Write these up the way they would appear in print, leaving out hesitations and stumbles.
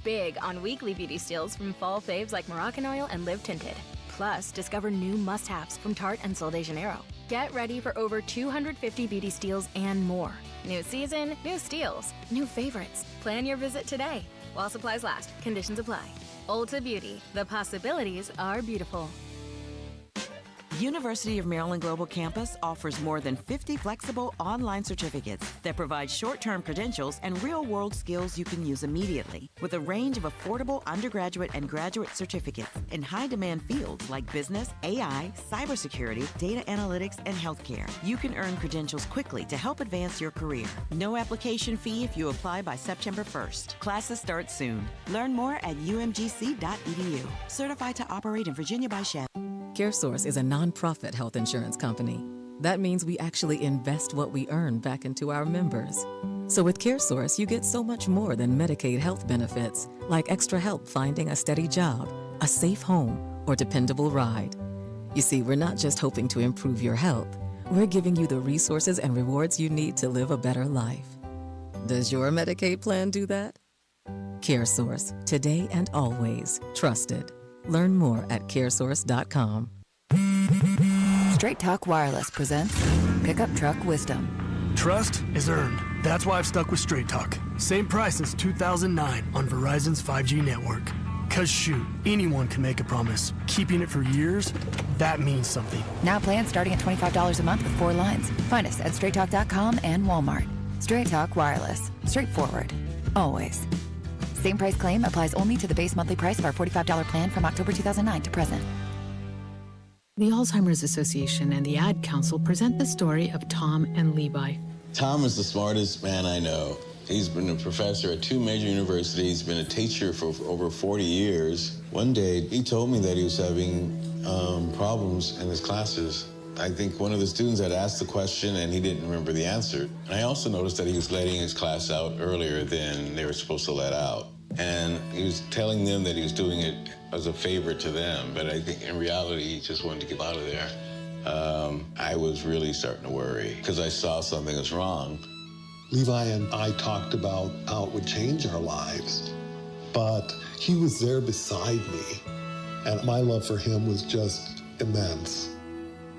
big on weekly beauty steals from fall faves like Moroccan Oil and Live Tinted. Plus, discover new must-haves from Tarte and Sol de Janeiro. Get ready for over 250 beauty steals and more. New season, new steals, new favorites. Plan your visit today. While supplies last, conditions apply. Ulta Beauty, the possibilities are beautiful. University of Maryland Global Campus offers more than 50 flexible online certificates that provide short-term credentials and real-world skills you can use immediately, with a range of affordable undergraduate and graduate certificates in high-demand fields like business, AI, cybersecurity, data analytics, and healthcare. You can earn credentials quickly to help advance your career. No application fee if you apply by September 1st. Classes start soon. Learn more at umgc.edu. Certified to operate in Virginia by Shell. CareSource is a nonprofit health insurance company. That means we actually invest what we earn back into our members. So with CareSource, you get so much more than Medicaid health benefits, like extra help finding a steady job, a safe home, or dependable ride. You see, we're not just hoping to improve your health. We're giving you the resources and rewards you need to live a better life. Does your Medicaid plan do that? CareSource, today and always trusted. Learn more at caresource.com. Straight Talk Wireless presents Pickup Truck Wisdom. Trust is earned. That's why I've stuck with Straight Talk. Same price as 2009 on Verizon's 5G network. Cause shoot, anyone can make a promise. Keeping it for years, that means something. Now plans starting at $25 a month with 4 lines. Find us at straighttalk.com and Walmart. Straight Talk Wireless. Straightforward. Always. Same price claim applies only to the base monthly price of our $45 plan from October 2009 to present. The Alzheimer's Association and the Ad Council present the story of Tom and Levi. Tom is the smartest man I know. He's been a professor at 2 major universities, been a teacher for over 40 years. One day, he told me that he was having problems in his classes. I think one of the students had asked the question and he didn't remember the answer. And I also noticed that he was letting his class out earlier than they were supposed to let out. And he was telling them that he was doing it as a favor to them, but I think in reality, he just wanted to get out of there. I was really starting to worry because I saw something was wrong. Levi and I talked about how it would change our lives, but he was there beside me, and my love for him was just immense.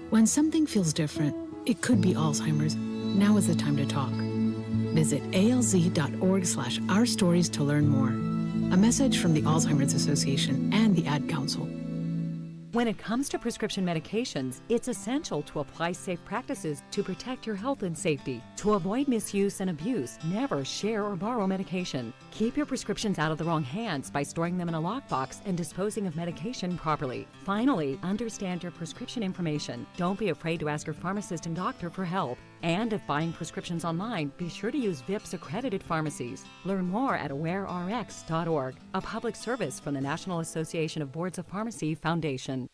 When something feels different, it could be Alzheimer's. Now is the time to talk. Visit alz.org/ourstories to learn more. A message from the Alzheimer's Association and the Ad Council. When it comes to prescription medications, it's essential to apply safe practices to protect your health and safety. To avoid misuse and abuse, never share or borrow medication. Keep your prescriptions out of the wrong hands by storing them in a lockbox and disposing of medication properly. Finally, understand your prescription information. Don't be afraid to ask your pharmacist and doctor for help. And if buying prescriptions online, be sure to use VIPS accredited pharmacies. Learn more at awarerx.org, a public service from the National Association of Boards of Pharmacy Foundation.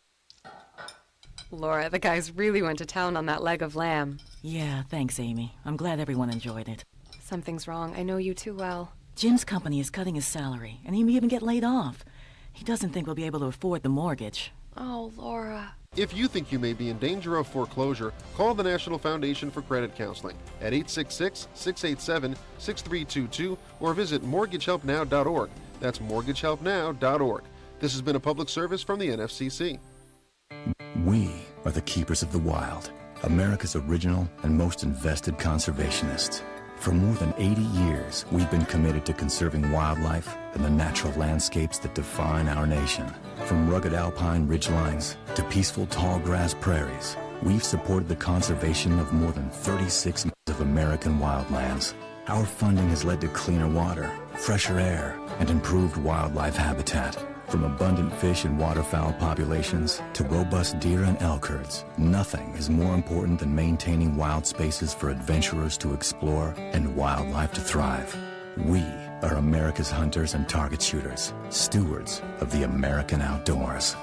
Laura, the guys really went to town on that leg of lamb. Yeah, thanks, Amy. I'm glad everyone enjoyed it. Something's wrong. I know you too well. Jim's company is cutting his salary, and he may even get laid off. He doesn't think we'll be able to afford the mortgage. Oh, Laura. If you think you may be in danger of foreclosure, call the National Foundation for Credit Counseling at 866-687-6322 or visit mortgagehelpnow.org. That's mortgagehelpnow.org. This has been a public service from the NFCC. We are the keepers of the wild, America's original and most invested conservationists. For more than 80 years, we've been committed to conserving wildlife and the natural landscapes that define our nation. From rugged alpine ridgelines to peaceful tall grass prairies, we've supported the conservation of more than 36 miles of American wildlands. Our funding has led to cleaner water, fresher air, and improved wildlife habitat. From abundant fish and waterfowl populations to robust deer and elk herds, nothing is more important than maintaining wild spaces for adventurers to explore and wildlife to thrive. We are America's hunters and target shooters, stewards of the American outdoors.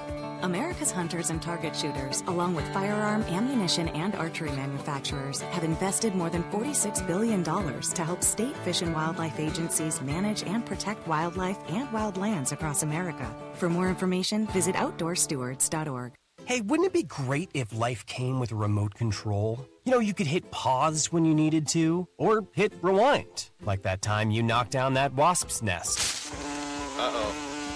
America's hunters and target shooters, along with firearm, ammunition, and archery manufacturers, have invested more than $46 billion to help state fish and wildlife agencies manage and protect wildlife and wildlands across America. For more information, visit outdoorstewards.org. Hey, wouldn't it be great if life came with a remote control? You know, you could hit pause when you needed to, or hit rewind, like that time you knocked down that wasp's nest.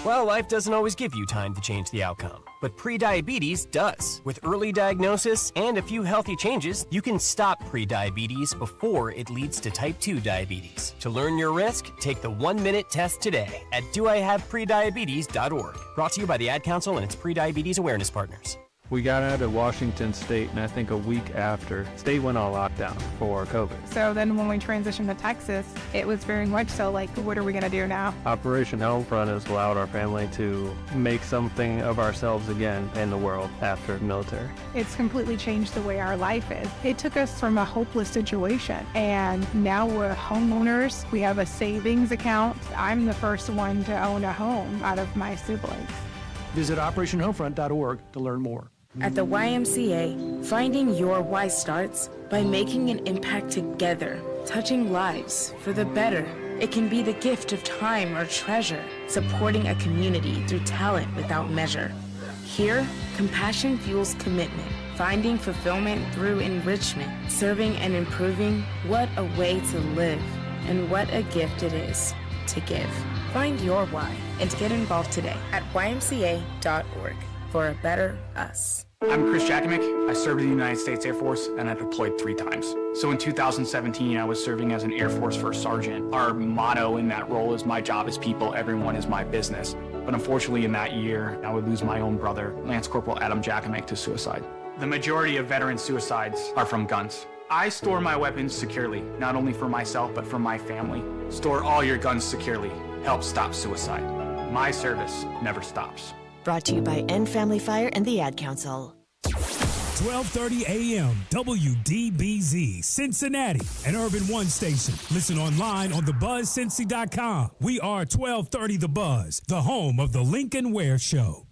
Well, life doesn't always give you time to change the outcome, but prediabetes does. With early diagnosis and a few healthy changes, you can stop prediabetes before it leads to type 2 diabetes. To learn your risk, take the 1-minute test today at doihaveprediabetes.org. Brought to you by the Ad Council and its prediabetes awareness partners. We got out of Washington State, and I think a week after, state went on lockdown for COVID. So then when we transitioned to Texas, it was very much so like, what are we going to do now? Operation Homefront has allowed our family to make something of ourselves again in the world after military. It's completely changed the way our life is. It took us from a hopeless situation, and now we're homeowners. We have a savings account. I'm the first one to own a home out of my siblings. Visit OperationHomefront.org to learn more. At the YMCA, finding your why starts by making an impact together, touching lives for the better. It can be the gift of time or treasure, supporting a community through talent without measure. Here, compassion fuels commitment, finding fulfillment through enrichment, serving and improving. What a way to live, and what a gift it is to give. Find your why and get involved today at ymca.org. for a better us. I'm Chris Jakovic. I served in the United States Air Force and I deployed 3 times. So in 2017, I was serving as an Air Force First Sergeant. Our motto in that role is my job is people, everyone is my business. But unfortunately in that year, I would lose my own brother, Lance Corporal Adam Jakovic, to suicide. The majority of veteran suicides are from guns. I store my weapons securely, not only for myself, but for my family. Store all your guns securely. Help stop suicide. My service never stops. Brought to you by End Family Fire and the Ad Council. 12:30 a.m. WDBZ, Cincinnati, an Urban One station. Listen online on thebuzzcincy.com. We are 1230 The Buzz, the home of the Lincoln Ware Show.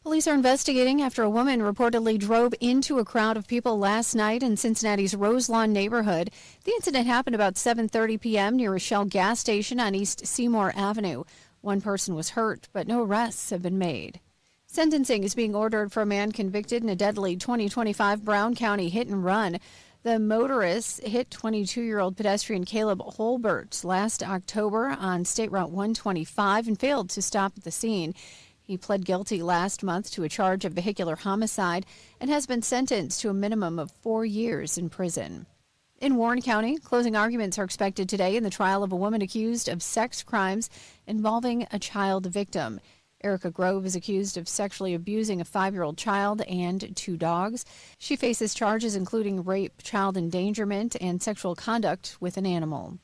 Police are investigating after a woman reportedly drove into a crowd of people last night in Cincinnati's Roselawn neighborhood. The incident happened about 7:30 p.m. near a Shell gas station on East Seymour Avenue. One person was hurt, but no arrests have been made. Sentencing is being ordered for a man convicted in a deadly 2025 Brown County hit and run. The motorist hit 22-year-old pedestrian Caleb Holbert last October on State Route 125 and failed to stop at the scene. He pled guilty last month to a charge of vehicular homicide and has been sentenced to a minimum of 4 years in prison. In Warren County, closing arguments are expected today in the trial of a woman accused of sex crimes involving a child victim. Erica Grove is accused of sexually abusing a 5-year-old child and 2 dogs. She faces charges including rape, child endangerment, and sexual conduct with an animal.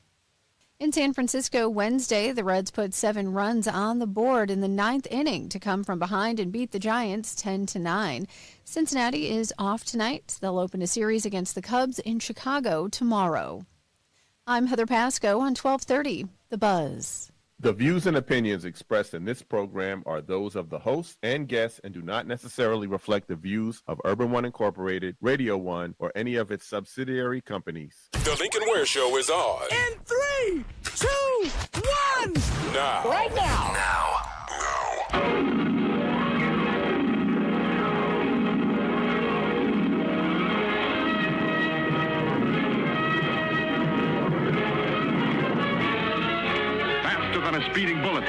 In San Francisco Wednesday, the Reds put 7 runs on the board in the 9th inning to come from behind and beat the Giants 10-9. Cincinnati is off tonight. They'll open a series against the Cubs in Chicago tomorrow. I'm Heather Pasco on 1230 The Buzz. The views and opinions expressed in this program are those of the host and guests and do not necessarily reflect the views of Urban One Incorporated, Radio One, or any of its subsidiary companies. The Lincoln Ware Show is on. In 3, 2, 1. Now. Right now. Than a speeding bullet.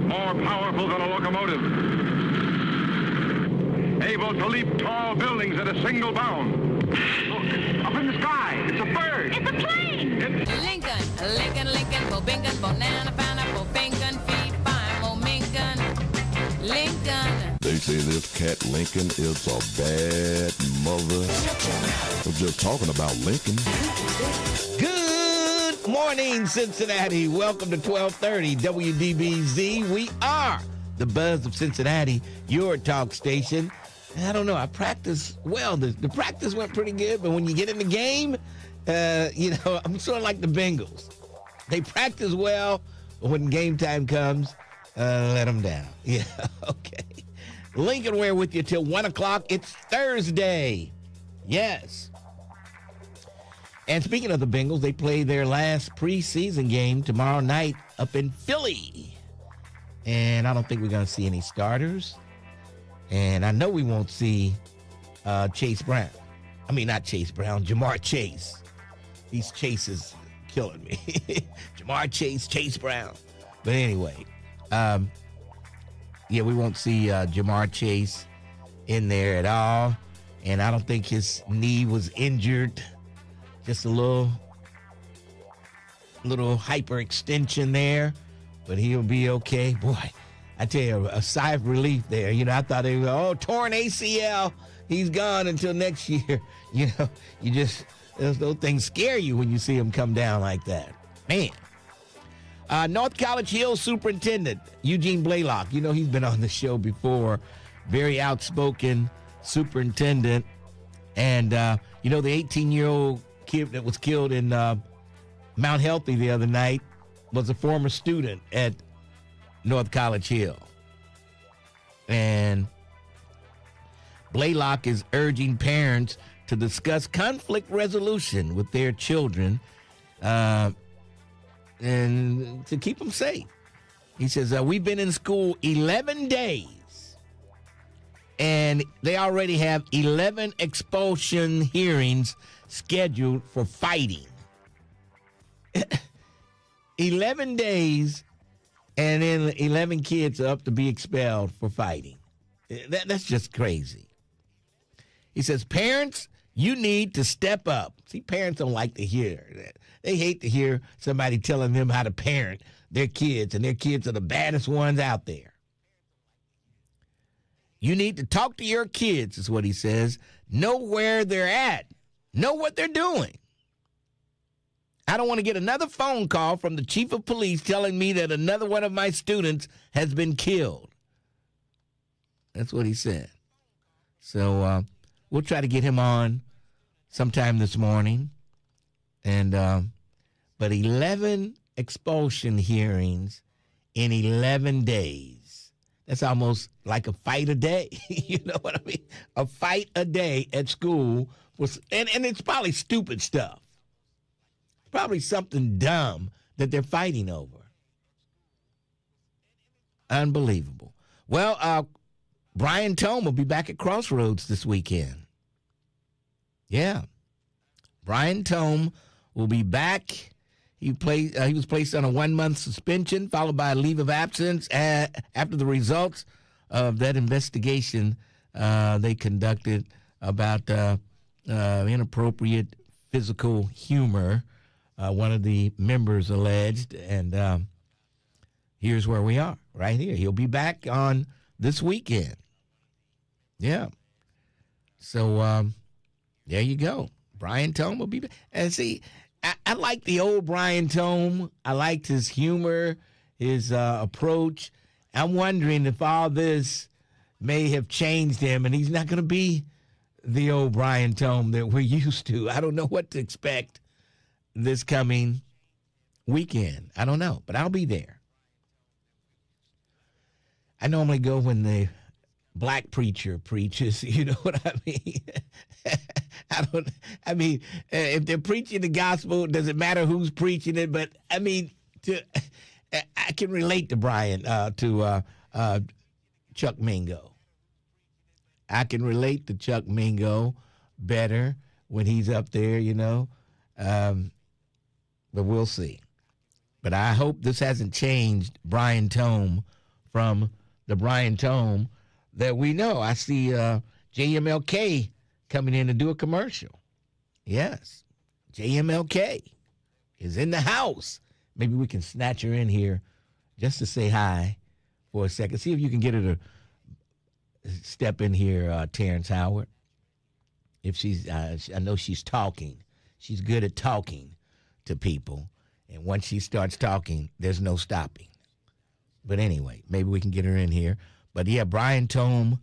More powerful than a locomotive. Able to leap tall buildings at a single bound. Look, up in the sky, it's a bird. It's a plane. Lincoln, Bobingan, Bonana, Pineapple, Bacon, Feed, Fine, Momingan, Lincoln. They say this cat Lincoln is a bad mother. I'm just talking about Lincoln. Good morning, Cincinnati. Welcome to 1230 WDBZ. We are the Buzz of Cincinnati, your talk station. I don't know, I practiced well. The practice went pretty good, but when you get in the game, I'm sort of like the Bengals. They practice well, but when game time comes, let them down. Yeah, okay. Lincoln Ware with you till 1 o'clock. It's Thursday. Yes. And speaking of the Bengals, they play their last preseason game tomorrow night up in Philly. And I don't think we're going to see any starters. And I know we won't see Chase Brown. I mean, not Chase Brown, Jamar Chase. These Chases killing me. Jamar Chase, Chase Brown. But anyway, we won't see Jamar Chase in there at all. And I don't think his knee was injured. Just a little hyperextension there. But he'll be okay. Boy, I tell you, a sigh of relief there. You know, I thought they were, torn ACL. He's gone until next year. You know, those things scare you when you see him come down like that. Man. North College Hill Superintendent Eugene Blaylock. You know, he's been on the show before. Very outspoken superintendent. And, the 18-year-old kid that was killed in Mount Healthy the other night was a former student at North College Hill. And Blaylock is urging parents to discuss conflict resolution with their children and to keep them safe. He says, we've been in school 11 days, and they already have 11 expulsion hearings scheduled for fighting. 11 days, and then 11 kids are up to be expelled for fighting. That's just crazy. He says, parents, you need to step up. See, parents don't like to hear that. They hate to hear somebody telling them how to parent their kids, and their kids are the baddest ones out there. You need to talk to your kids, is what he says. Know where they're at. Know what they're doing. I don't want to get another phone call from the chief of police telling me that another one of my students has been killed. That's what he said. So we'll try to get him on sometime this morning. And but 11 expulsion hearings in 11 days. That's almost like a fight a day. You know what I mean? A fight a day at school. And it's probably stupid stuff. Probably something dumb that they're fighting over. Unbelievable. Well, Brian Tome will be back at Crossroads this weekend. Yeah. Brian Tome will be back. He was placed on a 1-month suspension, followed by a leave of absence after the results of that investigation they conducted about inappropriate physical humor. One of the members alleged, and here's where we are, right here. He'll be back on this weekend. Yeah. So there you go. Brian Tome will be back. And see, I like the old Brian Tome. I liked his humor, his approach. I'm wondering if all this may have changed him, and he's not going to be the old Brian Tome that we're used to. I don't know what to expect this coming weekend. I don't know, but I'll be there. I normally go when the black preacher preaches, you know what I mean? If they're preaching the gospel, it doesn't matter who's preaching it, but I mean, I can relate to Brian, to Chuck Mingo. I can relate to Chuck Mingo better when he's up there, you know. But we'll see. But I hope this hasn't changed Brian Tome from the Brian Tome that we know. I see JMLK coming in to do a commercial. Yes, JMLK is in the house. Maybe we can snatch her in here just to say hi for a second. See if you can get her to step in here, Terrence Howard. If she's, I know she's talking. She's good at talking to people. And once she starts talking, there's no stopping. But anyway, maybe we can get her in here. But yeah, Brian Tome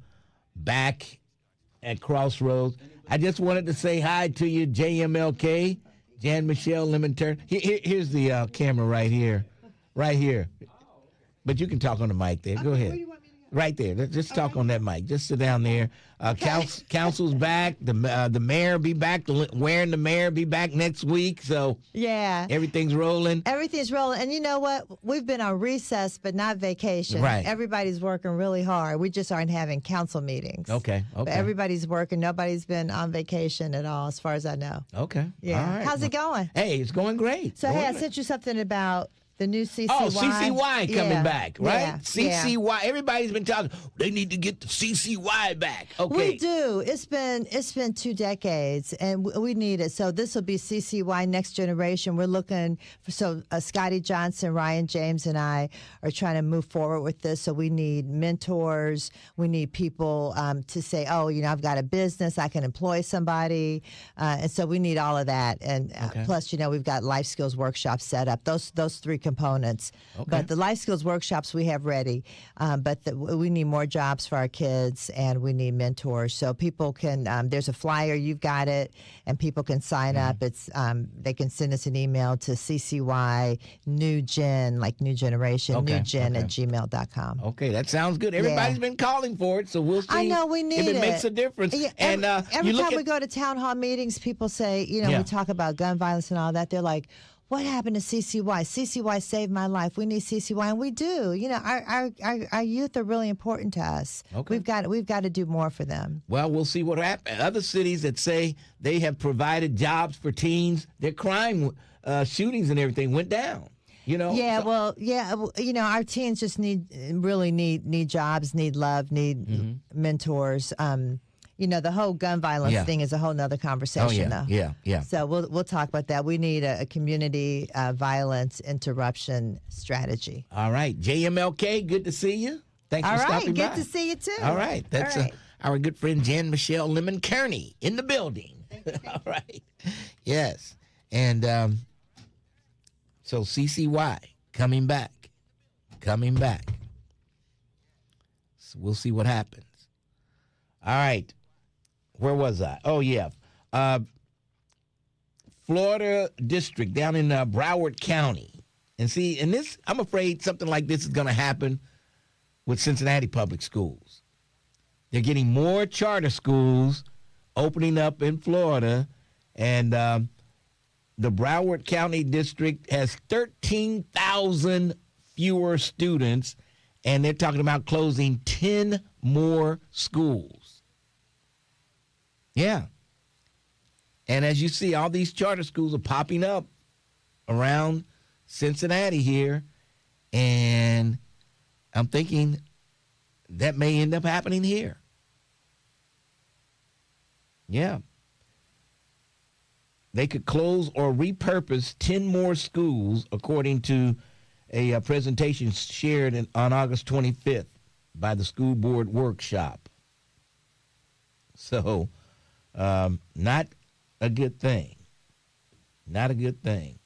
back at Crossroads. I just wanted to say hi to you, JMLK, Jan Michelle Lemon-Turner. Here's the camera right here. Right here. But you can talk on the mic there. Go ahead. right there. Let's just talk on that mic. Just sit down there. Council's back. The mayor be back. Ware and the mayor be back next week. So yeah, everything's rolling. Everything's rolling. And you know what? We've been on recess, but not vacation. Right. Everybody's working really hard. We just aren't having council meetings. Okay. But everybody's working. Nobody's been on vacation at all, as far as I know. Okay. Yeah. All right. How's it going? Hey, it's going great. So, I sent you something about the new CCY. Oh, CCY coming back, right? Yeah. CCY. Everybody's been talking. They need to get the CCY back. Okay. We do. It's been 2 decades, and we need it. So this will be CCY Next Generation. We're looking for, Scotty Johnson, Ryan James, and I are trying to move forward with this. So we need mentors. We need people to say, oh, I've got a business. I can employ somebody. And so we need all of that. And plus, we've got life skills workshops set up. Those 3 components. Okay. But the life skills workshops we have ready. But we need more jobs for our kids, and we need mentors. So people can, there's a flyer, you've got it, and people can sign up. It's they can send us an email to CCY New Gen, like New Generation, newgen at gmail.com. Okay, that sounds good. Everybody's been calling for it, so we'll see. I know, we need if it makes a difference. Yeah, and every time we go to town hall meetings, people say, we talk about gun violence and all that. They're like, what happened to CCY? CCY saved my life. We need CCY, and we do. Our youth are really important to us. Okay. We've got to do more for them. Well, we'll see what happens. Other cities that say they have provided jobs for teens, their crime shootings and everything went down. Yeah, our teens just really need jobs, need love, need mentors. The whole gun violence thing is a whole nother conversation, though. Yeah. So we'll talk about that. We need a community violence interruption strategy. All right. JMLK, good to see you. Thanks for stopping by. All right, good to see you, too. All right. That's our good friend Jan Michelle Lemon Kearney in the building. All right. Yes. And so CCY coming back. So we'll see what happens. All right. Where was I? Oh, yeah. Florida District down in Broward County. And see, this, I'm afraid something like this is going to happen with Cincinnati Public Schools. They're getting more charter schools opening up in Florida. And the Broward County District has 13,000 fewer students. And they're talking about closing 10 more schools. Yeah. And as you see, all these charter schools are popping up around Cincinnati here. And I'm thinking that may end up happening here. Yeah. They could close or repurpose 10 more schools, according to a presentation shared on August 25th by the school board workshop. So, not a good thing. Not a good thing.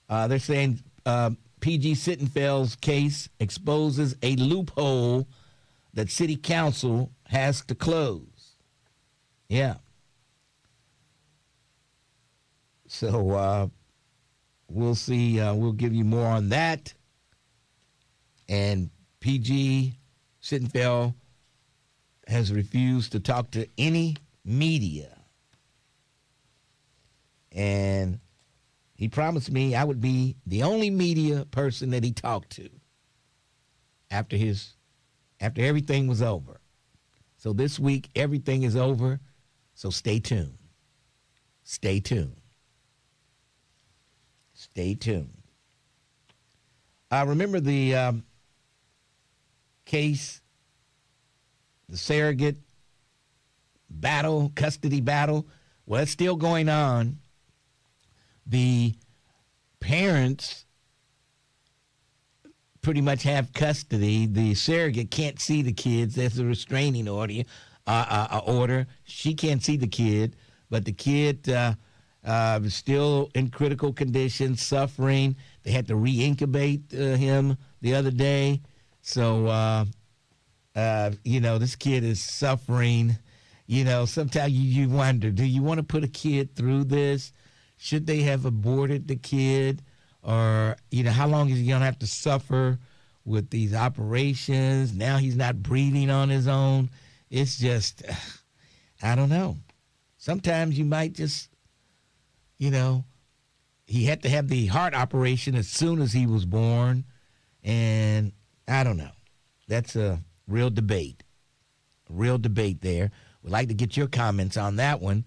They're saying P.G. Sittenfeld's case exposes a loophole that city council has to close. Yeah. So we'll see. We'll give you more on that. And P.G. Sittenfeld has refused to talk to any media. And he promised me I would be the only media person that he talked to after everything was over. So this week, everything is over. So stay tuned. Stay tuned. Stay tuned. Remember the case, the surrogate battle, custody battle? Well, it's still going on. The parents pretty much have custody. The surrogate can't see the kids. There's a restraining order. She can't see the kid, but the kid is still in critical condition, suffering. They had to re-incubate him the other day. So, this kid is suffering. Sometimes you wonder, do you want to put a kid through this? Should they have aborted the kid? Or, how long is he going to have to suffer with these operations. Now he's not breathing on his own. It's just, I don't know. Sometimes you might just, he had to have the heart operation as soon as he was born. And I don't know. That's a real debate. Real debate there. We'd like to get your comments on that one.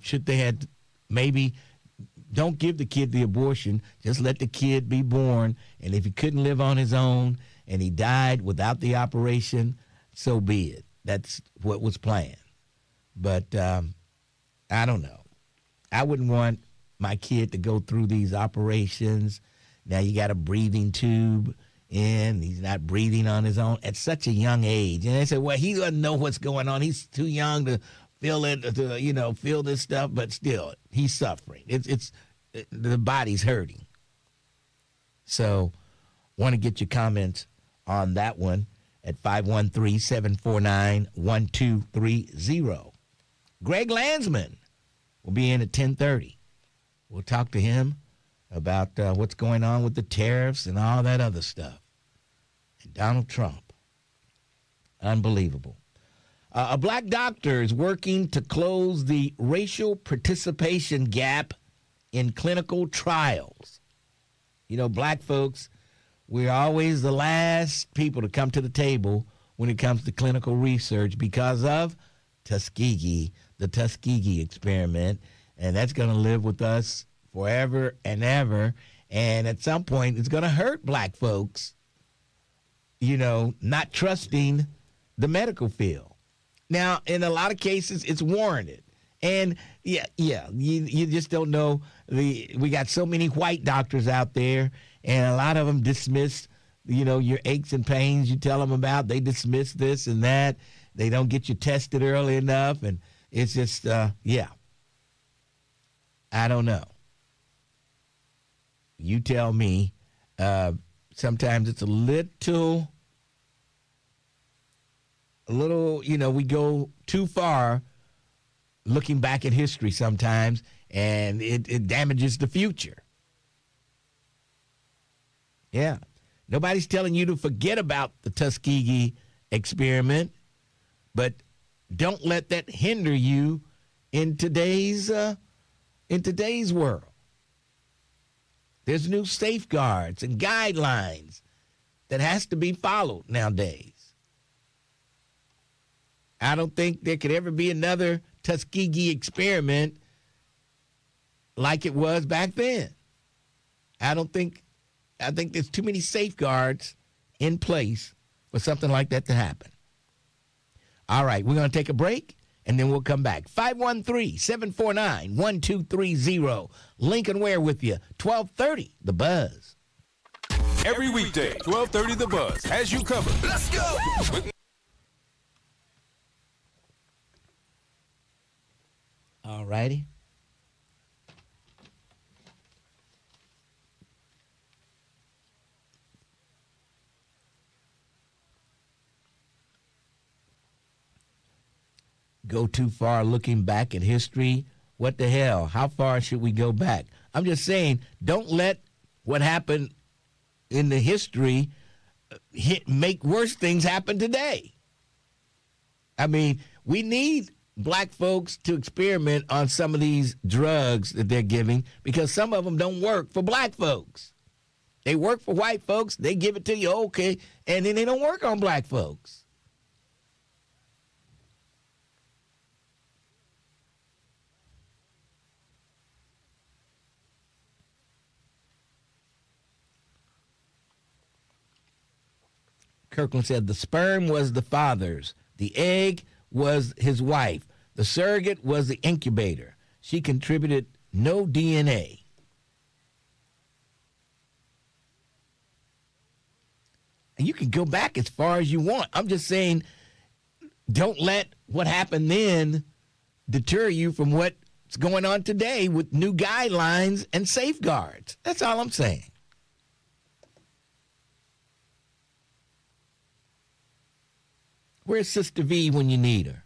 Should they have maybe don't give the kid the abortion. Just let the kid be born. And if he couldn't live on his own and he died without the operation, so be it. That's what was planned. But I don't know. I wouldn't want my kid to go through these operations. Now you got a breathing tube in. He's not breathing on his own at such a young age. And they say, well, he doesn't know what's going on. He's too young to feel it, to feel this stuff. But still, he's suffering. It's the body's hurting. So want to get your comments on that one at 513-749-1230. Greg Landsman will be in at 10:30. We'll talk to him about what's going on with the tariffs and all that other stuff. And Donald Trump. Unbelievable. A black doctor is working to close the racial participation gap in clinical trials. Black folks, we're always the last people to come to the table when it comes to clinical research because of Tuskegee, the Tuskegee experiment, and that's going to live with us forever and ever. And at some point, it's going to hurt black folks, not trusting the medical field. Now, in a lot of cases, it's warranted. And, you just don't know. We got so many white doctors out there, and a lot of them dismiss, your aches and pains you tell them about. They dismiss this and that. They don't get you tested early enough, and it's just, I don't know. You tell me. Sometimes it's a little, we go too far looking back at history sometimes, and it damages the future. Yeah. Nobody's telling you to forget about the Tuskegee experiment, but don't let that hinder you in today's world. There's new safeguards and guidelines that has to be followed nowadays. I don't think there could ever be another Tuskegee experiment like it was back then. I think there's too many safeguards in place for something like that to happen. All right, we're going to take a break, and then we'll come back. 513-749-1230. Lincoln Ware with you. 1230, The Buzz. Every weekday, 1230 The Buzz has you covered. Let's go! All righty. Go too far looking back at history. What the hell? How far should we go back? I'm just saying, don't let what happened in the history make worse things happen today. I mean, we need black folks to experiment on some of these drugs that they're giving because some of them don't work for black folks. They work for white folks. They give it to you, okay, and then they don't work on black folks. Kirkland said the sperm was the father's. The egg was his wife. The surrogate was the incubator. She contributed no DNA. And you can go back as far as you want. I'm just saying, don't let what happened then deter you from what's going on today with new guidelines and safeguards. That's all I'm saying. Where's Sister V when you need her?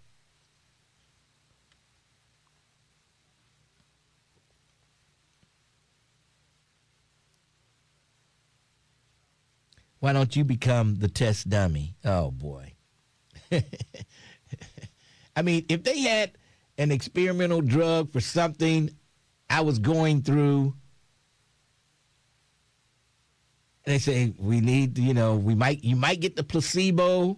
Why don't you become the test dummy? Oh, boy. I mean, if they had an experimental drug for something I was going through, they say we need, you might get the placebo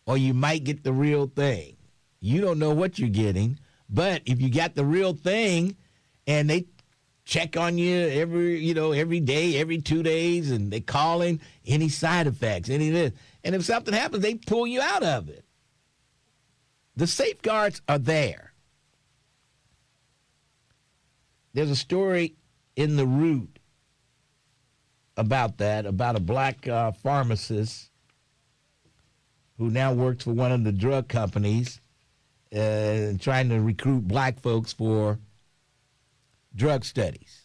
or you might get the real thing. You don't know what you're getting, but if you got the real thing and they check on you every day, every 2 days, and they calling any side effects, any of this, and if something happens, they pull you out of it. The safeguards are there. There's a story in The Root about that, about a black pharmacist who now works for one of the drug companies trying to recruit black folks for drug studies.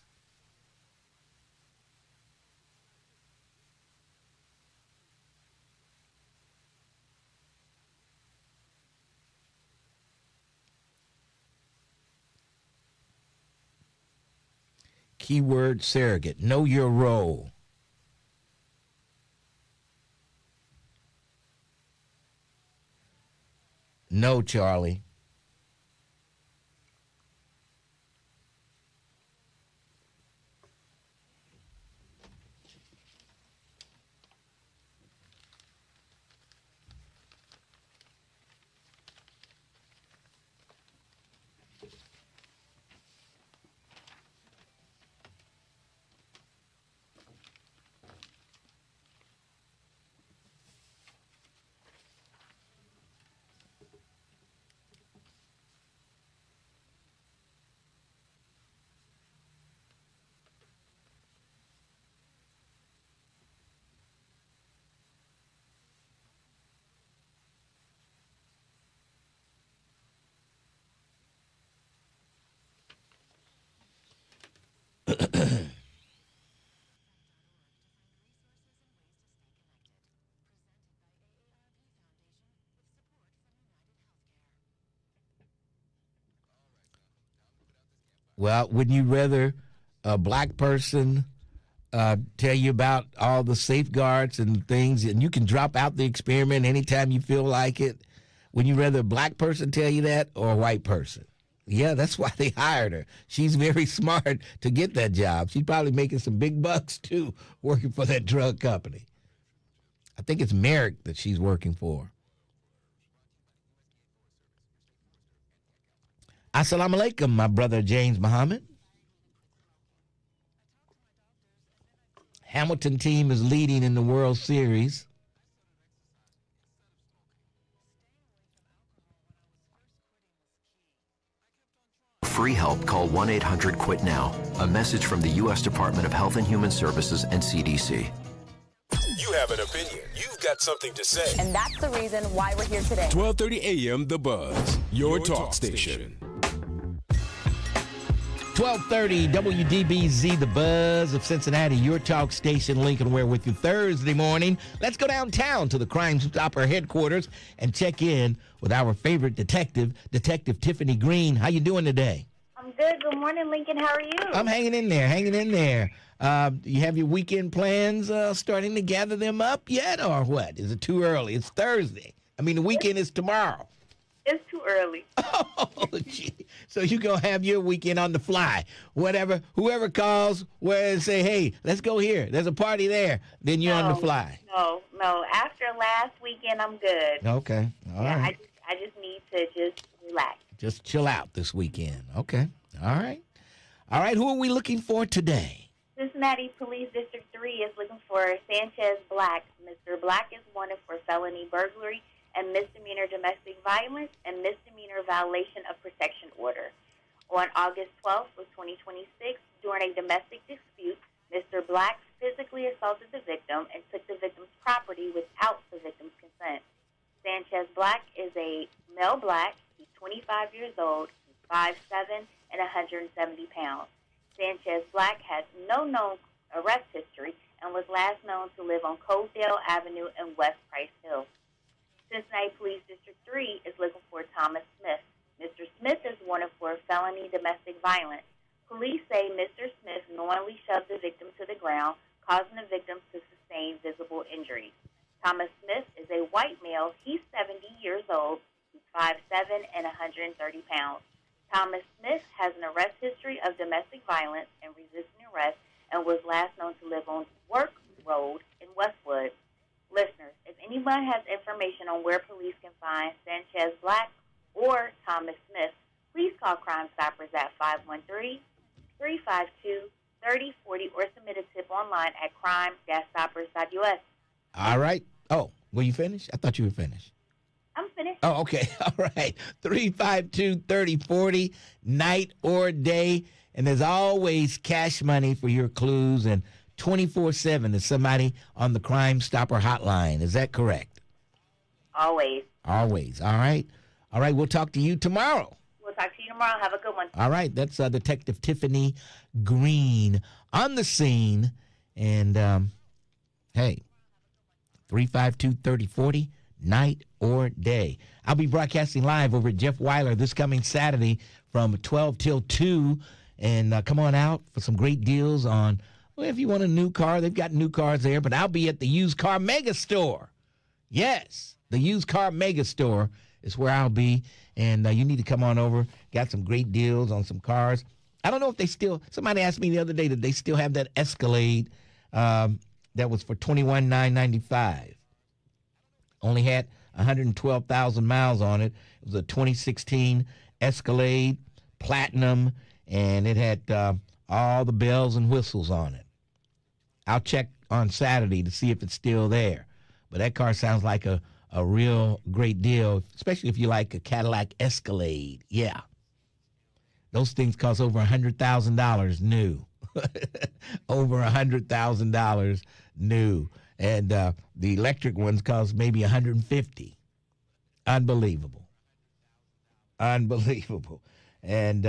Keyword surrogate. Know your role. No, Charlie. Well, wouldn't you rather a black person tell you about all the safeguards and things, and you can drop out the experiment anytime you feel like it? Would you rather a black person tell you that or a white person? Yeah, that's why they hired her. She's very smart to get that job. She's probably making some big bucks, too, working for that drug company. I think it's Merrick that she's working for. Assalamu alaikum, my brother James Muhammad. Hamilton team is leading in the World Series. Free help, call 1-800-QUIT-NOW. A message from the U.S. Department of Health and Human Services and CDC. You have an opinion. You've got something to say. And that's the reason why we're here today. 1230 a.m. The Buzz, your talk station. 1230 WDBZ, the Buzz of Cincinnati, your talk station. Lincoln Ware with you Thursday morning. Let's go downtown to the Crime Stopper headquarters and check in with our favorite detective, Detective Tiffany Green. How you doing today? I'm good. Good morning, Lincoln. How are you? I'm hanging in there. You have your weekend plans starting to gather them up yet, or what? Is it too early? It's Thursday. I mean, the weekend is tomorrow. It's too early. Oh, gee. So you're going to have your weekend on the fly. Whoever calls and say, hey, let's go here. There's a party there. Then you're on the fly. No. After last weekend, I'm good. Okay. All right. I just need to just relax. Just chill out this weekend. Okay. All right. Who are we looking for today? Cincinnati Police District 3 is looking for Sanchez Black. Mr. Black is wanted for felony burglary and misdemeanor domestic violence and misdemeanor violation of protection order. On August 12th of 2026, during a domestic dispute, Mr. Black physically assaulted the victim and took the victim's property without the victim's consent. Sanchez Black is a male black. He's 25 years old, he's 5'7", and 170 pounds. Sanchez Black has no known arrest history and was last known to live on Coaldale Avenue in West Price Hill. Cincinnati Police District 3 is looking for Thomas Smith. Mr. Smith is wanted for felony domestic violence. Police say Mr. Smith knowingly shoved the victim to the ground, causing the victims to sustain visible injuries. Thomas Smith is a white male. He's 70 years old. He's 5'7" and 130 pounds. Thomas Smith has an arrest history of domestic violence and resisting arrest and was last known to live on Work Road in Westwood. Listeners, if anyone has information on where police can find Sanchez Black or Thomas Smith, please call Crime Stoppers at 513-352-3040 or submit a tip online at crime-stoppers.us. All right. Oh, were you finished? I thought you were finished. I'm finished. Oh, okay. All right. 352-3040, night or day. And there's always cash money for your clues, and 24/7 is somebody on the Crime Stopper hotline. Is that correct? Always. Always. All right. All right. We'll talk to you tomorrow. We'll talk to you tomorrow. Have a good one. All right. That's Detective Tiffany Green on the scene. And, hey, 352-3040, night or day. I'll be broadcasting live over at Jeff Weiler this coming Saturday from 12 till 2. And come on out for some great deals on, well, if you want a new car, they've got new cars there. But I'll be at the Used Car Mega Store. Yes, the Used Car Mega Store is where I'll be. And you need to come on over. Got some great deals on some cars. I don't know if they still, somebody asked me the other day that they still have that Escalade that was for $21,995. Only had 112,000 miles on it. It was a 2016 Escalade Platinum, and it had all the bells and whistles on it. I'll check on Saturday to see if it's still there. But that car sounds like a real great deal, especially if you like a Cadillac Escalade. Yeah. Those things cost over $100,000 new. Over $100,000 new. And the electric ones cost maybe $150,000. Unbelievable. Unbelievable. And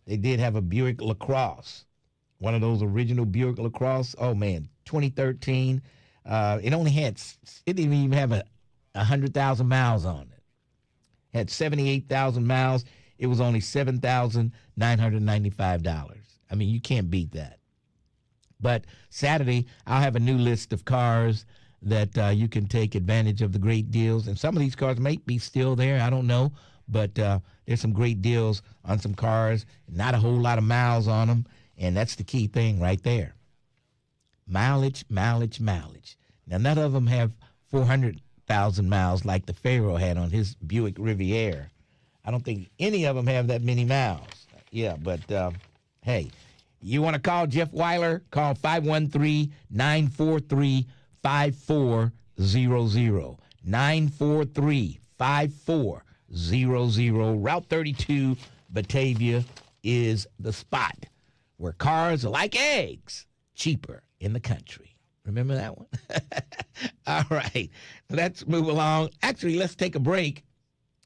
they did have a Buick LaCrosse, one of those original Buick LaCrosse. Oh, man, 2013. It only had, it didn't even have 100,000 miles on it. Had 78,000 miles. It was only $7,995. I mean, you can't beat that. But Saturday, I'll have a new list of cars that you can take advantage of the great deals. And some of these cars may be still there. I don't know. But there's some great deals on some cars. Not a whole lot of miles on them. And that's the key thing right there. Mileage, mileage, mileage. Now, none of them have 400,000 miles like the Pharaoh had on his Buick Riviera. I don't think any of them have that many miles. Yeah, but, hey, you want to call Jeff Weiler? Call 513-943-5400. 943-5400. Route 32, Batavia, is the spot where cars are like eggs, cheaper in the country. Remember that one? All right, let's move along. Actually, let's take a break,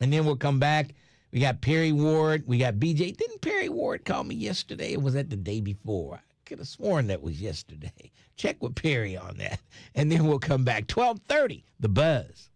and then we'll come back. We got Perry Ward. We got BJ. Didn't Perry Ward call me yesterday? Or was that the day before? I could have sworn that was yesterday. Check with Perry on that. And then we'll come back. 12:30, The Buzz.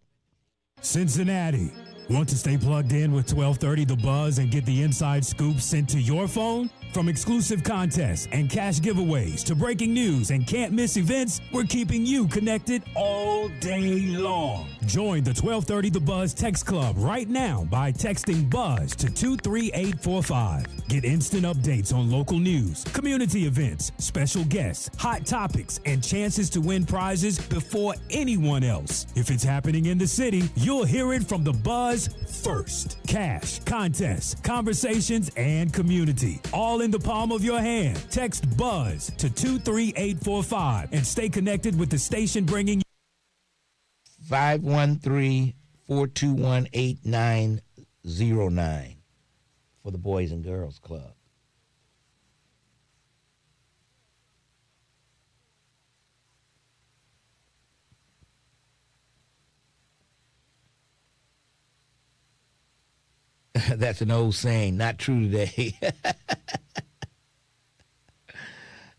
Cincinnati. Want to stay plugged in with 1230 The Buzz and get the inside scoop sent to your phone? From exclusive contests and cash giveaways to breaking news and can't miss events, we're keeping you connected all day long. Join the 1230 The Buzz text club right now by texting BUZZ to 23845. Get instant updates on local news, community events, special guests, hot topics, and chances to win prizes before anyone else. If it's happening in the city, you'll hear it from The Buzz first. Cash, contests, conversations, and community, all in the palm of your hand. Text BUZZ to 23845 and stay connected with the station bringing 513-421-8909 for the Boys and Girls Club. That's an old saying, not true today.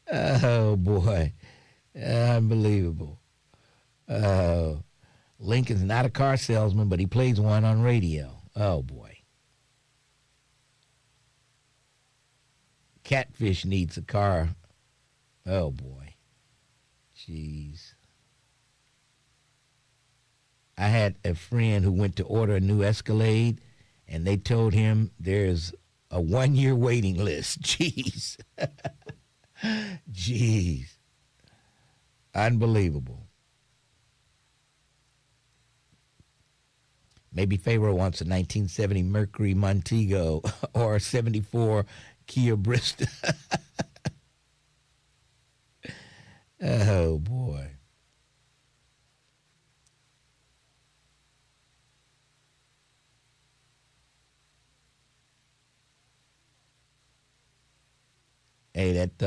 Oh, boy. Unbelievable. Lincoln's not a car salesman, but he plays one on radio. Oh, boy. Catfish needs a car. Oh, boy. Jeez. I had a friend who went to order a new Escalade, and they told him there's a 1-year waiting list. Jeez. Jeez. Unbelievable. Maybe Pharaoh wants a 1970 Mercury Montego or a 74 Kia Bristol. Oh, boy. Hey, that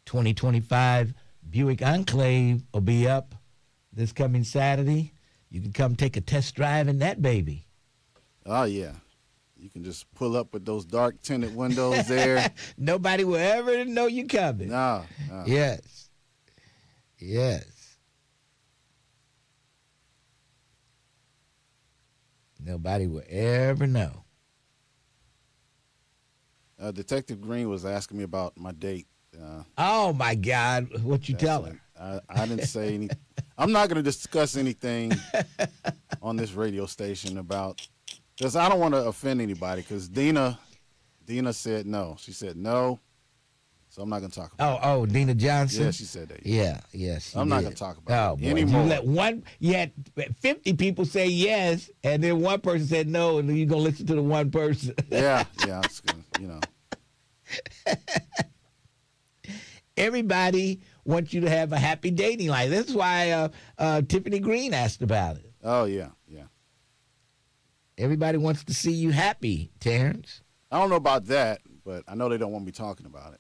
2025 Buick Enclave will be up this coming Saturday. You can come take a test drive in that baby. Oh, yeah. You can just pull up with those dark tinted windows there. Nobody will ever know you coming. No. Yes. Yes. Nobody will ever know. Detective Green was asking me about my date. Oh, my God. What you tell her? I didn't say anything. I'm not going to discuss anything on this radio station about, because I don't want to offend anybody, because Dina said no. She said no, so I'm not going to talk about it. Oh, Dina Johnson? Yeah, she said that. Yeah, yes. I'm not going to talk about it anymore. anymore. You had 50 people say yes, and then one person said no, and then you're going to listen to the one person. Yeah, it's gonna, Everybody wants you to have a happy dating life. That's why Tiffany Green asked about it. Oh, yeah. Everybody wants to see you happy, Terrence. I don't know about that, but I know they don't want me talking about it,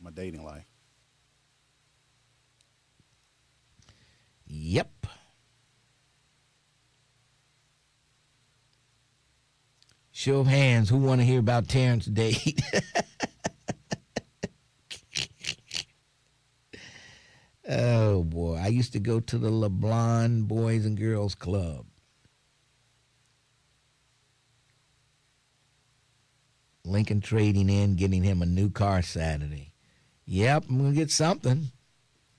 my dating life. Yep. Show of hands, who want to hear about Terrence's date? Oh, boy. I used to go to the LeBron Boys and Girls Club. Lincoln trading in, getting him a new car Saturday. Yep, I'm going to get something.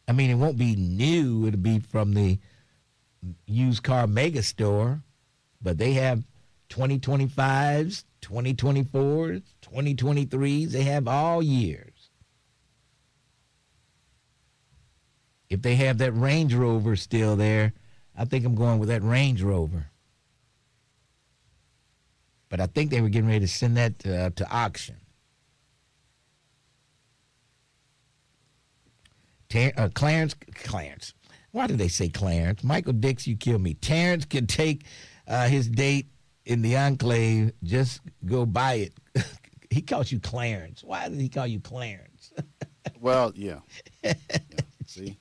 I mean, it won't be new. It'll be from the used car mega store. But they have 2025s, 2024s, 2023s. They have all years. If they have that Range Rover still there, I think I'm going with that Range Rover. But I think they were getting ready to send that to auction. Clarence. Why did they say Clarence? Michael Dix, you kill me. Terrence could take his date in the Enclave, just go buy it. He calls you Clarence. Why did he call you Clarence? Well, yeah. See?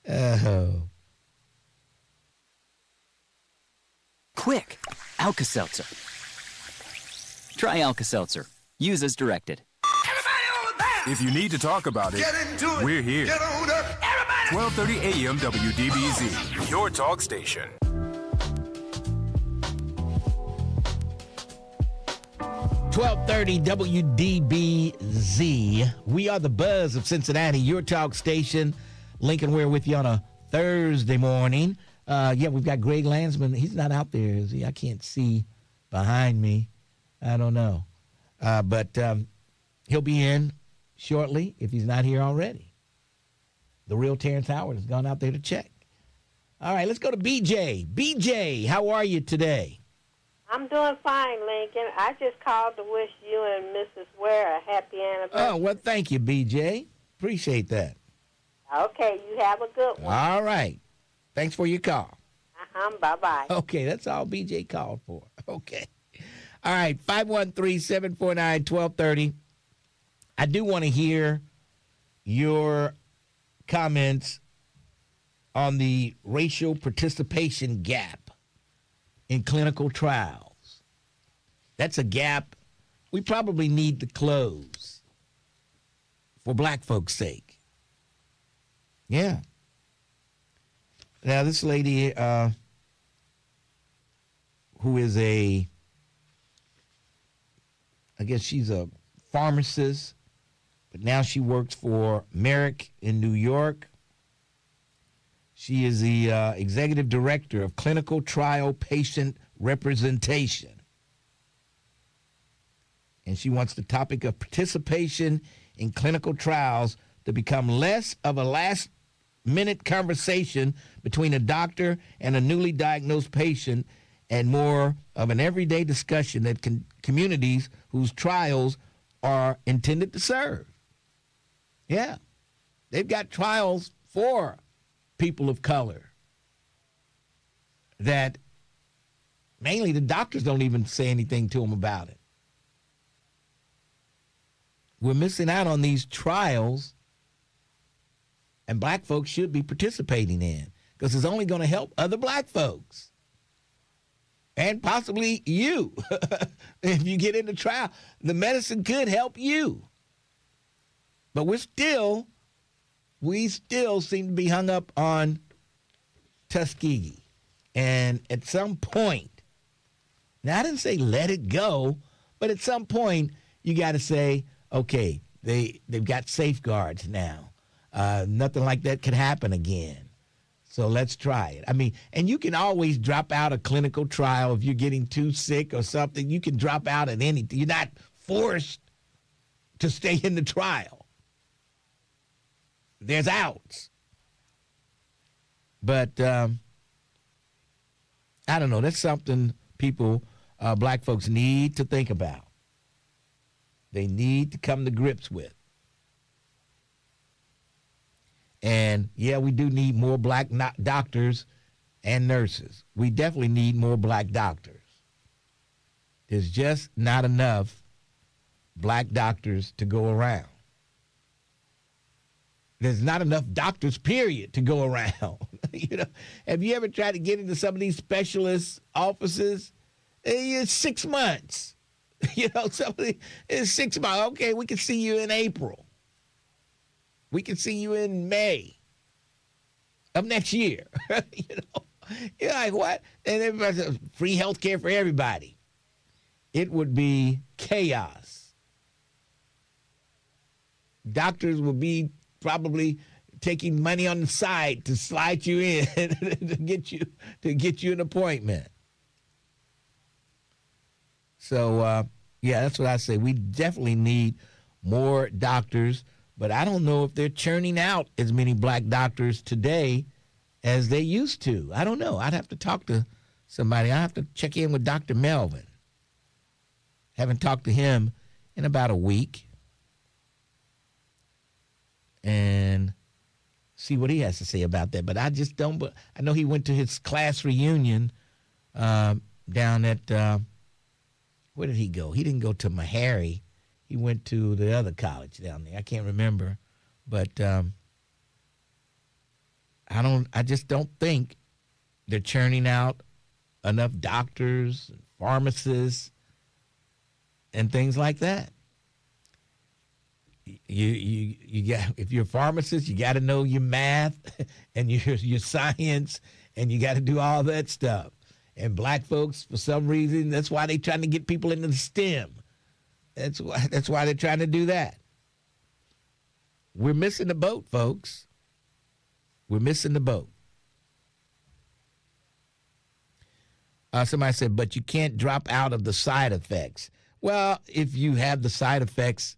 Oh. Quick, Alka-Seltzer. Try Alka-Seltzer. Use as directed. If you need to talk about it, we're here. 1230 AM WDBZ, your talk station. .1230 WDBZ. We are the buzz of Cincinnati, your talk station. Lincoln, we're with you on a Thursday morning. We've got Greg Landsman. He's not out there, is he? I can't see behind me. I don't know. But he'll be in shortly if he's not here already. The real Terrence Howard has gone out there to check. All right, let's go to BJ. BJ, how are you today? I'm doing fine, Lincoln. I just called to wish you and Mrs. Ware a happy anniversary. Oh, well, thank you, BJ. Appreciate that. Okay, you have a good one. All right. Thanks for your call. Bye-bye. Okay, that's all BJ called for. Okay. All right, 513-749-1230. I do want to hear your comments on the racial participation gap in clinical trials. That's a gap we probably need to close for black folks' sake. Yeah. Now, this lady who is I guess she's a pharmacist, but now she works for Merrick in New York. She is the executive director of clinical trial patient representation. And she wants the topic of participation in clinical trials to become less of a last-minute conversation between a doctor and a newly diagnosed patient and more of an everyday discussion that communities whose trials are intended to serve. Yeah, they've got trials for people of color that mainly the doctors don't even say anything to them about it. We're missing out on these trials, and black folks should be participating in because it's only going to help other black folks and possibly you. If you get into trial, the medicine could help you. But we still seem to be hung up on Tuskegee. And at some point, now I didn't say let it go, but at some point you got to say, okay, they've got safeguards now. Nothing like that could happen again. So let's try it. I mean, and you can always drop out a clinical trial if you're getting too sick or something. You can drop out at anything. You're not forced to stay in the trial. There's outs. But I don't know. That's something people, black folks, need to think about. They need to come to grips with. And, yeah, we do need more black doctors and nurses. We definitely need more black doctors. There's just not enough black doctors to go around. There's not enough doctors, period, to go around. You know, have you ever tried to get into some of these specialist offices? It's 6 months. You know, somebody is 6 months. Okay, we can see you in April. We can see you in May of next year. You know, you're like, what? And everybody says free health care for everybody. It would be chaos. Doctors would be probably taking money on the side to slide you in to get you an appointment. So, yeah, that's what I say. We definitely need more doctors, but I don't know if they're churning out as many black doctors today as they used to. I don't know. I'd have to talk to somebody. I have to check in with Dr. Melvin. Haven't talked to him in about a week and see what he has to say about that. But I just don't. But I know he went to his class reunion down at where did he go? He didn't go to Meharry. He went to the other college down there. I can't remember, but I just don't think they're churning out enough doctors, and pharmacists, and things like that. You got, if you're a pharmacist, you got to know your math and your science, and you got to do all that stuff. And black folks, for some reason, that's why they're trying to get people into the STEM. That's why they're trying to do that. We're missing the boat, folks. We're missing the boat. Somebody said, but you can't drop out of the side effects. Well, if you have the side effects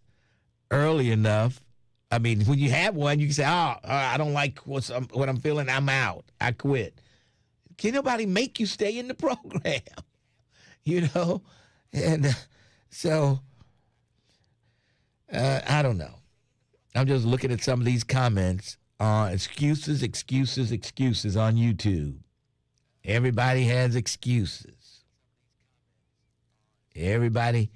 early enough, I mean, when you have one, you can say, I don't like what I'm feeling, I'm out, I quit. Can nobody make you stay in the program? You know? And so, I don't know. I'm just looking at some of these comments on excuses on YouTube. Everybody has excuses. Everybody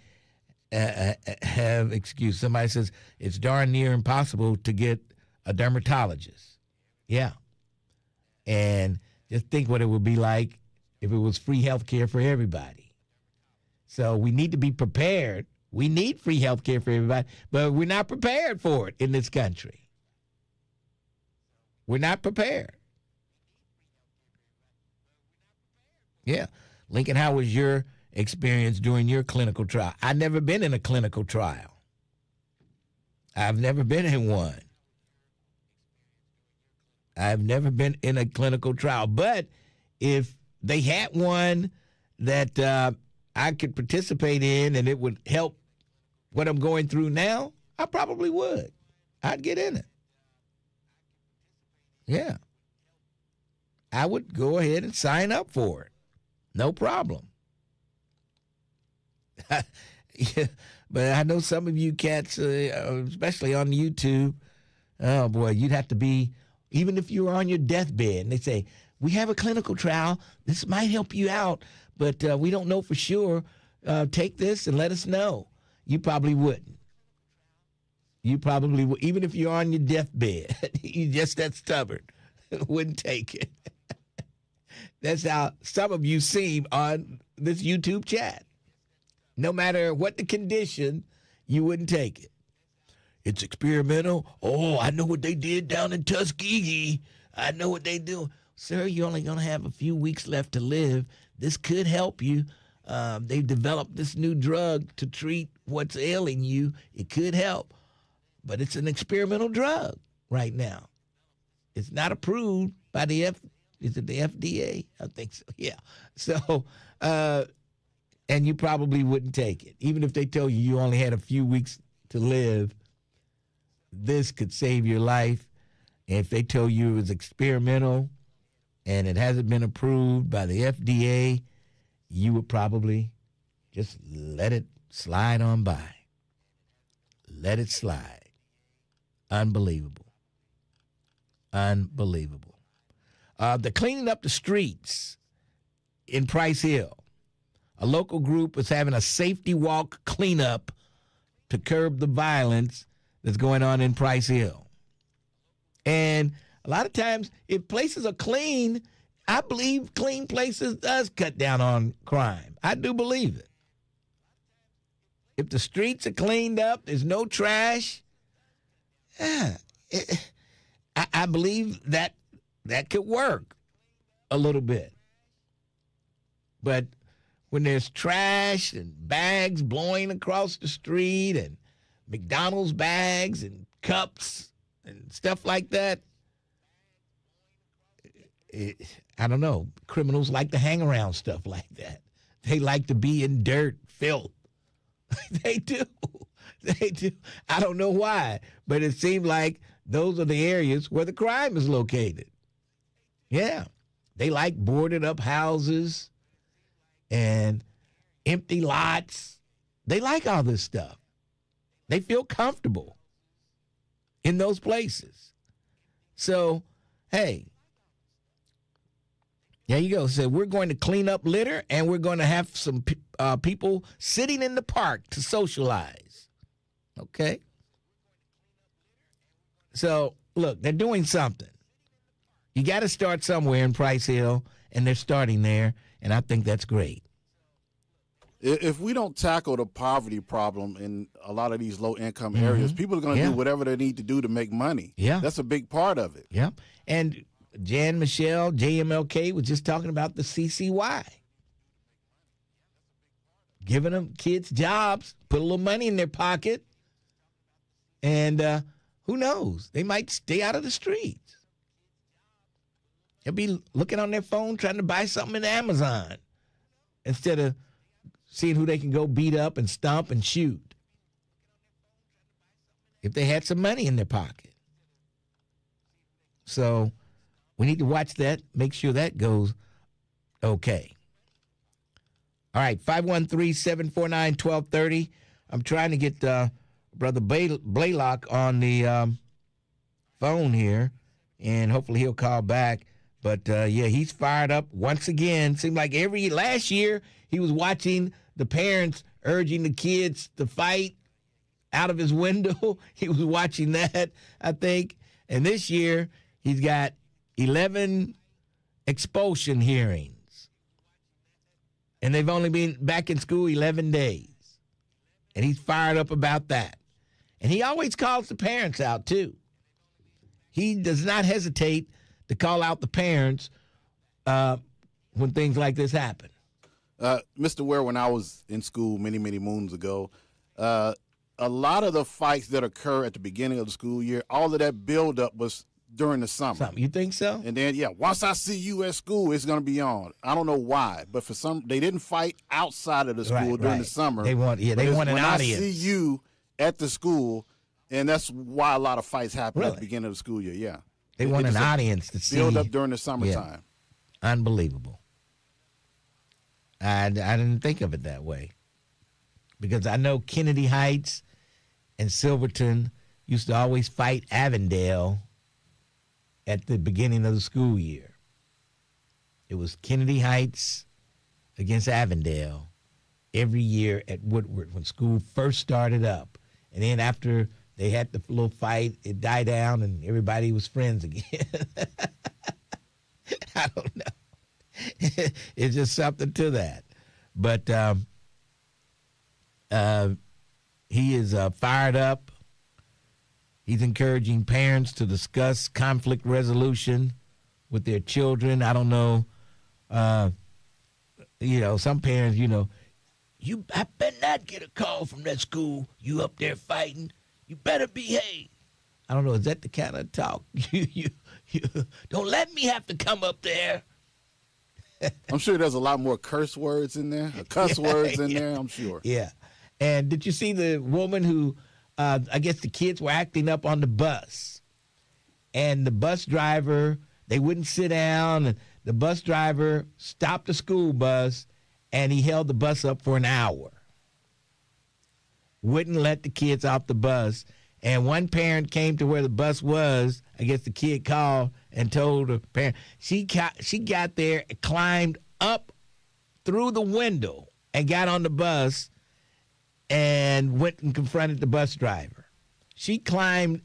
have excuses. Somebody says it's darn near impossible to get a dermatologist. Yeah. And just think what it would be like if it was free health care for everybody. So we need to be prepared. We need free health care for everybody, but we're not prepared for it in this country. We're not prepared. Yeah. Lincoln, how was your experience during your clinical trial? I've never been in a clinical trial. I've never been in one. I've never been in a clinical trial. But if they had one that I could participate in and it would help what I'm going through now, I probably would. I'd get in it. Yeah. I would go ahead and sign up for it. No problem. Yeah, but I know some of you cats, especially on YouTube, oh boy, you'd have to be, even if you were on your deathbed, and they say, we have a clinical trial, this might help you out, but we don't know for sure. Take this and let us know. You probably wouldn't. You probably would, even if you're on your deathbed, you just that stubborn, wouldn't take it. That's how some of you seem on this YouTube chat. No matter what the condition, you wouldn't take it. It's experimental. Oh, I know what they did down in Tuskegee. I know what they do. Sir, you're only going to have a few weeks left to live. This could help you. They've developed this new drug to treat what's ailing you. It could help. But it's an experimental drug right now. It's not approved by the is it the FDA? I think so, yeah. So, and you probably wouldn't take it. Even if they told you you only had a few weeks to live, this could save your life. And if they told you it was experimental and it hasn't been approved by the FDA, you would probably just let it slide on by. Let it slide. Unbelievable. Unbelievable. The cleaning up the streets in Price Hill. A local group is having a safety walk cleanup to curb the violence that's going on in Price Hill. And a lot of times, if places are clean, I believe clean places does cut down on crime. I do believe it. If the streets are cleaned up, there's no trash, I believe that could work a little bit. But when there's trash and bags blowing across the street and McDonald's bags and cups and stuff like that, I don't know. Criminals like to hang around stuff like that. They like to be in dirt, filth. They do. They do. I don't know why, but it seems like those are the areas where the crime is located. Yeah. They like boarded up houses and empty lots. They like all this stuff. They feel comfortable in those places. So, hey, there you go. So we're going to clean up litter, and we're going to have some people sitting in the park to socialize. Okay? So, look, they're doing something. You got to start somewhere in Price Hill, and they're starting there, and I think that's great. If we don't tackle the poverty problem in a lot of these low-income areas, people are going to do whatever they need to do to make money. Yeah. That's a big part of it. Yeah. And Jan Michelle, JMLK, was just talking about the CCY. Giving them kids jobs, put a little money in their pocket, and who knows? They might stay out of the streets. They'll be looking on their phone trying to buy something in Amazon instead of seeing who they can go beat up and stomp and shoot if they had some money in their pocket. So we need to watch that, make sure that goes okay. All right, 513-749-1230. I'm trying to get Brother Blaylock on the phone here, and hopefully he'll call back. But, yeah, he's fired up once again. Seemed like last year he was watching the parents urging the kids to fight out of his window. He was watching that, I think. And this year he's got 11 expulsion hearings. And they've only been back in school 11 days. And he's fired up about that. And he always calls the parents out, too. He does not hesitate to call out the parents when things like this happen. Mr. Ware, when I was in school many, many moons ago, a lot of the fights that occur at the beginning of the school year, all of that buildup was during the summer. You think so? And then, once I see you at school, it's going to be on. I don't know why, but they didn't fight outside of the school during the summer. They want an audience. When I see you at the school, and that's why a lot of fights happen at the beginning of the school year. Yeah, they want an audience to see. Build up during the summertime. Yeah. Unbelievable. I didn't think of it that way, because I know Kennedy Heights and Silverton used to always fight Avondale at the beginning of the school year. It was Kennedy Heights against Avondale every year at Woodward when school first started up. And then after they had the little fight, it died down and everybody was friends again. I don't know. It's just something to that. But he is fired up. He's encouraging parents to discuss conflict resolution with their children. I don't know. Some parents, I better not get a call from that school. You up there fighting. You better behave. I don't know. Is that the kind of talk? You don't let me have to come up there. I'm sure there's a lot more curse words in there, cuss words in there, I'm sure. Yeah. And did you see the woman who, I guess the kids were acting up on the bus, and the bus driver, they wouldn't sit down, and the bus driver stopped the school bus, and he held the bus up for an hour. Wouldn't let the kids off the bus, and one parent came to where the bus was. I guess the kid called and told the parent. She got there, climbed up through the window, and got on the bus, and went and confronted the bus driver. She climbed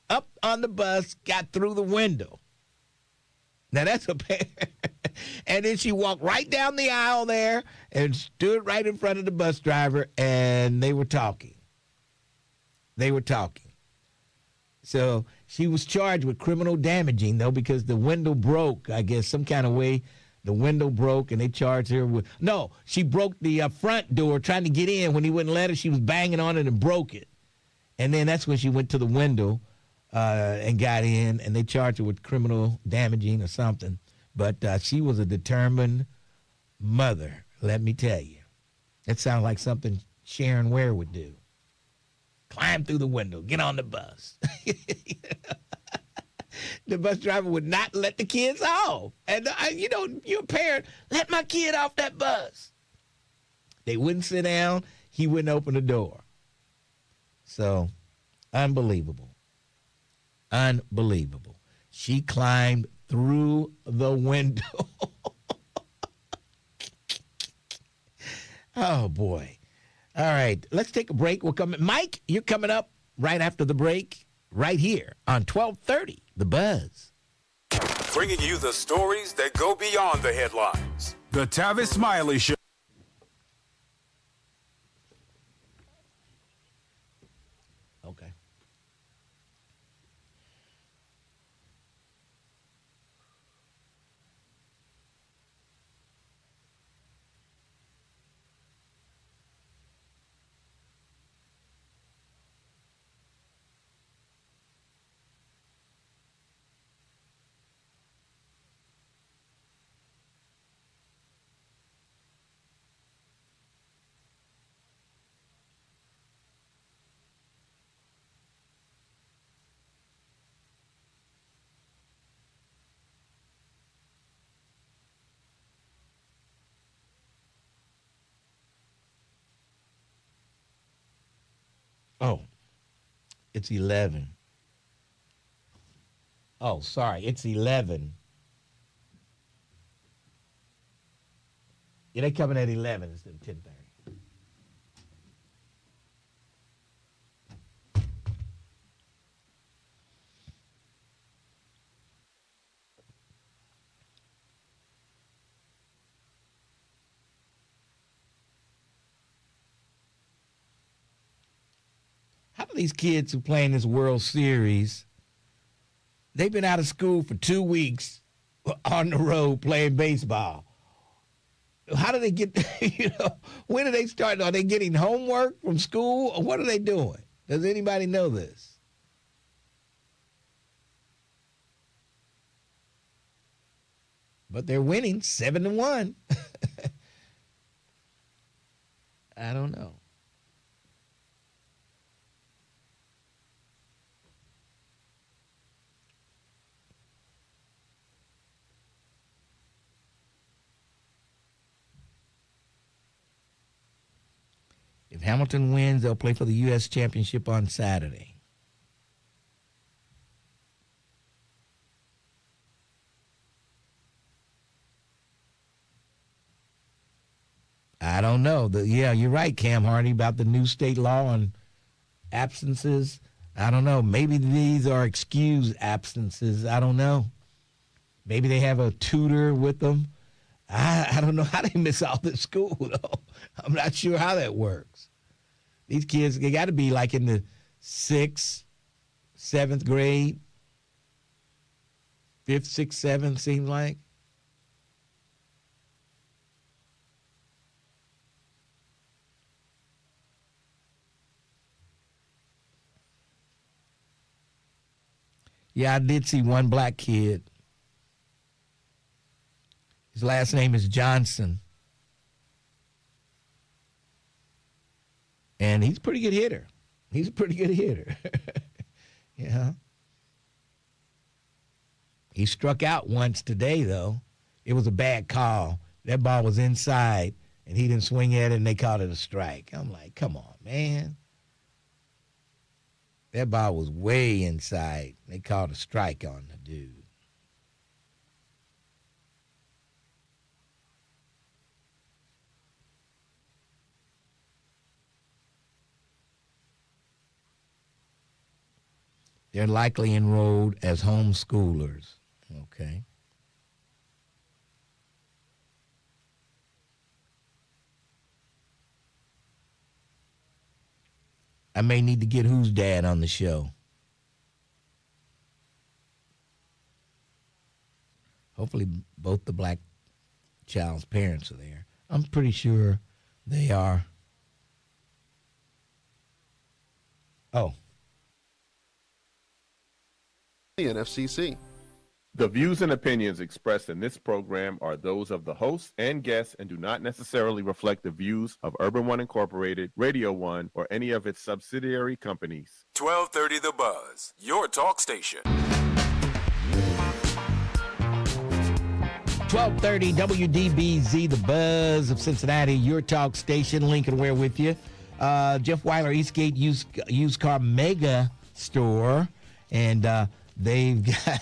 up on the bus, got through the window. Now, that's a parent. And then she walked right down the aisle there and stood right in front of the bus driver, and they were talking. So she was charged with criminal damaging, though, because the window broke, I guess, some kind of way. The window broke, and they charged her with... No, she broke the front door trying to get in. When he wouldn't let her, she was banging on it and broke it. And then that's when she went to the window and got in, and they charged her with criminal damaging or something. But she was a determined mother, let me tell you. That sounds like something Sharon Ware would do. Climb through the window, get on the bus. The bus driver would not let the kids off. And, you're a parent, let my kid off that bus. They wouldn't sit down. He wouldn't open the door. So, unbelievable. Unbelievable. She climbed through the window. Oh, boy. All right, let's take a break. We'll come. Mike, you're coming up right after the break, right here on 1230, The Buzz. Bringing you the stories that go beyond the headlines. The Tavis Smiley Show. Okay. Oh, it's 11. Oh, sorry, it's 11. Yeah, they coming at 11 instead of 10:30. How do these kids who play in this World Series, they've been out of school for 2 weeks on the road playing baseball. How do they get, when do they start? Are they getting homework from school, or what are they doing? Does anybody know this? but they're winning 7-1. I don't know. If Hamilton wins, they'll play for the U.S. Championship on Saturday. I don't know. Yeah, you're right, Cam Hardy, about the new state law on absences. I don't know. Maybe these are excused absences. I don't know. Maybe they have a tutor with them. I don't know how they miss all this school, though. I'm not sure how that works. These kids, they got to be like in the 6th, 7th grade, 5th, 6th, 7th, seems like. Yeah, I did see one black kid. His last name is Johnson. And he's a pretty good hitter. He's a pretty good hitter. Yeah. He struck out once today, though. It was a bad call. That ball was inside, and he didn't swing at it, and they called it a strike. I'm like, come on, man. That ball was way inside. They called a strike on the dude. They're likely enrolled as homeschoolers. Okay. I may need to get Who's Dad on the show. Hopefully both the black child's parents are there. I'm pretty sure they are. Oh. The NFCC. The views and opinions expressed in this program are those of the host and guests and do not necessarily reflect the views of Urban One Incorporated, Radio One, or any of its subsidiary companies. 1230 The Buzz, your talk station. 1230 WDBZ, The Buzz of Cincinnati, your talk station. Lincoln Ware with you. Jeff Weiler, Eastgate Used Car Mega Store. And they've got,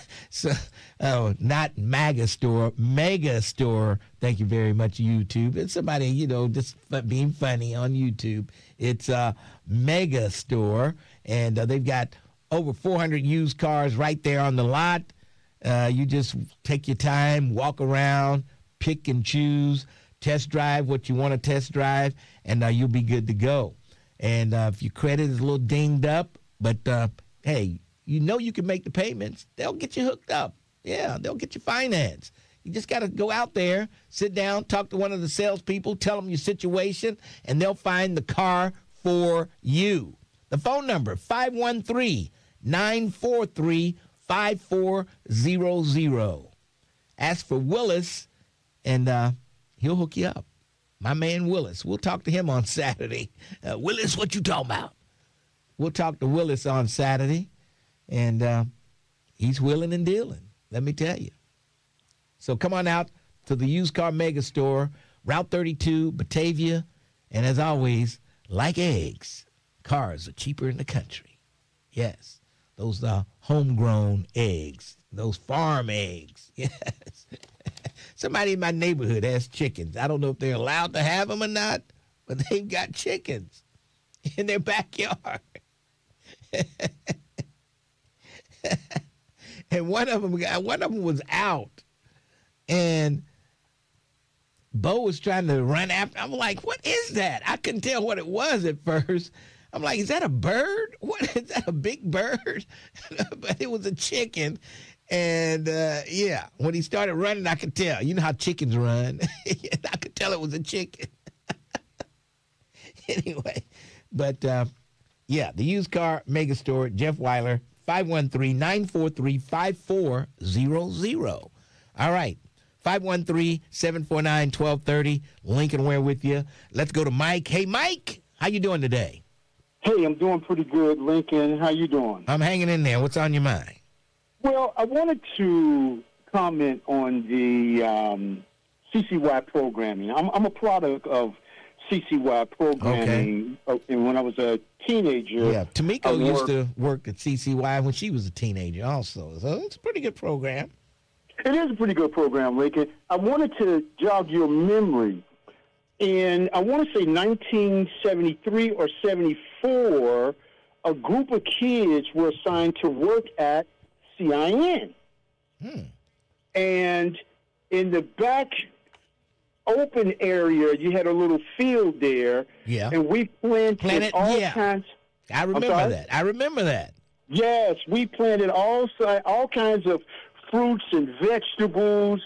not MAGA store, Mega Store. Thank you very much, YouTube. It's somebody, just being funny on YouTube. It's a Mega Store, and they've got over 400 used cars right there on the lot. You just take your time, walk around, pick and choose, test drive what you want to test drive, and you'll be good to go. And if your credit is a little dinged up, but hey, you can make the payments. They'll get you hooked up. Yeah, they'll get you financed. You just got to go out there, sit down, talk to one of the salespeople, tell them your situation, and they'll find the car for you. The phone number, 513-943-5400. Ask for Willis, and he'll hook you up. My man Willis. We'll talk to him on Saturday. Willis, what you talking about? We'll talk to Willis on Saturday. And he's willing and dealing, let me tell you. So come on out to the Used Car Mega Store, Route 32, Batavia. And as always, like eggs, cars are cheaper in the country. Yes, those homegrown eggs, those farm eggs. Yes. Somebody in my neighborhood has chickens. I don't know if they're allowed to have them or not, but they've got chickens in their backyard. And one of them was out, and Bo was trying to run after. I'm like, what is that? I couldn't tell what it was at first. I'm like, is that a bird? What is that, a big bird? But it was a chicken. And yeah, when he started running, I could tell. You know how chickens run. I could tell it was a chicken. Anyway, but yeah, the Used Car Mega Store, Jeff Weiler, 513-943-5400. All right, 513-749-1230. Lincoln Ware with you. Let's go to Mike. Hey, Mike, how you doing today? Hey, I'm doing pretty good, Lincoln. How you doing? I'm hanging in there. What's on your mind? Well, I wanted to comment on the CCY programming. I'm a product of CCY programming. And when I was a teenager. Yeah, Tamiko used to work at CCY when she was a teenager also. So it's a pretty good program. It is a pretty good program, Lincoln. I wanted to jog your memory. And I want to say 1973 or 74, a group of kids were assigned to work at CIN. And in the back open area, you had a little field there. Yeah. And we planted all kinds. I remember that. Yes, we planted all kinds of fruits and vegetables.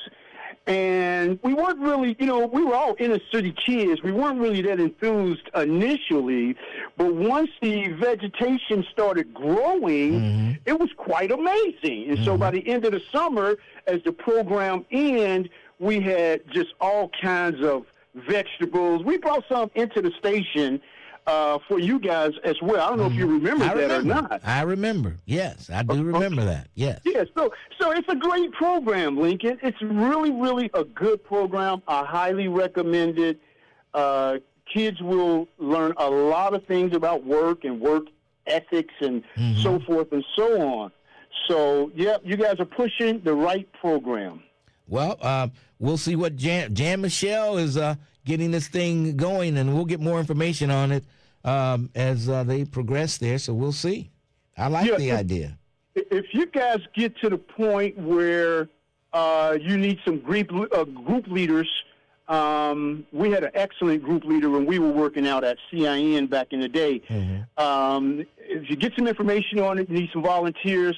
And we weren't really, we were all inner city kids. We weren't really that enthused initially. But once the vegetation started growing, it was quite amazing. And so by the end of the summer, as the program ended, we had just all kinds of vegetables. We brought some into the station for you guys as well. I don't know if you remember that or not. I remember. Yes, I do remember that. Yes. Yeah, so it's a great program, Lincoln. It's really, really a good program. I highly recommend it. Kids will learn a lot of things about work and work ethics and so forth and so on. So, yeah, you guys are pushing the right program. Well, we'll see what Jan Michelle is getting this thing going, and we'll get more information on it as they progress there. So we'll see. I like the idea. If you guys get to the point where you need some group leaders, we had an excellent group leader when we were working out at CIN back in the day. If you get some information on it, you need some volunteers,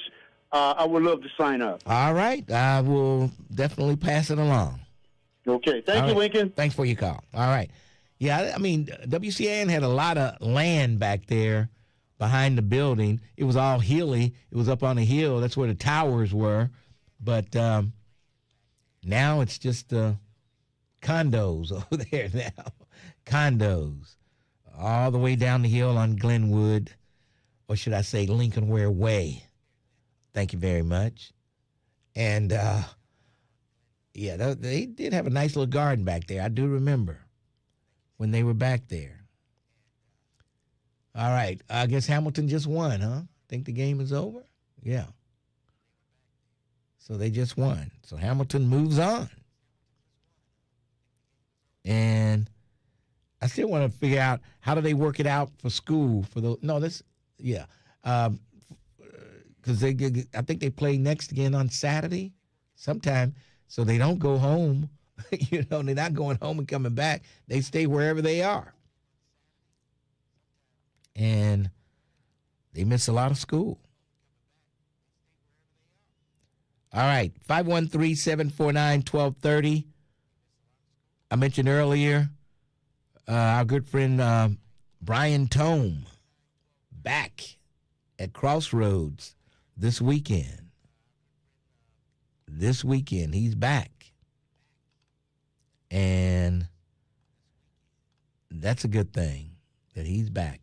I would love to sign up. All right. I will definitely pass it along. Okay. Thank you, Lincoln. Thanks for your call. All right. Yeah, I mean, WCAN had a lot of land back there behind the building. It was all hilly. It was up on a hill. That's where the towers were. But now it's just condos over there now. Condos. All the way down the hill on Glenwood, or should I say Lincoln Ware Way. Thank you very much. And, yeah, they did have a nice little garden back there. I do remember when they were back there. All right. I guess Hamilton just won, huh? Think the game is over? Yeah. So they just won. So Hamilton moves on. And I still want to figure out how do they work it out for school for the because I think they play next again on Saturday sometime, so they don't go home. They're not going home and coming back. They stay wherever they are. And they miss a lot of school. All right, 513-749-1230. I mentioned earlier our good friend Brian Tome back at Crossroads this weekend. This weekend, he's back. And that's a good thing that he's back.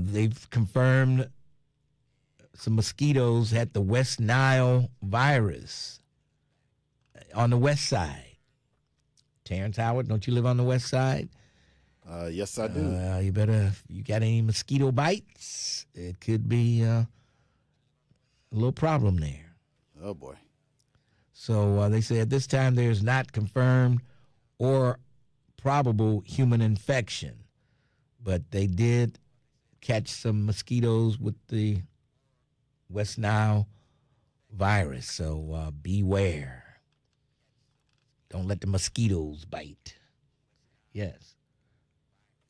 They've confirmed some mosquitoes had the West Nile virus on the west side. Terrence Howard, don't you live on the west side? Yes, I do. You got any mosquito bites? It could be a little problem there. Oh, boy. So they say at this time there's not confirmed or probable human infection, but they did catch some mosquitoes with the West Nile virus. So beware. Don't let the mosquitoes bite. Yes.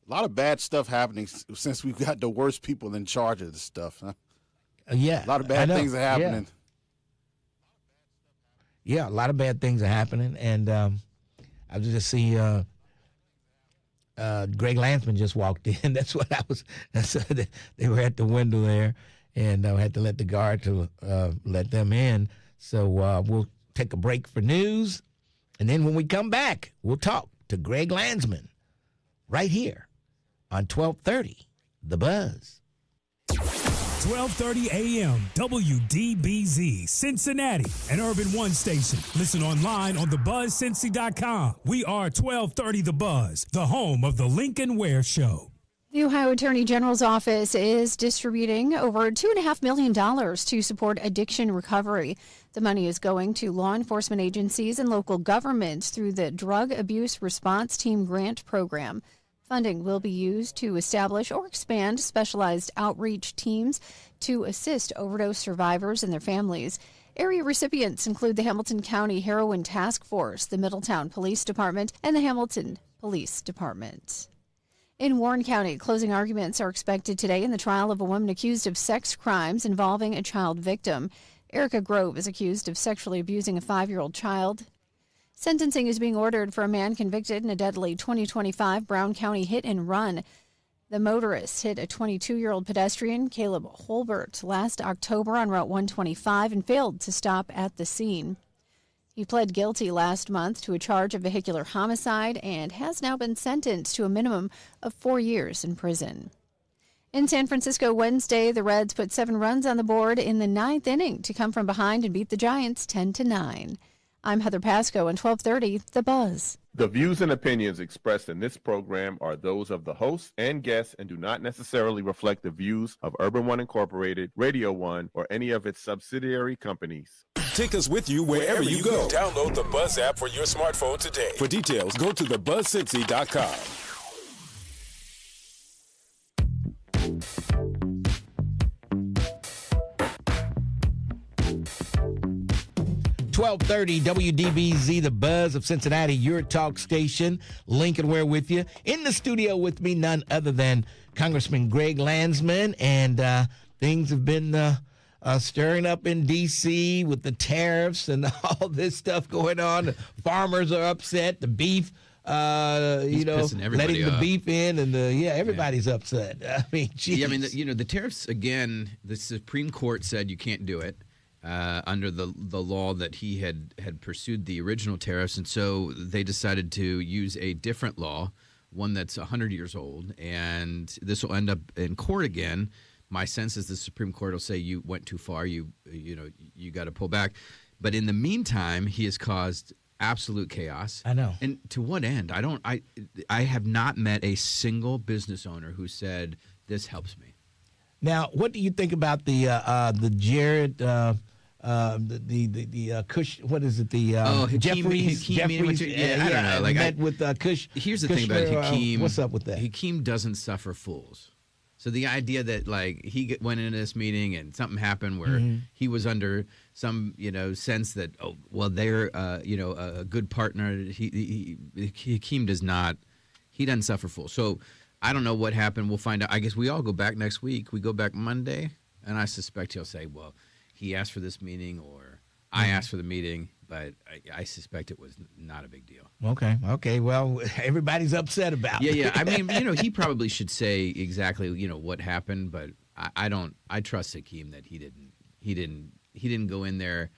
A lot of bad stuff happening since we've got the worst people in charge of this stuff. Huh? Yeah. A lot of bad things are happening. Yeah, a lot of bad things are happening. And I was just seeing Greg Landsman just walked in. That's what I was. They were at the window there, and I had to let the guard to let them in. So we'll take a break for news, And then when we come back, we'll talk to Greg Landsman right here on 1230 The Buzz. 1230 AM, WDBZ, Cincinnati, an Urban One station. Listen online on thebuzzcincy.com. We are 1230 The Buzz, the home of the Lincoln Ware Show. The Ohio Attorney General's office is distributing over $2.5 million to support addiction recovery. The money is going to law enforcement agencies and local government through the Drug Abuse Response Team Grant Program. Funding will be used to establish or expand specialized outreach teams to assist overdose survivors and their families. Area recipients include the Hamilton County Heroin Task Force, the Middletown Police Department, and the Hamilton Police Department. In Warren County, closing arguments are expected today in the trial of a woman accused of sex crimes involving a child victim. Erica Grove is accused of sexually abusing a 5-year-old child. Sentencing is being ordered for a man convicted in a deadly 2025 Brown County hit and run. The motorist hit a 22-year-old pedestrian, Caleb Holbert, last October on Route 125 and failed to stop at the scene. He pled guilty last month to a charge of vehicular homicide and has now been sentenced to a minimum of 4 years in prison. In San Francisco Wednesday, the Reds put 7 runs on the board in the 9th inning to come from behind and beat the Giants 10-9. I'm Heather Pasco on 1230 The Buzz. The views and opinions expressed in this program are those of the host and guests and do not necessarily reflect the views of Urban One Incorporated, Radio One, or any of its subsidiary companies. Take us with you wherever you go. Download the Buzz app for your smartphone today. For details, go to thebuzzcincy.com. 1230 WDBZ, the Buzz of Cincinnati, your talk station. Lincoln Ware with you. In the studio with me, none other than Congressman Greg Landsman. And things have been stirring up in D.C. with the tariffs and all this stuff going on. The farmers are upset. The beef, letting the beef in, and everybody's upset. I mean, geez. Yeah, I mean, the tariffs, again, the Supreme Court said you can't do it. Under the law that he had pursued the original tariffs, and so they decided to use a different law, one that's 100 years old, and this will end up in court again. My sense is the Supreme Court will say you went too far, you got to pull back. But in the meantime, he has caused absolute chaos. I know. And to what end? I have not met a single business owner who said this helps me. Now, what do you think about the Jared? Kush, what is it? Jeffries. I don't know. Like met with Kush. Here's the thing about Hakeem. What's up with that? Hakeem doesn't suffer fools. So the idea that he went into this meeting and something happened where he was under some sense that they're a good partner. Hakeem does not. He doesn't suffer fools. So I don't know what happened. We'll find out. I guess we all go back next week. We go back Monday, and I suspect he'll say, well, he asked for this meeting or I asked for the meeting, but I suspect it was not a big deal. Okay. Well, everybody's upset about it. Yeah. I mean, he probably should say exactly, what happened, but I trust Hakeem that he didn't go in there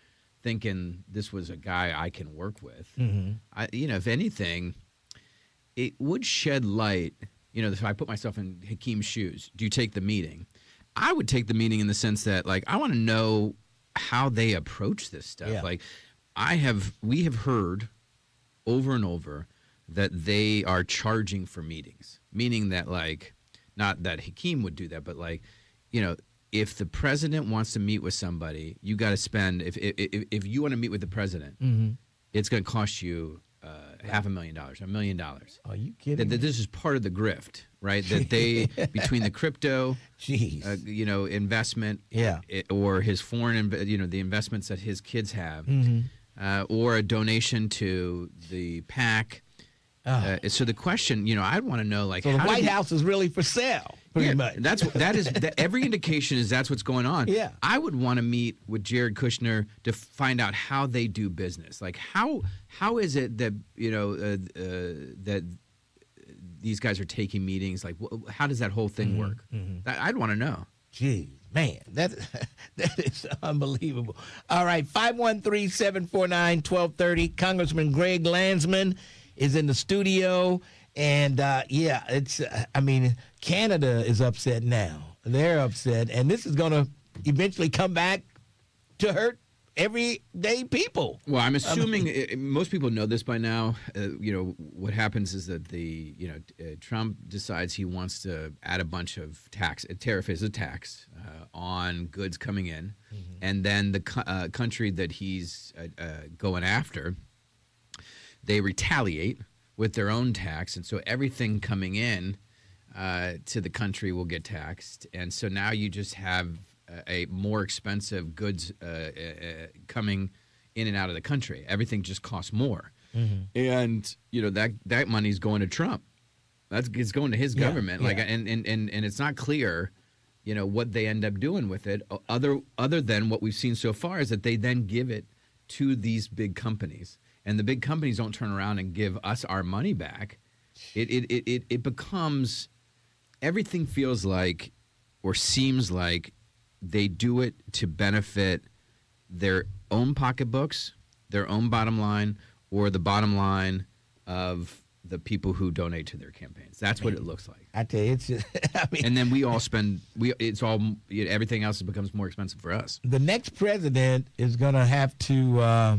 thinking this was a guy I can work with. If anything, it would shed light. If I put myself in Hakeem's shoes, do you take the meeting? I would take the meeting in the sense that, I want to know how they approach this stuff. Yeah. We have heard over and over that they are charging for meetings, meaning that, not that Hakeem would do that, but if the president wants to meet with somebody, you got to spend. If you want to meet with the president, it's going to cost you $500,000, $1 million. Are you kidding? That this is part of the grift, right? That they between the crypto, investment, or his foreign, the investments that his kids have, or a donation to the PAC. So the question, I'd want to know, so the White House is really for sale. Pretty much. Every indication is that's what's going on. Yeah. I would want to meet with Jared Kushner to find out how they do business. How is it that that these guys are taking meetings? How does that whole thing work? I'd want to know. Geez, Man, that is unbelievable. All right, 513-749-1230. Congressman Greg Landsman is in the studio. And, Canada is upset now. They're upset. And this is going to eventually come back to hurt everyday people. Well, I'm assuming most people know this by now. What happens is that Trump decides he wants to add a bunch of tax. A tariff is a tax on goods coming in, and then the country that he's going after, they retaliate with their own tax, and so everything coming in to the country will get taxed, and so now you just have a more expensive goods coming in and out of the country. Everything just costs more. And that money's going to Trump. It's going to his government. Yeah. And it's not clear, what they end up doing with it other than what we've seen so far is that they then give it to these big companies. And the big companies don't turn around and give us our money back. It becomes, everything feels like or seems like they do it to benefit their own pocketbooks, their own bottom line, or the bottom line of the people who donate to their campaigns. That's what it looks like. I tell you, it's just, and then we all spend. Everything else becomes more expensive for us. The next president is going to have to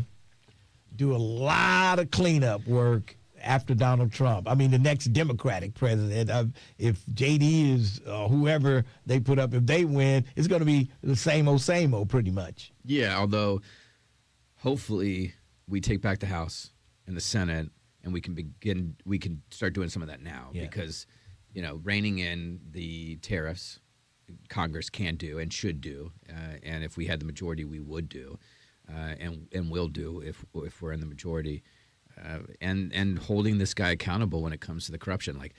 do a lot of cleanup work after Donald Trump. I mean, the next Democratic president, if JD is whoever they put up, if they win, it's going to be the same old pretty much. Yeah, although hopefully we take back the House and the Senate, and we can start doing some of that now because, reining in the tariffs, Congress can do and should do, and if we had the majority, we would do, and will do if we're in the majority. And holding this guy accountable when it comes to the corruption. Like,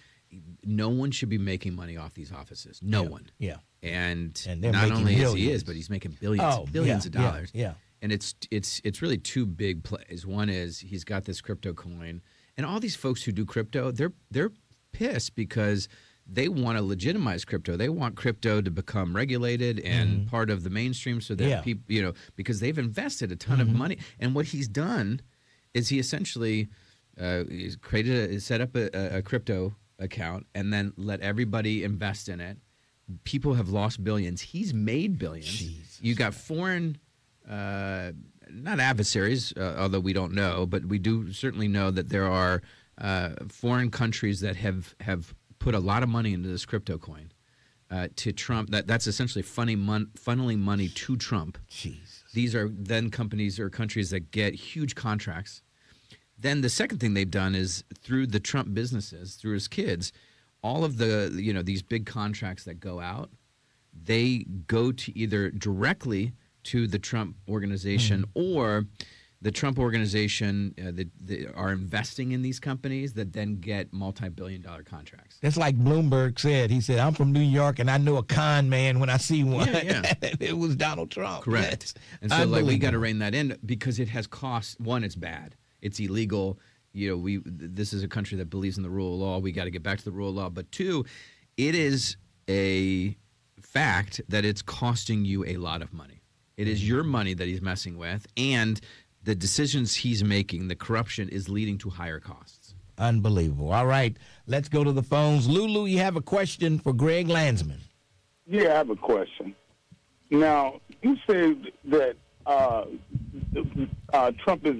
no one should be making money off these offices. No one. Yeah. And they're not making only billions. is he is, but he's making billions of dollars. Yeah. And it's really two big plays. One is he's got this crypto coin, and all these folks who do crypto, they're pissed because they want to legitimize crypto. They want crypto to become regulated and part of the mainstream, so that people, because they've invested a ton of money. And what he's done is he essentially set up a crypto account and then let everybody invest in it. People have lost billions. He's made billions. Jesus. You got foreign, not adversaries, although we don't know, but we do certainly know that there are foreign countries that have put a lot of money into this crypto coin to Trump. That's essentially funneling money to Trump. Jeez. These are then companies or countries that get huge contracts. Then the second thing they've done is through the Trump businesses, through his kids, all of the, these big contracts that go out, they go to either directly to the Trump organization or the Trump organization that are investing in these companies that then get multi-billion-dollar contracts. That's like Bloomberg said. He said, I'm from New York, and I know a con man when I see one. Yeah. It was Donald Trump. Correct. And so we got to rein that in because it has cost. One, it's bad. It's illegal. This is a country that believes in the rule of law. We got to get back to the rule of law. But two, it is a fact that it's costing you a lot of money. It is your money that he's messing with, and the decisions he's making, the corruption is leading to higher costs. Unbelievable. All right, let's go to the phones. Lulu, you have a question for Greg Landsman. Yeah, I have a question. Now, you said that Trump is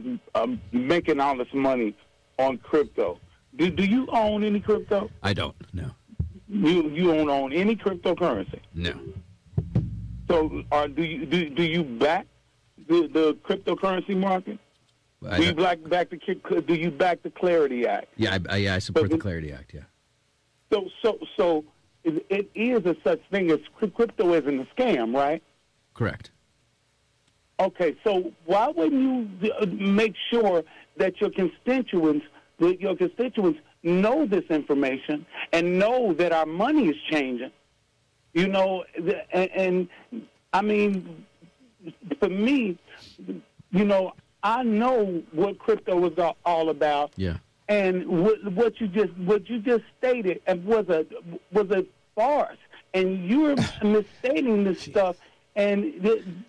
making all this money on crypto. Do you own any crypto? I don't, no. You don't own any cryptocurrency? No. So do you back the cryptocurrency market? Do you back the Clarity Act? Yeah, I support the Clarity Act. Yeah. So it is a such thing as crypto isn't a scam, right? Correct. Okay, so why wouldn't you make sure that your constituents know this information and know that our money is changing? And I mean, for me, I know what crypto is all about. Yeah. And what you just stated was a farce. and you're misstating this stuff, and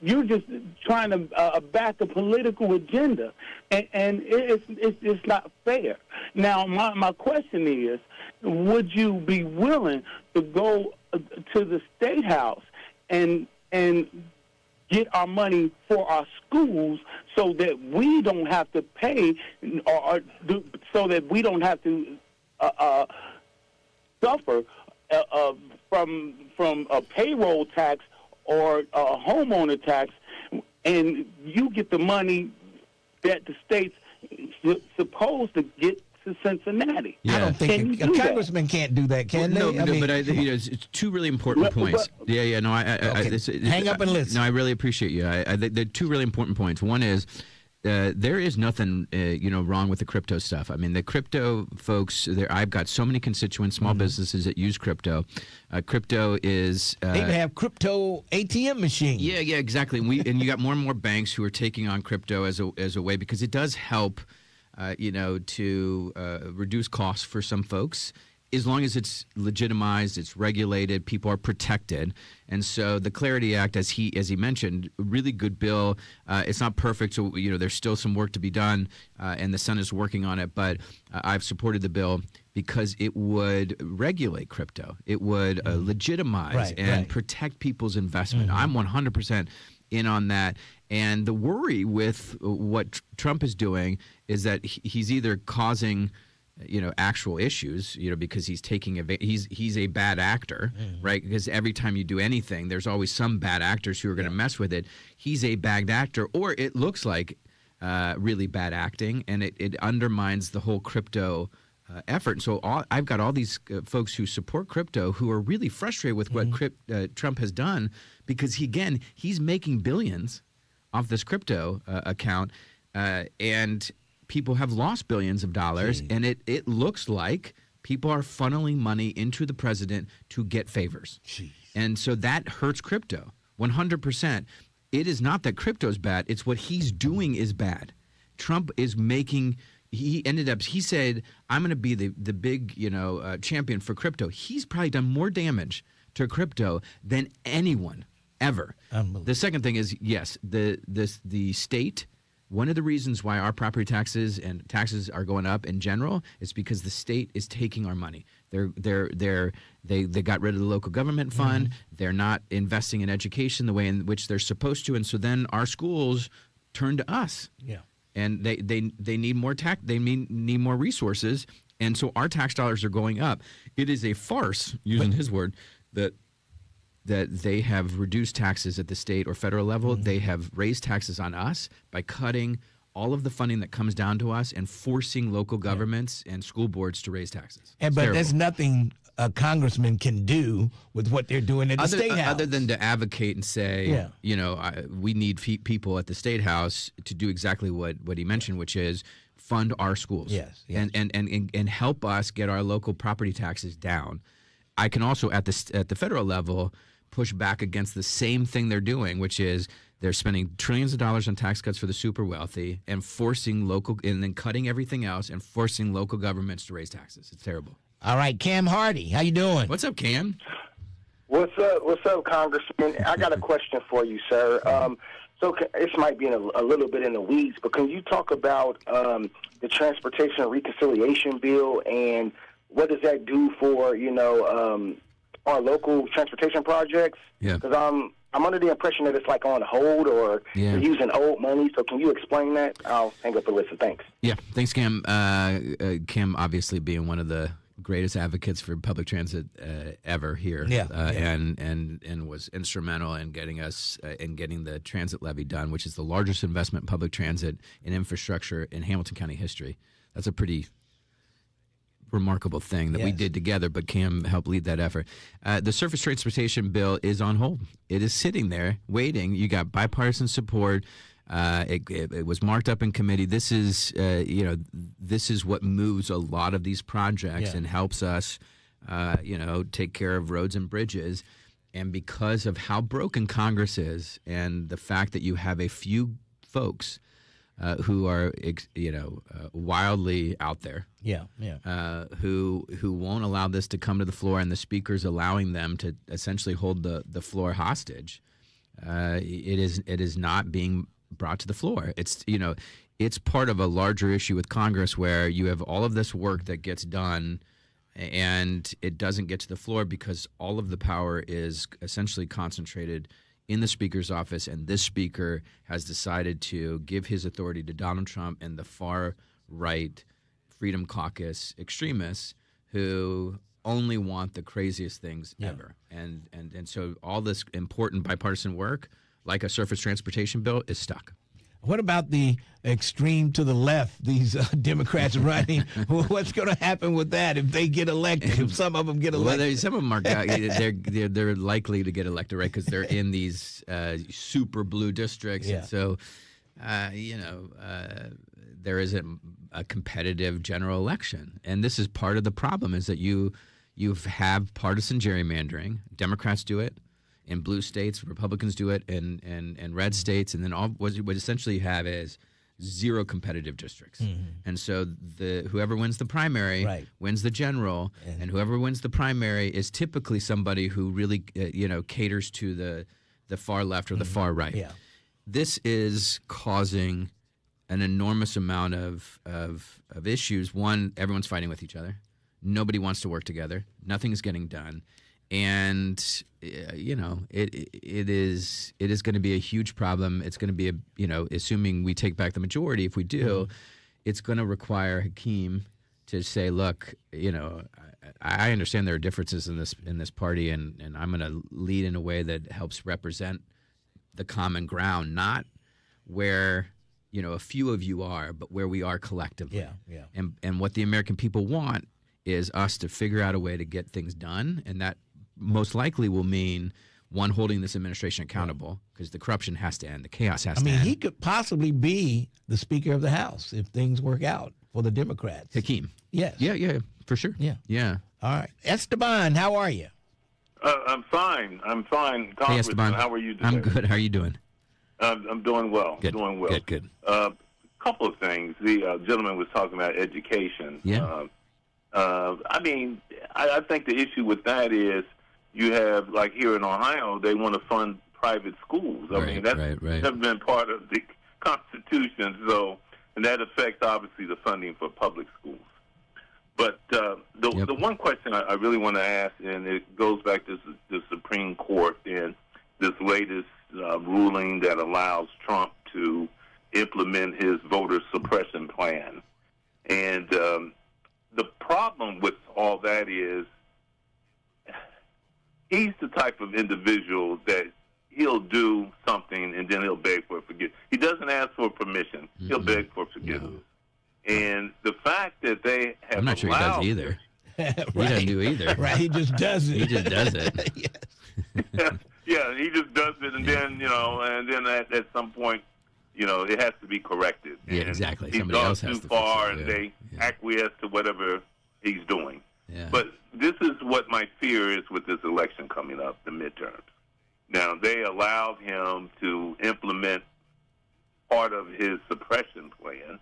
you're just trying to back a political agenda, and it's not fair. Now, my question is, would you be willing to go to the State House and get our money for our schools so that we don't have to pay, so that we don't have to suffer from a payroll tax or a homeowner tax, and you get the money that the state's supposed to get to Cincinnati? I don't think a congressman can't do that, can they? But it's two really important points. Hang up and listen. No, I really appreciate you. There are two really important points. One is there is nothing wrong with the crypto stuff. I mean, the crypto folks. I've got so many constituents, small businesses that use crypto. Crypto is they even have crypto ATM machines. Yeah, exactly. And you got more and more banks who are taking on crypto as a way, because it does help. To reduce costs for some folks, as long as it's legitimized, it's regulated, people are protected. And so the Clarity Act, as he mentioned, really good bill. It's not perfect, so there's still some work to be done, and the Senate is working on it. But I've supported the bill because it would regulate crypto. It would legitimize and protect people's investment. I'm 100% in on that. And the worry with what Trump is doing is that he's either causing, actual issues, because he's taking he's a bad actor, right? Because every time you do anything, there's always some bad actors who are going to mess with it. He's a bad actor, or it looks like really bad acting, and it undermines the whole crypto effort. So I've got all these folks who support crypto who are really frustrated with what Trump has done, because he's making billions off this crypto account, and people have lost billions of dollars, and it looks like people are funneling money into the president to get favors. And so that hurts crypto 100%. It is not that crypto is bad, it's what he's doing is bad. Trump is making he said, I'm going to be the big champion for crypto. He's probably done more damage to crypto than anyone ever. The second thing is, yes, the state, one of the reasons why our property taxes and taxes are going up in general is because the state is taking our money. They got rid of the local government fund. They're not investing in education the way in which they're supposed to, and so then our schools turn to us. Yeah. And they need more need more resources, and so our tax dollars are going up. It is a farce, using his word, that they have reduced taxes at the state or federal level. They have raised taxes on us by cutting all of the funding that comes down to us and forcing local governments and school boards to raise taxes. But there's nothing a congressman can do with what they're doing at the State House. Other than to advocate and say, we need people at the State House to do exactly what he mentioned, which is fund our schools. Yes. And help us get our local property taxes down. I can also, at the federal level, push back against the same thing they're doing, which is they're spending trillions of dollars on tax cuts for the super wealthy and and then cutting everything else and forcing local governments to raise taxes. It's terrible. All right, Cam Hardy, how you doing? What's up, Cam? What's up, Congressman? I got a question for you, sir. So this might be a little bit in the weeds, but can you talk about the Transportation Reconciliation Bill and what does that do for our local transportation projects? Yeah. Because I'm under the impression that it's like on hold or they're using old money. So can you explain that? I'll hang up the list. Thanks. Yeah, thanks, Cam. Cam obviously being one of the greatest advocates for public transit ever here. And was instrumental in getting us getting the transit levy done, which is the largest investment in public transit and infrastructure in Hamilton County history. That's a pretty remarkable thing that we did together, but Cam helped lead that effort. The surface transportation bill is on hold. It is sitting there waiting. You got bipartisan support. It was marked up in committee. This is this is what moves a lot of these projects and helps us take care of roads and bridges. And because of how broken Congress is and the fact that you have a few folks who are wildly out there. Yeah. Who won't allow this to come to the floor, and the speaker's allowing them to essentially hold the floor hostage. It is not being brought to the floor. It's part of a larger issue with Congress where you have all of this work that gets done and it doesn't get to the floor because all of the power is essentially concentrated in the speaker's office, and this speaker has decided to give his authority to Donald Trump and the far right Freedom Caucus extremists who only want the craziest things ever. And so all this important bipartisan work, like a surface transportation bill, is stuck. What about the extreme to the left, these Democrats running? What's going to happen with that if they get elected, if some of them get elected? Well, some of them are they're likely to get elected, right, because they're in these super blue districts. Yeah. And so, there isn't a competitive general election. And this is part of the problem is that you have partisan gerrymandering. Democrats do it. In blue states, Republicans do it in red states, and then what essentially you have is zero competitive districts. Mm-hmm. And so whoever wins the primary wins the general, and whoever wins the primary is typically somebody who really caters to the far left or the far right. Yeah. This is causing an enormous amount of issues. One, everyone's fighting with each other. Nobody wants to work together. Nothing's getting done. And it is going to be a huge problem. It's going to be assuming we take back the majority. If we do, it's going to require Hakeem to say, look, I understand there are differences in this party, and I'm going to lead in a way that helps represent the common ground, not where a few of you are, but where we are collectively. Yeah. And what the American people want is us to figure out a way to get things done, and that most likely will mean one, holding this administration accountable because the corruption has to end, the chaos has to end. He could possibly be the Speaker of the House if things work out for the Democrats. Hakeem. Yes. Yeah, for sure. Yeah. All right. Esteban, how are you? I'm fine. Congressman, hey, Esteban. how are you today? I'm good. How are you doing? I'm doing well. Good. Doing well. Good. Couple of things. The gentleman was talking about education. Yeah. I think the issue with that is you have, like here in Ohio, they want to fund private schools. That's never been part of the Constitution, and that affects, obviously, the funding for public schools. But the one question I really want to ask, and it goes back to the Supreme Court and this latest ruling that allows Trump to implement his voter suppression plan. And the problem with all that is he's the type of individual that he'll do something and then he'll beg for forgiveness. He doesn't ask for permission. Mm-hmm. He'll beg for forgiveness. No. And the fact that they have I'm not sure he does either. He doesn't do either. Right, he just does it. He just does it. Yes. Yeah, he just does it, and then at some point, it has to be corrected. Yeah, exactly. He's gone too far, and they acquiesce to whatever he's doing. Yeah. But this is what my fear is with this election coming up, the midterms. Now, they allowed him to implement part of his suppression plan,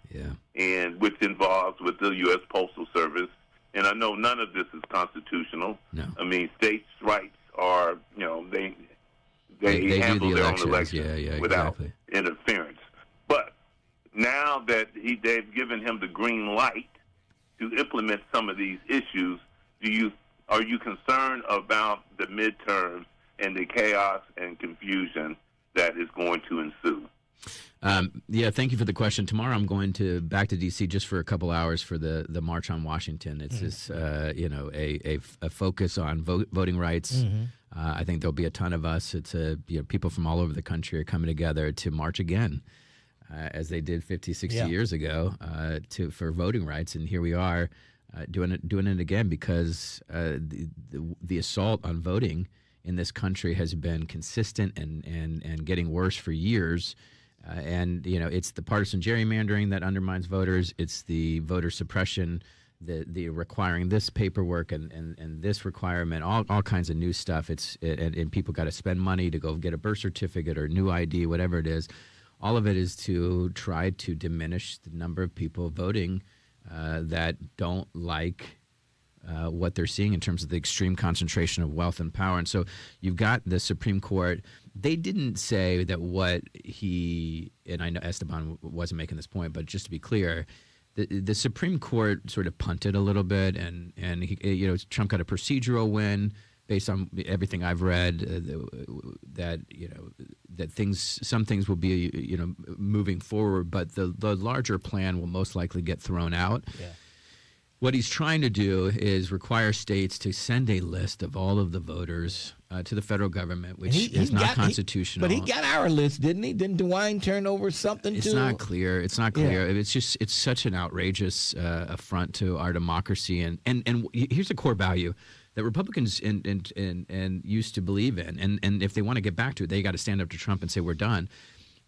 and which involves with the U.S. Postal Service. And I know none of this is constitutional. No. I mean, states' rights are, they handle their own elections without interference. But now that they've given him the green light to implement some of these issues, are you concerned about the midterms and the chaos and confusion that is going to ensue? Thank you for the question. Tomorrow I'm going back to D.C. just for a couple hours for the March on Washington. It's this, a focus on voting rights. Mm-hmm. I think there'll be a ton of us. It's people from all over the country are coming together to march again, as they did 50, 60 years ago, for voting rights. And here we are doing it again because the assault on voting in this country has been consistent and getting worse for years. It's the partisan gerrymandering that undermines voters. It's the voter suppression, the requiring this paperwork and this requirement, all kinds of new stuff. And people got to spend money to go get a birth certificate or new ID, whatever it is. all of it is to try to diminish the number of people voting that don't like what they're seeing in terms of the extreme concentration of wealth and power. And so you've got the Supreme Court. They didn't say that what he, and I know Esteban wasn't making this point, but just to be clear, the Supreme Court sort of punted a little bit, and he, Trump got a procedural win based on everything I've read, that some things will be moving forward, but the larger plan will most likely get thrown out. Yeah. What he's trying to do is require states to send a list of all of the voters to the federal government, which is not constitutional. But he got our list, didn't he? Didn't DeWine turn over something It's not clear. It's not clear. Yeah. It's such an outrageous affront to our democracy. And here's a core value that Republicans and used to believe in, and if they want to get back to it, they got to stand up to Trump and say we're done,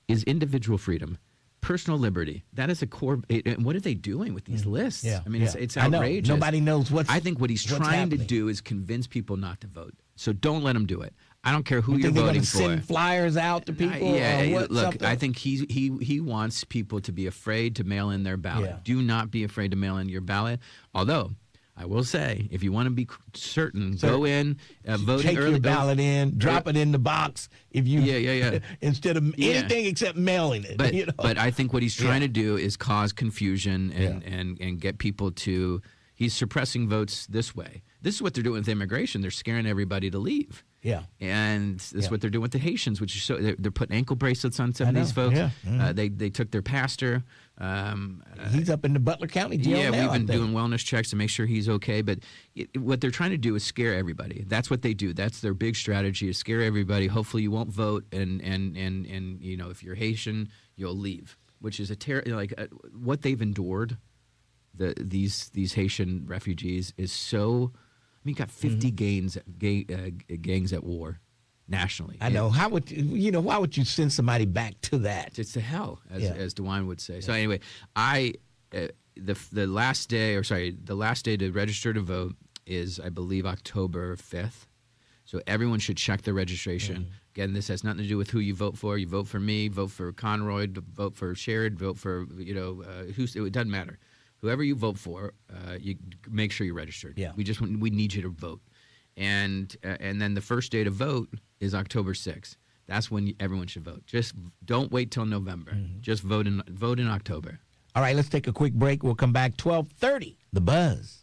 is individual freedom. Personal liberty. That is a core. And what are they doing with these lists? Yeah, I mean, it's outrageous. Nobody knows I think what he's trying to do is convince people not to vote. So don't let him do it. I don't care who you're voting for. Send flyers out to people. Look, I think he wants people to be afraid to mail in their ballot. Yeah. Do not be afraid to mail in your ballot. Although, I will say, if you want to be certain, go in, vote take early. Take your ballot in, drop it in the box. If you instead of anything except mailing it. But I think what he's trying to do is cause confusion and get people to. He's suppressing votes this way. This is what they're doing with immigration. They're scaring everybody to leave. Yeah. And this is what they're doing with the Haitians, which is so they're putting ankle bracelets on some of these folks. Yeah. Mm-hmm. They took their pastor. He's up in the Butler County jail now. Yeah, we've been doing wellness checks to make sure he's okay. But what they're trying to do is scare everybody. That's what they do. That's their big strategy: is scare everybody. Hopefully, you won't vote, and if you're Haitian, you'll leave. Which is what they've endured. These Haitian refugees is so. I mean, you got 50 gangs at war nationally. I know. How would why would you send somebody back to that? It's to hell, as DeWine would say. Yeah. So anyway, the last day to register to vote is, I believe, October 5th. So everyone should check their registration. Mm-hmm. Again, this has nothing to do with who you vote for. You vote for me, vote for Conroy, vote for Sherrod, vote for it doesn't matter. Whoever you vote for, you make sure you're registered. Yeah. We need you to vote, and then the first day to vote is October 6th. That's when everyone should vote. Just don't wait till November. Mm-hmm. Just vote in October. All right, let's take a quick break. We'll come back 12:30. The Buzz.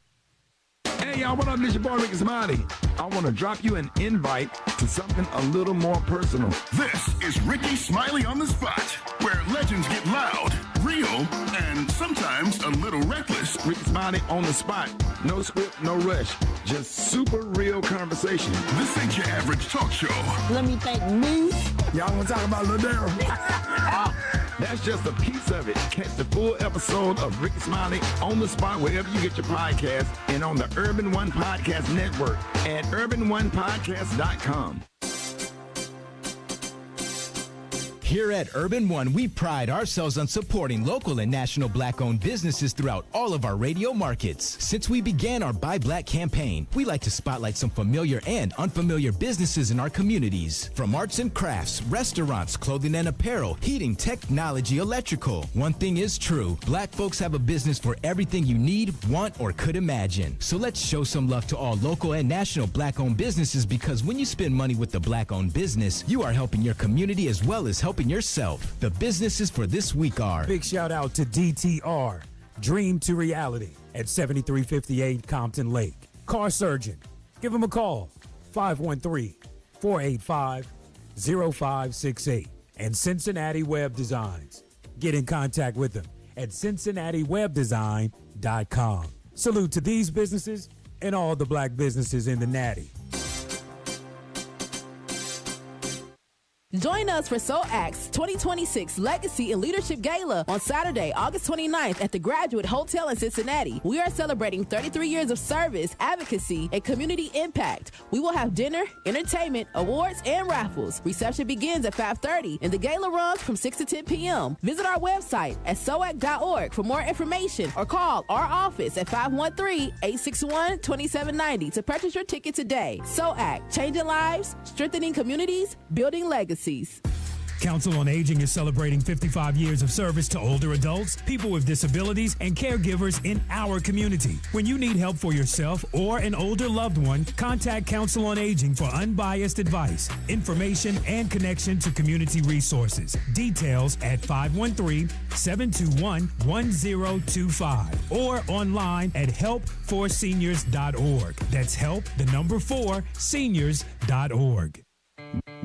Hey, y'all, what up? This your boy, Ricky Smiley. I want to drop you an invite to something a little more personal. This is Ricky Smiley on the Spot, where legends get loud, real, and sometimes a little reckless. Ricky Smiley on the Spot. No script, no rush. Just super real conversation. This ain't your average talk show. Let me thank me. Y'all want to talk about Lil Darryl? That's just a piece of it. Catch the full episode of Ricky Smiley on the Spot wherever you get your podcast and on the Urban One Podcast Network at urbanonepodcast.com. Here at Urban One, we pride ourselves on supporting local and national Black-owned businesses throughout all of our radio markets. Since we began our Buy Black campaign, we like to spotlight some familiar and unfamiliar businesses in our communities. From arts and crafts, restaurants, clothing and apparel, heating, technology, electrical. One thing is true, Black folks have a business for everything you need, want, or could imagine. So let's show some love to all local and national Black-owned businesses, because when you spend money with the Black-owned business, you are helping your community as well as helping yourself. The businesses for this week are: big shout out to DTR, Dream to Reality at 7358 Compton Lake. Car Surgeon, give them a call, 513-485-0568. And Cincinnati Web Designs. Get in contact with them at cincinnatiwebdesign.com. Salute to these businesses and all the Black businesses in the Natty. Join us for SOAC's 2026 Legacy and Leadership Gala on Saturday, August 29th at the Graduate Hotel in Cincinnati. We are celebrating 33 years of service, advocacy, and community impact. We will have dinner, entertainment, awards, and raffles. Reception begins at 5:30 and the gala runs from 6 to 10 p.m. Visit our website at soac.org for more information or call our office at 513-861-2790 to purchase your ticket today. SOAC, changing lives, strengthening communities, building legacies. Council on Aging is celebrating 55 years of service to older adults, people with disabilities, and caregivers in our community. When you need help for yourself or an older loved one, contact Council on Aging for unbiased advice, information, and connection to community resources. Details at 513-721-1025 or online at help4seniors.org. That's help4seniors.org.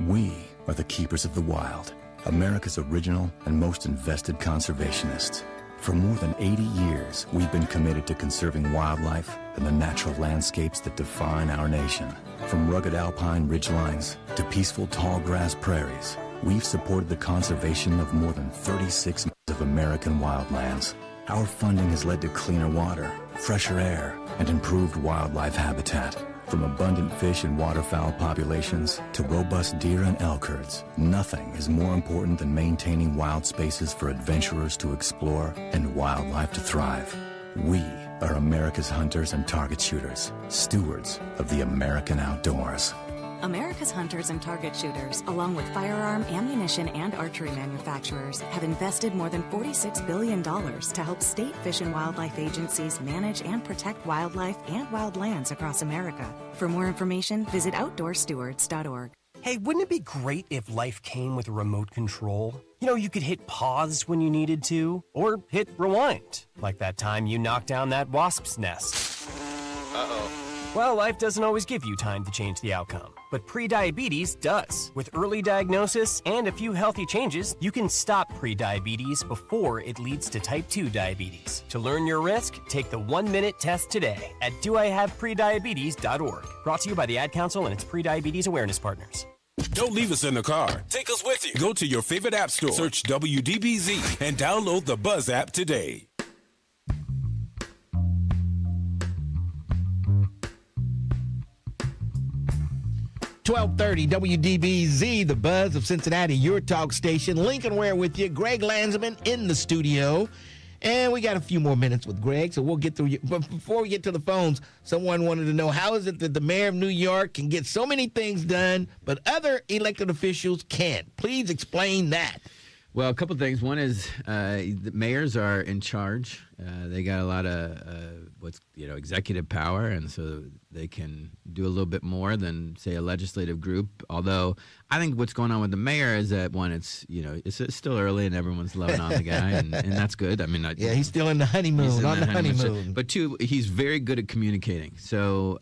We are the keepers of the wild, America's original and most invested conservationists. For more than 80 years, we've been committed to conserving wildlife and the natural landscapes that define our nation. From rugged alpine ridgelines to peaceful tall grass prairies, we've supported the conservation of more than 36 miles of American wildlands. Our funding has led to cleaner water, fresher air, and improved wildlife habitat. From abundant fish and waterfowl populations to robust deer and elk herds, nothing is more important than maintaining wild spaces for adventurers to explore and wildlife to thrive. We are America's hunters and target shooters, stewards of the American outdoors. America's hunters and target shooters, along with firearm, ammunition, and archery manufacturers, have invested more than $46 billion to help state fish and wildlife agencies manage and protect wildlife and wildlands across America. For more information, visit outdoorstewards.org. Hey, wouldn't it be great if life came with a remote control? You know, you could hit pause when you needed to, or hit rewind, like that time you knocked down that wasp's nest. Uh-oh. Well, life doesn't always give you time to change the outcome, but prediabetes does. With early diagnosis and a few healthy changes, you can stop prediabetes before it leads to type 2 diabetes. To learn your risk, take the 1-minute test today at doihaveprediabetes.org. Brought to you by the Ad Council and its prediabetes awareness partners. Don't leave us in the car. Take us with you. Go to your favorite app store, search WDBZ, and download the Buzz app today. .1230 WDBZ, the Buzz of Cincinnati, your talk station. Lincoln Ware with you. Greg Landsman in the studio. And we got a few more minutes with Greg, so we'll get through. But before we get to the phones, someone wanted to know, how is it that the mayor of New York can get so many things done, but other elected officials can't? Please explain that. Well, a couple of things. One is the mayors are in charge. They got a lot of executive power, and so they can do a little bit more than, say, a legislative group. Although I think what's going on with the mayor is that one, it's still early and everyone's loving on the guy, and that's good. I mean, he's still in the honeymoon. But two, he's very good at communicating. So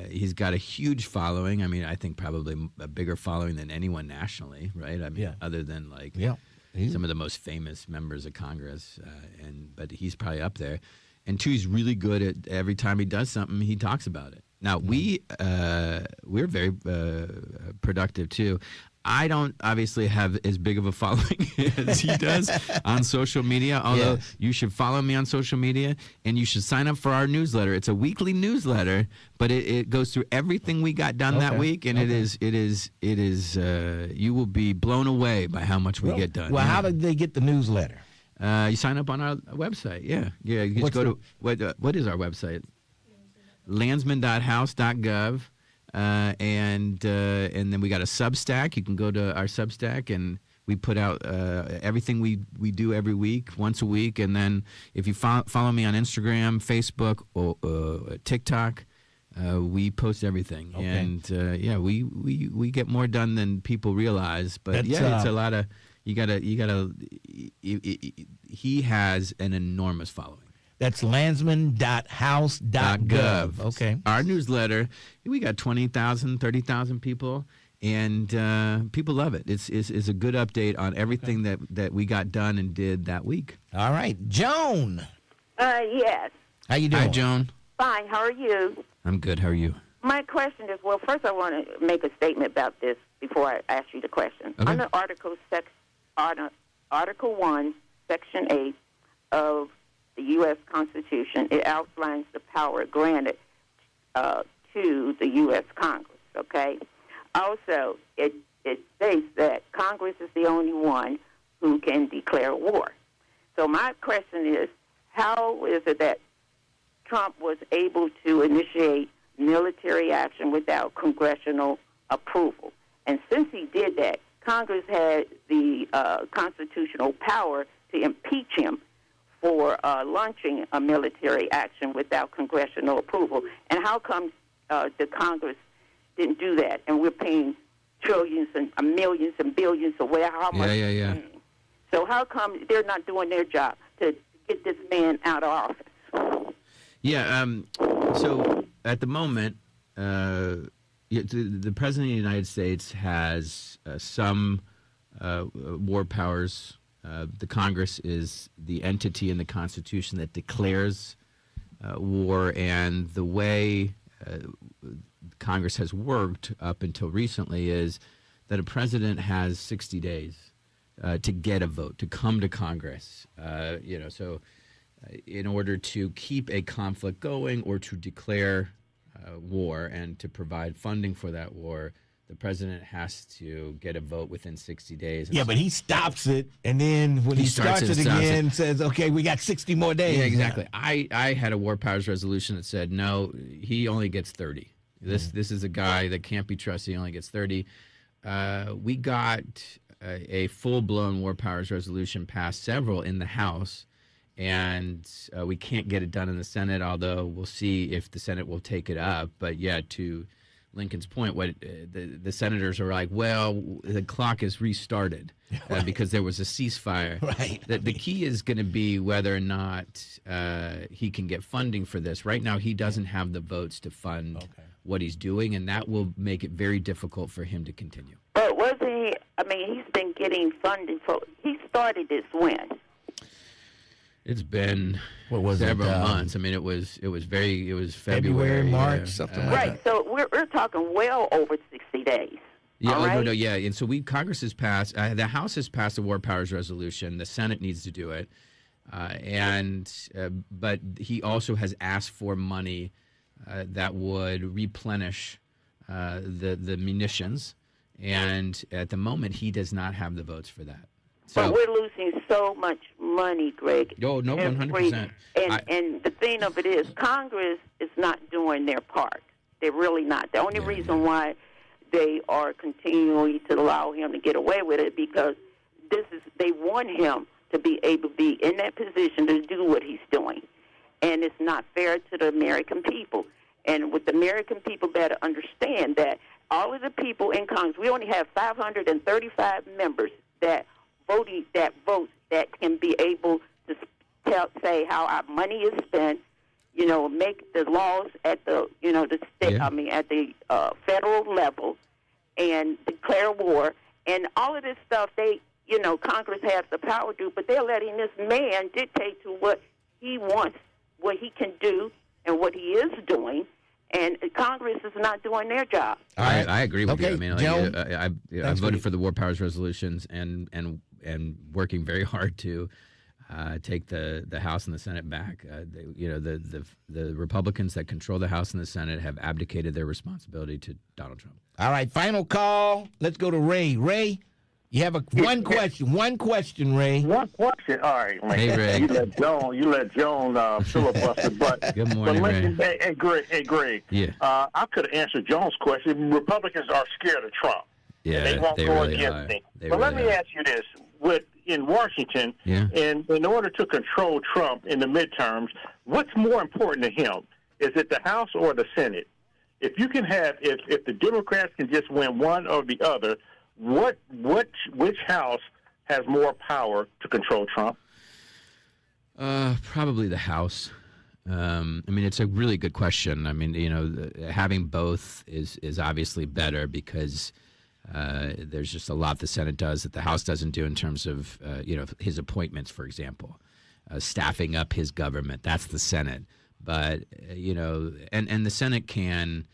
he's got a huge following. I mean, I think probably a bigger following than anyone nationally, right? I mean, other than some of the most famous members of Congress, but he's probably up there. And two, he's really good at every time he does something, he talks about it. Now, we're very productive, too. I don't obviously have as big of a following as he does on social media, although you should follow me on social media, and you should sign up for our newsletter. It's a weekly newsletter, but it goes through everything we got done that week, and it is you will be blown away by how much we get done. Well, how did they get the newsletter? You sign up on our website. Yeah. You just go to what is our website? Landsman.house.gov. And then we got a Substack. You can go to our Substack, and we put out everything we do every week, once a week. And then if you follow me on Instagram, Facebook, or TikTok, we post everything. Okay. And we get more done than people realize. But it's a lot of you gotta. He has an enormous following. That's landsman.house.gov. Okay. Our newsletter, we got 20,000, 30,000 people, and people love it. It's a good update on everything that we got done and did that week. All right. Joan. Yes. How you doing? Hi, Joan. Fine. How are you? I'm good. How are you? My question is, well, first I want to make a statement about this before I ask you the question. Okay. Under Article 1, Section 8 of the U.S. Constitution, it outlines the power granted to the U.S. Congress, okay? Also, it states that Congress is the only one who can declare war. So my question is, how is it that Trump was able to initiate military action without congressional approval? And since he did that, Congress had the constitutional power to impeach him for launching a military action without congressional approval. And how come the Congress didn't do that? And we're paying trillions and millions and billions away. How much? Yeah. So how come they're not doing their job to get this man out of office? Yeah. So at the moment, the President of the United States has some war powers. The Congress is the entity in the Constitution that declares war, and the way Congress has worked up until recently is that a president has 60 days to get a vote, to come to Congress. So in order to keep a conflict going or to declare war and to provide funding for that war, the president has to get a vote within 60 days. Yeah, but he stops it, and then when he starts it again, says, okay, we got 60 more days. Yeah, exactly. I had a war powers resolution that said, no, he only gets 30. This is a guy that can't be trusted. He only gets 30. We got a full-blown war powers resolution passed, several in the House, and we can't get it done in the Senate, although we'll see if the Senate will take it up. But, yeah, to Lincoln's point, what the senators are like, well, the clock is restarted because there was a ceasefire. Right. The key is going to be whether or not he can get funding for this. Right now, he doesn't have the votes to fund what he's doing, and that will make it very difficult for him to continue. But wasn't he? I mean, he's been getting funding for. He started this when? It's been several months. I mean, it was February, March, something like right. So we're talking well over 60 days. Yeah, all right? no, and so Congress has passed. The House has passed a war powers resolution. The Senate needs to do it, but he also has asked for money that would replenish the munitions, and at the moment he does not have the votes for that. So, but we're losing so much money, Greg. Oh, no, 100%. And the thing of it is, Congress is not doing their part. They're really not. The only reason why they are continuing to allow him to get away with it because they want him to be able to be in that position to do what he's doing. And it's not fair to the American people. And with the American people better understand that all of the people in Congress, we only have 535 members that vote that can be able to say how our money is spent, make the laws at the the state. I mean at the federal level, and declare war and all of this stuff. Congress has the power to do, but they're letting this man dictate to what he wants, what he can do, and what he is doing. And Congress is not doing their job. I agree with you. I mean, Joan, I voted for the war powers resolutions and working very hard to take the House and the Senate back. The Republicans that control the House and the Senate have abdicated their responsibility to Donald Trump. All right, final call. Let's go to Ray. Ray, you have one question. One question, Ray. One question. All right, man. Hey, Ray. You let Joan filibuster. But good morning, Ray. Hey, Greg. Yeah. I could have answered Joan's question. Republicans are scared of Trump. Yeah, they won't go really against are. me. They But really let me ask you this: in Washington, in order to control Trump in the midterms, what's more important to him? Is it the House or the Senate? If you can have, if the Democrats can just win one or the other, which house has more power to control Trump? Probably the House. I mean, it's a really good question. I mean, having both is obviously better because there's just a lot the Senate does that the House doesn't do in terms of, his appointments, for example, staffing up his government. That's the Senate. But, and the Senate can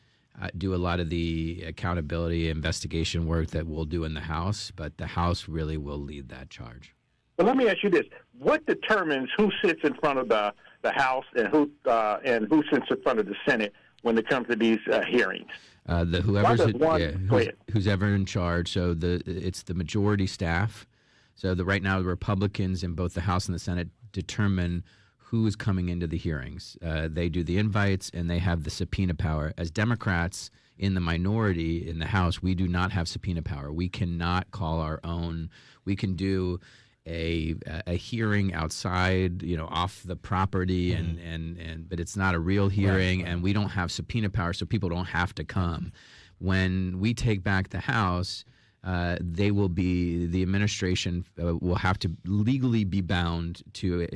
do a lot of the accountability investigation work that we'll do in the House, but the House really will lead that charge. But let me ask you this. What determines who sits in front of the House and who sits in front of the Senate when it comes to these hearings? Who's ever in charge. So it's the majority staff. So right now the Republicans in both the House and the Senate determine who is coming into the hearings. They do the invites and they have the subpoena power. As Democrats, in the minority in the House, we do not have subpoena power. We cannot call our own. We can do a hearing outside, off the property, but it's not a real hearing, and we don't have subpoena power, so people don't have to come. When we take back the House, the administration will have to legally be bound to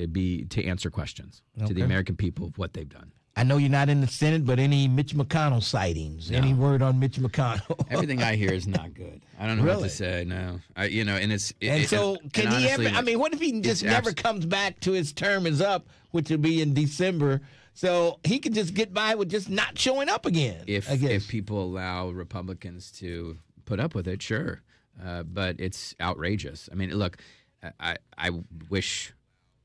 answer questions to the American people of what they've done. I know you're not in the Senate, but any Mitch McConnell sightings? No. Any word on Mitch McConnell? Everything I hear is not good. I don't know what to say. No, can he ever? I mean, what if he just never comes back to his term is up, which will be in December? So he could just get by with just not showing up again. If people allow Republicans to put up with it, sure, but it's outrageous. I mean, look, I wish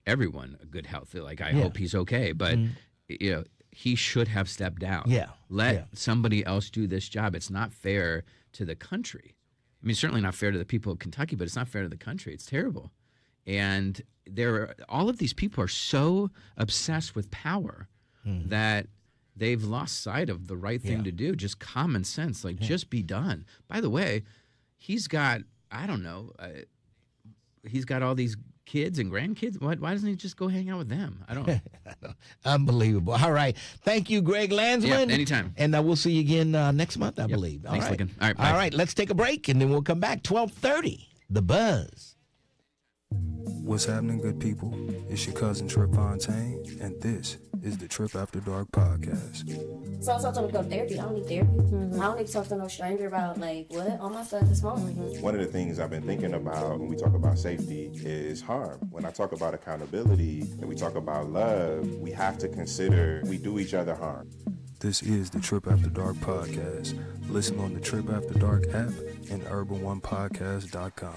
everyone a good health. Like I hope he's okay, but he should have stepped down. Let somebody else do this job. It's not fair to the country. I mean, certainly not fair to the people of Kentucky, but it's not fair to the country. It's terrible. And all of these people are so obsessed with power that they've lost sight of the right thing to do. Just common sense, just be done. By the way, he's got, I don't know, he's got all these kids and grandkids. Why doesn't he just go hang out with them? I don't. Unbelievable. All right. Thank you, Greg Landsman. Yeah, anytime. And we'll see you again next month, I believe. Thanks, all right. Lincoln. All right, bye. All right. Let's take a break, and then we'll come back. 12:30, The Buzz. What's happening, good people? It's your cousin Trip Fontaine, and this is the Trip After Dark podcast. So I talked to him about therapy. I don't need therapy. I don't need to talk to no stranger about, all my stuff is phone. One of the things I've been thinking about when we talk about safety is harm. When I talk about accountability and we talk about love, we have to consider we do each other harm. This is the Trip After Dark podcast. Listen on the Trip After Dark app and urban1podcast.com.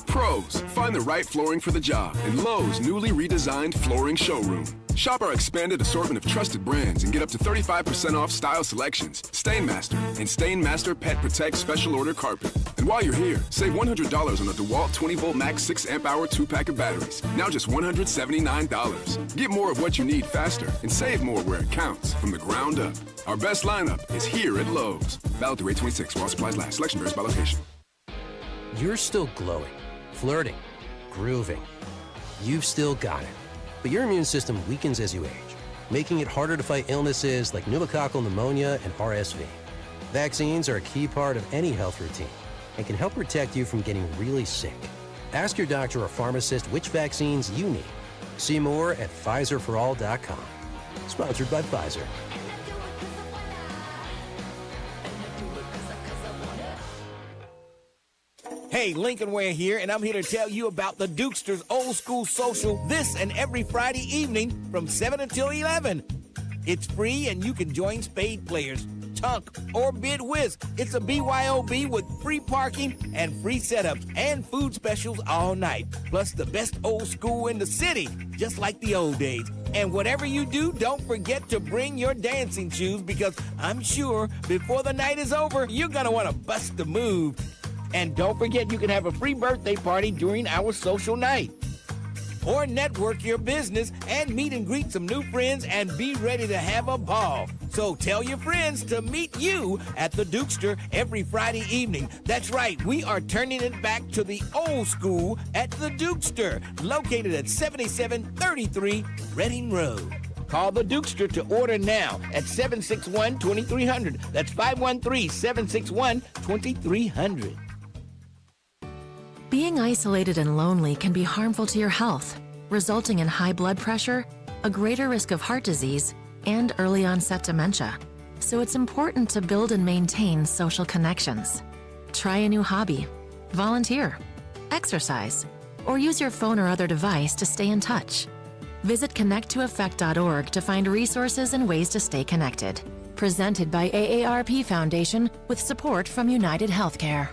Pros, find the right flooring for the job in Lowe's newly redesigned flooring showroom. Shop our expanded assortment of trusted brands and get up to 35% off style selections, StainMaster, and StainMaster Pet Protect Special Order Carpet. And while you're here, save $100 on a DeWalt 20-volt max 6-amp-hour 2-pack of batteries. Now just $179. Get more of what you need faster and save more where it counts from the ground up. Our best lineup is here at Lowe's. Valid through 8/26 while supplies last. Selection varies by location. You're still glowing, flirting, grooving. You've still got it. But your immune system weakens as you age, making it harder to fight illnesses like pneumococcal pneumonia and RSV. Vaccines are a key part of any health routine and can help protect you from getting really sick. Ask your doctor or pharmacist which vaccines you need. See more at PfizerForAll.com. Sponsored by Pfizer. Hey, Lincoln Ware here, and I'm here to tell you about the Dukester's Old School Social this and every Friday evening from 7 until 11. It's free, and you can join spade players, tunk, or bid whist. It's a BYOB with free parking and free setups and food specials all night. Plus the best old school in the city, just like the old days. And whatever you do, don't forget to bring your dancing shoes because I'm sure before the night is over, you're going to want to bust the move. And don't forget you can have a free birthday party during our social night. Or network your business and meet and greet some new friends and be ready to have a ball. So tell your friends to meet you at the Dukester every Friday evening. That's right, we are turning it back to the old school at the Dukester, located at 7733 Reading Road. Call the Dukester to order now at 761-2300. That's 513-761-2300. Being isolated and lonely can be harmful to your health, resulting in high blood pressure, a greater risk of heart disease, and early onset dementia. So it's important to build and maintain social connections. Try a new hobby, volunteer, exercise, or use your phone or other device to stay in touch. Visit connecttoeffect.org to find resources and ways to stay connected. Presented by AARP Foundation with support from United Healthcare.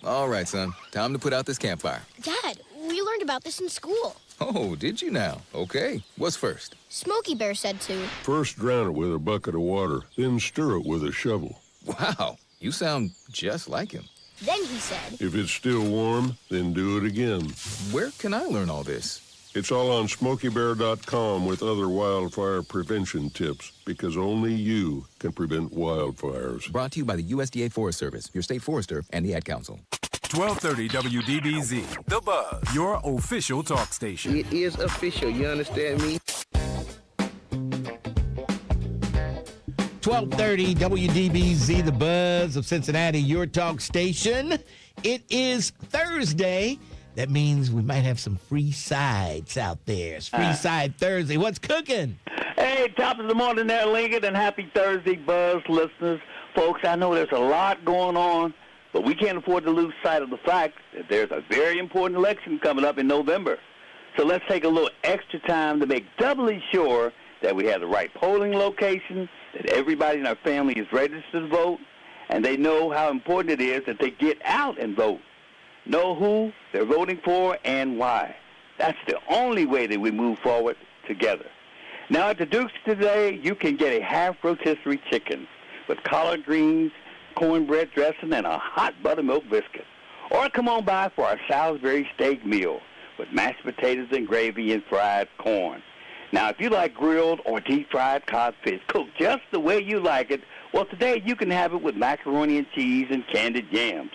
All right, son. Time to put out this campfire. Dad, we learned about this in school. Oh, did you now? Okay. What's first? Smokey Bear said to. First drown it with a bucket of water, then stir it with a shovel. Wow, you sound just like him. Then he said. If it's still warm, then do it again. Where can I learn all this? It's all on SmokeyBear.com with other wildfire prevention tips, because only you can prevent wildfires. Brought to you by the USDA Forest Service, your state forester, and the Ad Council. 1230 WDBZ, The Buzz, your official talk station. It is official, you understand me? 1230 WDBZ, The Buzz of Cincinnati, your talk station. It is Thursday. That means we might have some free sides out there. It's Free Side Thursday. What's cooking? Hey, top of the morning there, Lincoln, and happy Thursday, Buzz listeners. Folks, I know there's a lot going on, but we can't afford to lose sight of the fact that there's a very important election coming up in November. So let's take a little extra time to make doubly sure that we have the right polling location, that everybody in our family is registered to vote, and they know how important it is that they get out and vote. Know who they're voting for and why. That's the only way that we move forward together. Now at the Duke's today, you can get a half rotisserie chicken with collard greens, cornbread dressing, and a hot buttermilk biscuit. Or come on by for our Salisbury steak meal with mashed potatoes and gravy and fried corn. Now, if you like grilled or deep-fried codfish cooked just the way you like it, well, today you can have it with macaroni and cheese and candied yams.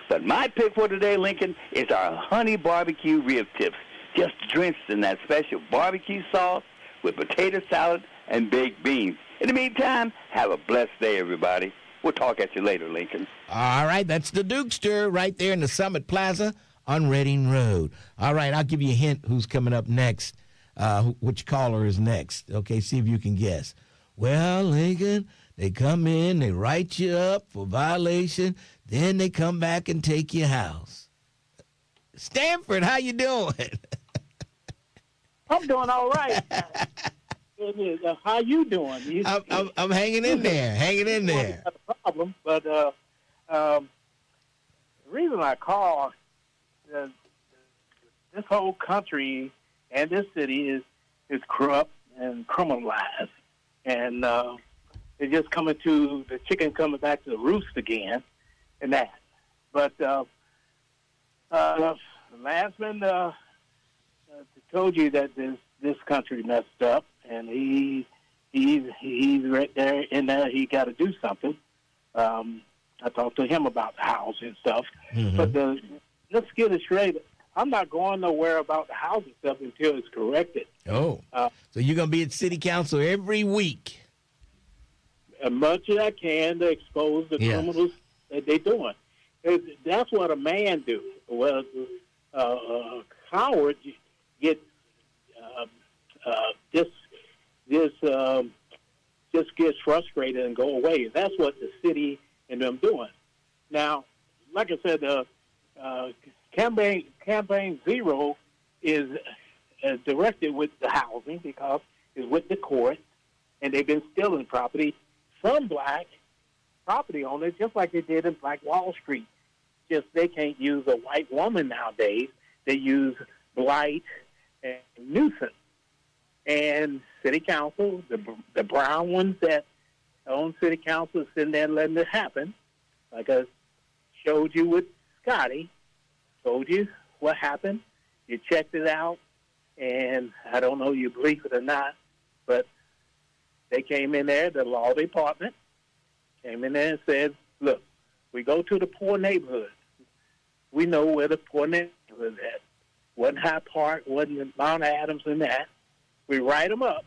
But my pick for today, Lincoln, is our honey barbecue rib tips, just drenched in that special barbecue sauce with potato salad and baked beans. In the meantime, have a blessed day, everybody. We'll talk at you later, Lincoln. All right, that's the Dukester right there in the Summit Plaza on Reading Road. All right, I'll give you a hint who's coming up next, which caller is next. Okay, see if you can guess. Well, Lincoln, they come in, they write you up for violation, then they come back and take your house. Stanford, how you doing? I'm doing all right. How you doing? I'm hanging in there, hanging in there. Not a problem, but the reason I call this whole country and this city is corrupt and criminalized, and it's just the chicken coming back to the roost again, and that. But the landsman told you that this country messed up, and he's right there in there. He got to do something. I talked to him about the house and stuff. Mm-hmm. But let's get it straight. I'm not going nowhere about the house and stuff until it's corrected. Oh, so you're going to be at city council every week? As much as I can to expose the criminals that they're doing. That's what a man do. Well, coward get just gets frustrated and go away. That's what the city and them doing. Now, like I said, campaign zero is directed with the housing because it's with the court, and they've been stealing property from black property owners, just like they did in Black Wall Street. Just they can't use a white woman nowadays. They use blight and nuisance. And city council, the brown ones that own city council, is sitting there and letting it happen. Like I showed you with Scotty, told you what happened. You checked it out, and I don't know you believe it or not, but they came in there, the law department came in there and said, look, we go to the poor neighborhoods. We know where the poor neighborhood is at. Wasn't High Park, wasn't Mount Adams and that. We write them up,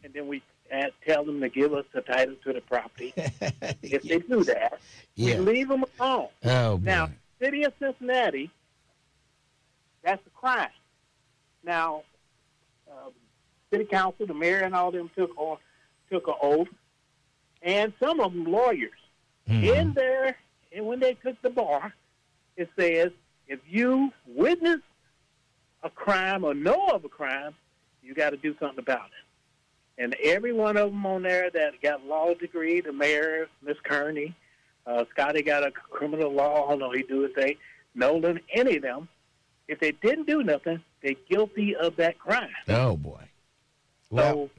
and then we tell them to give us the title to the property. If they do that, we leave them alone. Oh, now, city of Cincinnati, that's a crime. Now, city council, the mayor, and all them took an oath, and some of them lawyers. Mm-hmm. In there, and when they took the bar, it says if you witness a crime or know of a crime, you got to do something about it. And every one of them on there that got a law degree, the mayor, Miss Kearney, Scotty got a criminal law, I don't know he do his thing, Nolan, any of them, if they didn't do nothing, they're guilty of that crime. Oh, boy. Well,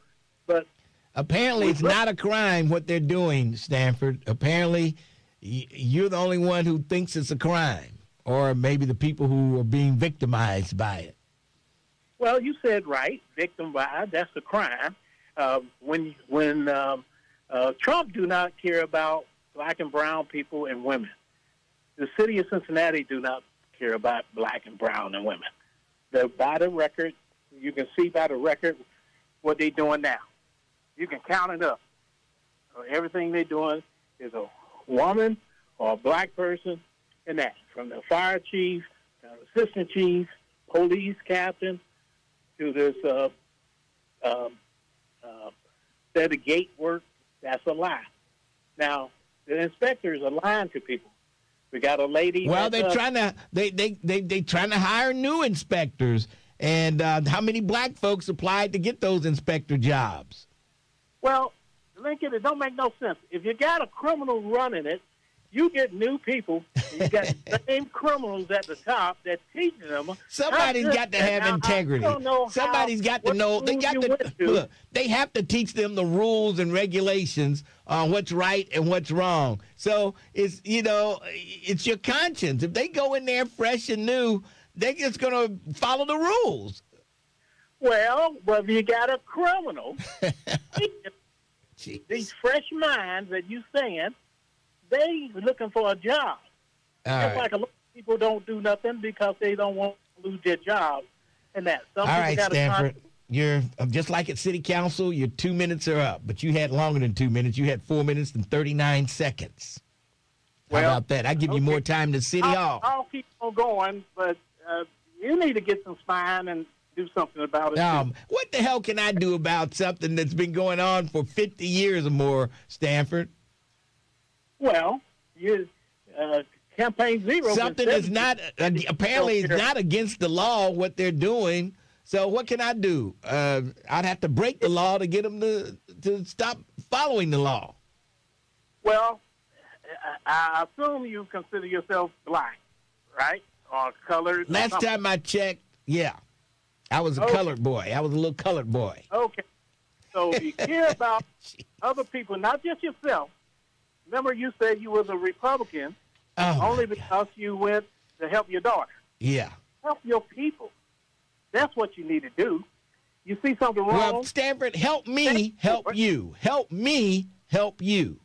but apparently it's not a crime what they're doing, Stanford. Apparently you're the only one who thinks it's a crime, or maybe the people who are being victimized by it. Well, you said right. Victim violence, that's a crime. When Trump do not care about black and brown people and women. The city of Cincinnati do not care about black and brown and women. They're by the record. You can see by the record what they're doing now. You can count it up. Everything they're doing is a woman or a black person, and that, from the fire chief, the assistant chief, police captain, to this set of gate work. That's a lie. Now, the inspectors are lying to people. We got a lady. Well, they're trying to hire new inspectors. And how many black folks applied to get those inspector jobs? Well, Lincoln, it don't make no sense. If you got a criminal running it, you get new people. And you got the same criminals at the top that teaching them. Somebody's got to have integrity. Somebody's got to know. They got to look. They have to teach them the rules and regulations on what's right and what's wrong. So it's it's your conscience. If they go in there fresh and new, they're just going to follow the rules. Well, if you got a criminal, these fresh minds that you saying, they looking for a job. Just like a lot of people don't do nothing because they don't want to lose their job. And that. All right, Stanford. You're just like at City Council, your 2 minutes are up, but you had longer than 2 minutes. You had 4 minutes and 39 seconds. How about that? I give you more time than City Hall. I'll keep on going, but you need to get some spine and do something about it. What the hell can I do about something that's been going on for 50 years or more, Stanford? Well, you campaign zero. Something is not apparently is not against the law what they're doing. So what can I do? I'd have to break the law to get them to stop following the law. Well, I assume you consider yourself black, right? Or colored. Last time I checked, yeah. I was a colored boy. I was a little colored boy. Okay. So you care about other people, not just yourself. Remember you said you was a Republican only because you went to help your daughter. Yeah. Help your people. That's what you need to do. You see something wrong? Well, Stanford, help me help you. Help me help you.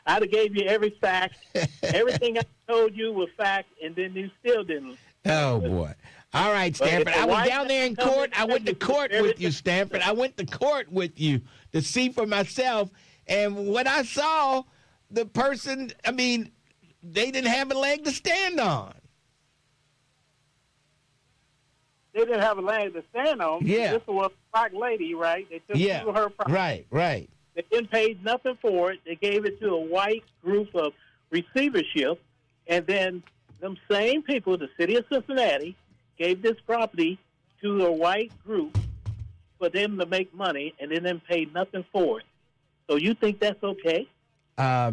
I'd have gave you every fact. Everything I told you was fact, and then you still didn't. Oh, boy. All right, Stanford. I was down there in court. I went to court with you, Stanford. I went to court with you to see for myself. And when I saw the person, I mean, they didn't have a leg to stand on. They didn't have a leg to stand on. Yeah. This was a black lady, right? They took it to her property. Right. They didn't pay nothing for it. They gave it to a white group of receivership. And then them same people, the city of Cincinnati, gave this property to a white group for them to make money, and they didn't pay nothing for it. So you think that's okay? Yeah.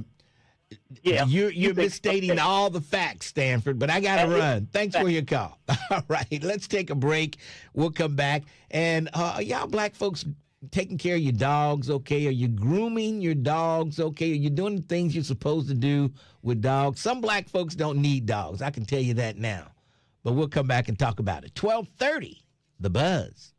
You're misstating all the facts, Stanford, but I got to run. Thanks for your call. All right, let's take a break. We'll come back. And y'all black folks taking care of your dogs, okay? Are you grooming your dogs, okay? Are you doing the things you're supposed to do with dogs? Some black folks don't need dogs. I can tell you that now. But we'll come back and talk about it. 12:30, The Buzz.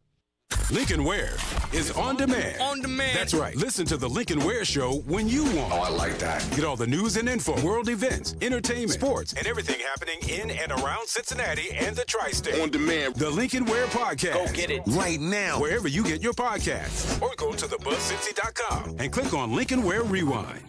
Lincoln Ware is on demand. On demand. That's right. Listen to the Lincoln Ware Show when you want. Oh, I like that. Get all the news and info, world events, entertainment, sports, and everything happening in and around Cincinnati and the tri-state. On demand. The Lincoln Ware Podcast. Go get it right now. Wherever you get your podcasts. Or go to thebuzzcincy.com and click on Lincoln Ware Rewind.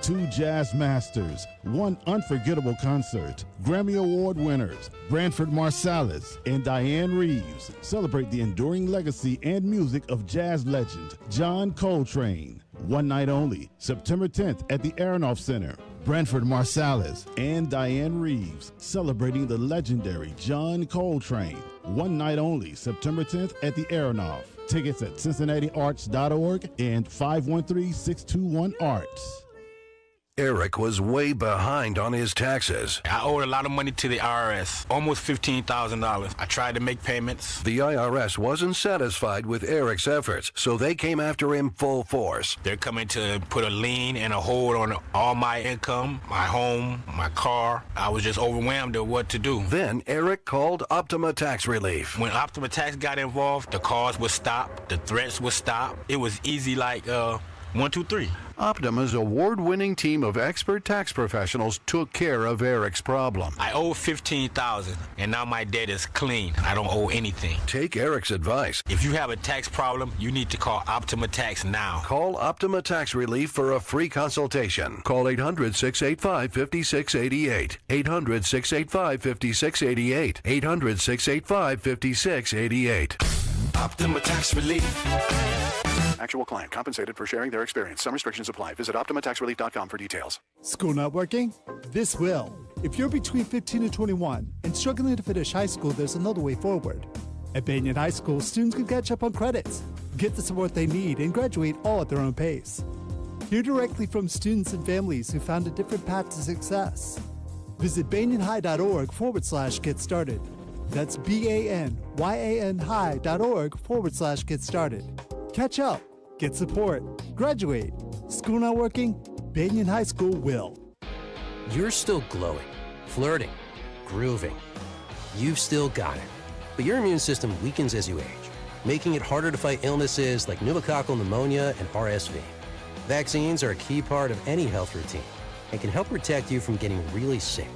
2 jazz masters, 1 unforgettable concert. Grammy Award winners Branford Marsalis and Diane Reeves celebrate the enduring legacy and music of jazz legend John Coltrane. One night only, September 10th at the Aronoff Center. Branford Marsalis and Diane Reeves celebrating the legendary John Coltrane. One night only, September 10th at the Aronoff. Tickets at CincinnatiArts.org and 513-621-ARTS. Eric was way behind on his taxes. I owed a lot of money to the IRS, almost $15,000. I tried to make payments. The IRS wasn't satisfied with Eric's efforts, so they came after him full force. They're coming to put a lien and a hold on all my income, my home, my car. I was just overwhelmed at what to do. Then Eric called Optima Tax Relief. When Optima Tax got involved, the calls would stop, the threats would stop. It was easy like 1, 2, 3. Optima's award-winning team of expert tax professionals took care of Eric's problem. I owe $15,000, and now my debt is clean. I don't owe anything. Take Eric's advice. If you have a tax problem, you need to call Optima Tax now. Call Optima Tax Relief for a free consultation. Call 800-685-5688. 800-685-5688. 800-685-5688. Optima Tax Relief. Actual client compensated for sharing their experience. Some restrictions apply. Visit OptimaTaxRelief.com for details. School not working? This will. If you're between 15 and 21 and struggling to finish high school, there's another way forward. At Banyan High School, students can catch up on credits, get the support they need, and graduate all at their own pace. Hear directly from students and families who found a different path to success. Visit banyanhigh.org/get started. That's BANYANHigh.org/get started. Catch up, get support, graduate. School not working? Banyan High School will. You're still glowing, flirting, grooving. You've still got it. But your immune system weakens as you age, making it harder to fight illnesses like pneumococcal pneumonia and RSV. Vaccines are a key part of any health routine and can help protect you from getting really sick.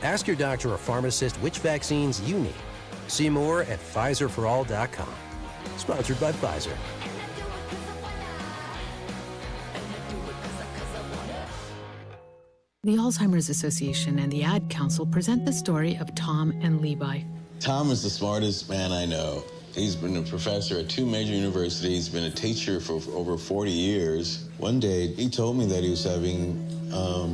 Ask your doctor or pharmacist which vaccines you need. See more at PfizerForAll.com. Sponsored by Pfizer. The Alzheimer's Association and the Ad Council present the story of Tom and Levi. Tom is the smartest man I know. He's been a professor at 2 major universities, been a teacher for over 40 years. One day, he told me that he was having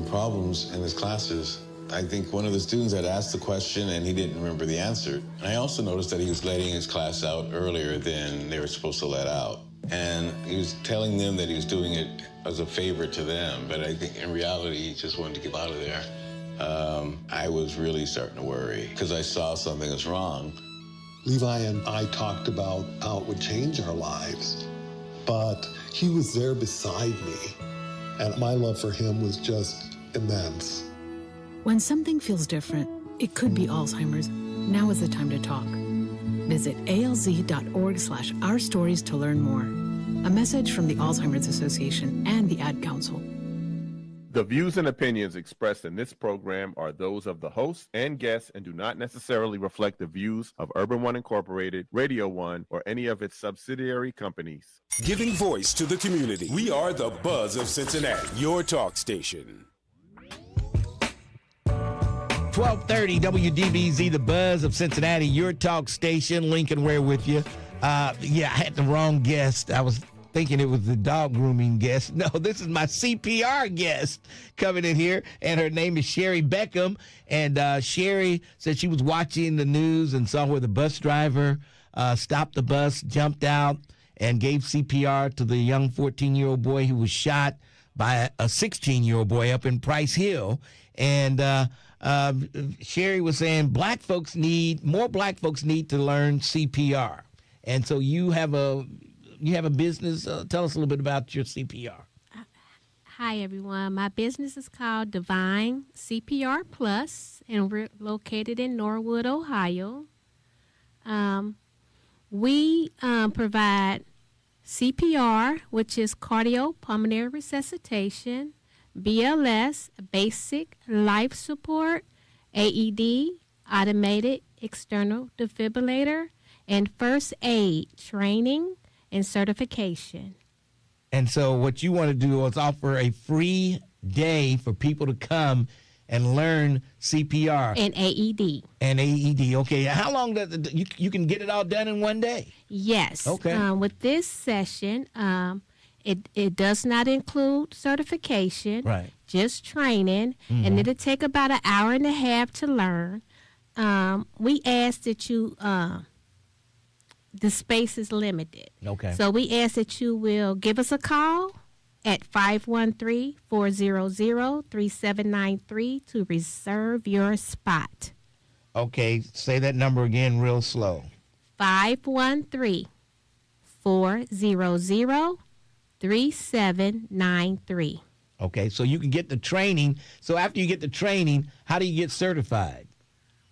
problems in his classes. I think one of the students had asked the question and he didn't remember the answer. And I also noticed that he was letting his class out earlier than they were supposed to let out. And he was telling them that he was doing it as a favor to them, but I think in reality, he just wanted to get out of there. I was really starting to worry because I saw something was wrong. Levi and I talked about how it would change our lives, but he was there beside me, and my love for him was just immense. When something feels different, it could be Alzheimer's. Now is the time to talk. Visit alz.org/ourstories to learn more. A message from the Alzheimer's Association and the Ad Council. The views and opinions expressed in this program are those of the host and guests and do not necessarily reflect the views of Urban One Incorporated, Radio One, or any of its subsidiary companies. Giving voice to the community. We are the Buzz of Cincinnati, your talk station. 1230 WDBZ, the Buzz of Cincinnati, your talk station. Lincoln Ware with you. I had the wrong guest. I was thinking it was the dog grooming guest. No, this is my CPR guest coming in here, and her name is Sherry Beckham. And Sherry said she was watching the news and saw where the bus driver stopped the bus, jumped out, and gave CPR to the young 14-year-old boy who was shot by a 16-year-old boy up in Price Hill. And Sherry was saying more black folks need to learn CPR. And so you have a business. Tell us a little bit about your CPR. Hi, everyone. My business is called Divine CPR Plus, and we're located in Norwood, Ohio. We provide CPR, which is cardiopulmonary resuscitation, BLS, basic life support, AED, automated external defibrillator, and first aid training and certification. And so what you want to do is offer a free day for people to come and learn CPR. And AED. And AED. Okay. How long does you can get it all done in one day? Yes. Okay. With this session, it does not include certification. Right. Just training. Mm-hmm. And it'll take about an hour and a half to learn. We ask that you... the space is limited. Okay. So we ask that you will give us a call at 513-400-3793 to reserve your spot. Okay, say that number again real slow. 513-400-3793. Okay, so you can get the training. So after you get the training, how do you get certified?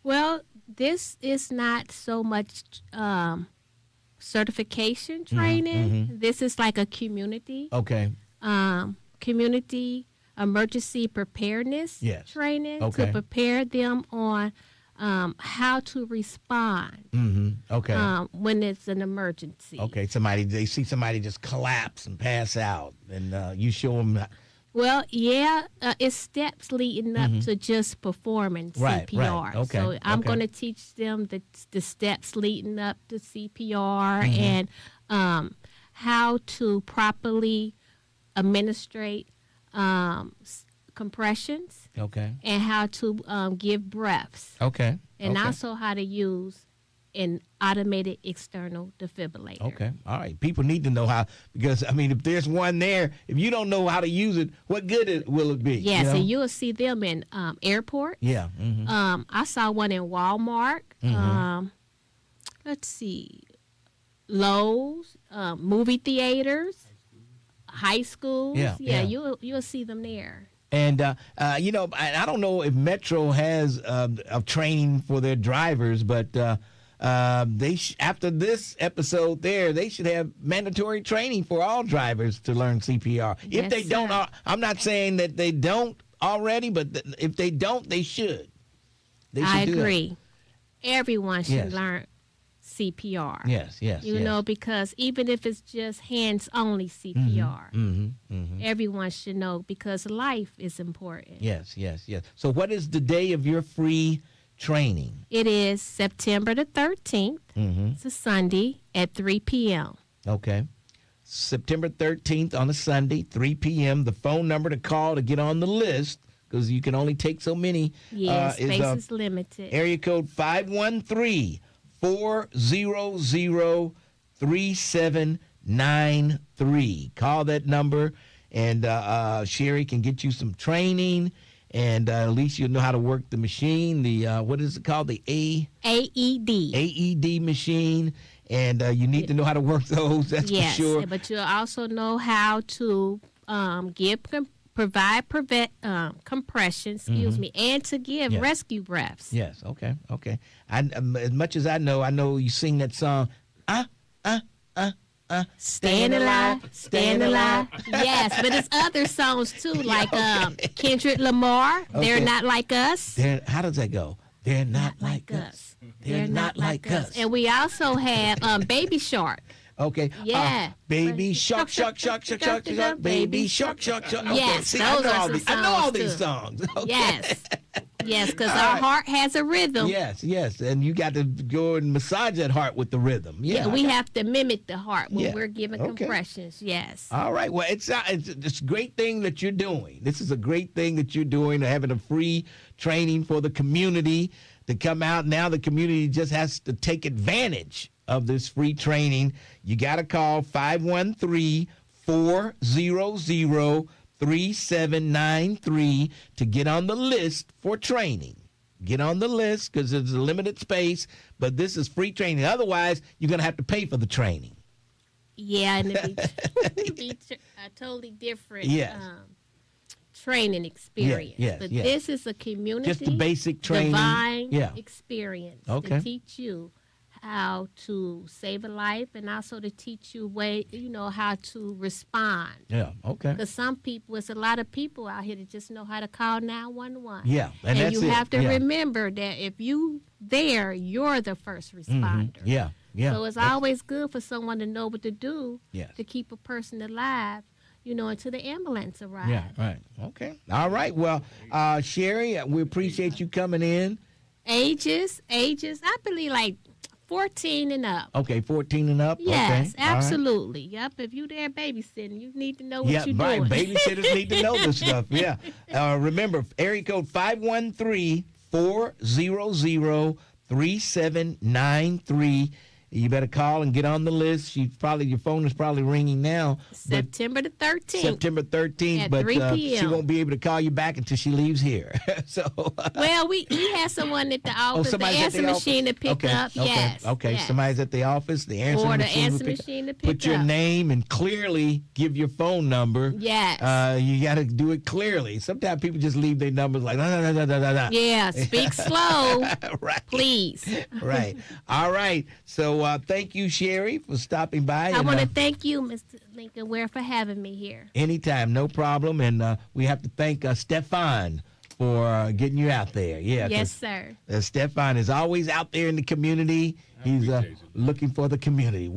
Well, this is not so much certification training. This is like a community. Okay. Community emergency preparedness training to prepare them on how to respond when it's an emergency. Okay, they see somebody just collapse and pass out, and you show them. Well, it's steps leading up to just performing CPR. Right. Okay. So I'm going to teach them the steps leading up to CPR and how to properly administrate compressions. Okay. And how to give breaths. Okay. And also how to use an automated external defibrillator. Okay. All right. People need to know how, because, I mean, if there's one there, if you don't know how to use it, what good will it be? Yes, and you'll see them in airports. Yeah. I saw one in Walmart. Let's see. Lowe's, movie theaters, high schools. Yeah. You'll see them there. And, I don't know if Metro has a training for their drivers, but after this episode they should have mandatory training for all drivers to learn CPR. If they don't, I'm not saying that they don't already, but if they don't, they should. I agree. Everyone should learn CPR. Yes. You know, because even if it's just hands-only CPR, everyone should know because life is important. Yes. So what is the day of your free training? It is September the 13th. It's a Sunday at 3 p.m. Okay. September 13th on a Sunday, 3 p.m. The phone number to call to get on the list, because you can only take so many. Yes, space is limited. Area code 513-400-3793. Call that number, and Sherry can get you some training. And at least you'll know how to work the machine, what is it called? The AED. AED machine. And you need to know how to work those, that's for sure. Yes, but you'll also know how to provide compression, and to give rescue breaths. Yes, okay. As much as I know you sing that song, Staying alive. Yes, but it's other songs too, like Kendrick Lamar. They're not like us. How does that go? They're not like us. They're not like us. And we also have Baby Shark. Okay. Yeah. Baby shark, baby shark. Okay. Yes, see, those are some songs I know all these too. songs. Okay. Yes, because our heart has a rhythm. Yes, and you got to go and massage that heart with the rhythm. Yeah, we have to mimic the heart when we're giving compressions. Yes. All right. Well, it's a great thing that you're doing. This is a great thing that you're doing, having a free training for the community to come out. Now the community just has to take advantage of this free training. You got to call 513-400-3793 to get on the list for training. Get on the list because there's a limited space, but this is free training. Otherwise, you're going to have to pay for the training. Yeah, and it'd be a totally different training experience. But this is a community, just the basic training, divine experience to teach you how to save a life, and also to teach you how to respond. Yeah, okay. Because it's a lot of people out here that just know how to call 911. Yeah, and that's you have to remember that if you're the first responder. Yeah. So it's always good for someone to know what to do to keep a person alive, until the ambulance arrives. Yeah, right. Okay. All right. Well, Sherry, we appreciate you coming in. Ages, I believe like 14 and up. Okay, 14 and up? Yes, okay. Absolutely. Right. Yep, if you're there babysitting, you need to know what you're doing. Babysitters need to know this stuff, yeah. Remember, area code 513-400-3793 you better call and get on the list. Your phone is probably ringing now. September the 13th. September 13th, at but 3 p.m. she won't be able to call you back until she leaves here. So. Well, we have someone at the office, the answer machine to pick up. Yes. Okay. Yes. Somebody's at the office, the answer or machine. the answer machine to pick up. Put your name and clearly give your phone number. Yes. You got to do it clearly. Sometimes people just leave their numbers like, nah. Yeah, speak slow. Right. Please. Right. All right. So thank you, Sherry, for stopping by. I want to thank you, Mr. Lincoln Ware, for having me here. Anytime, no problem. And we have to thank Stefan for getting you out there. Yeah. Yes, sir. Stefan is always out there in the community. He's looking for the community.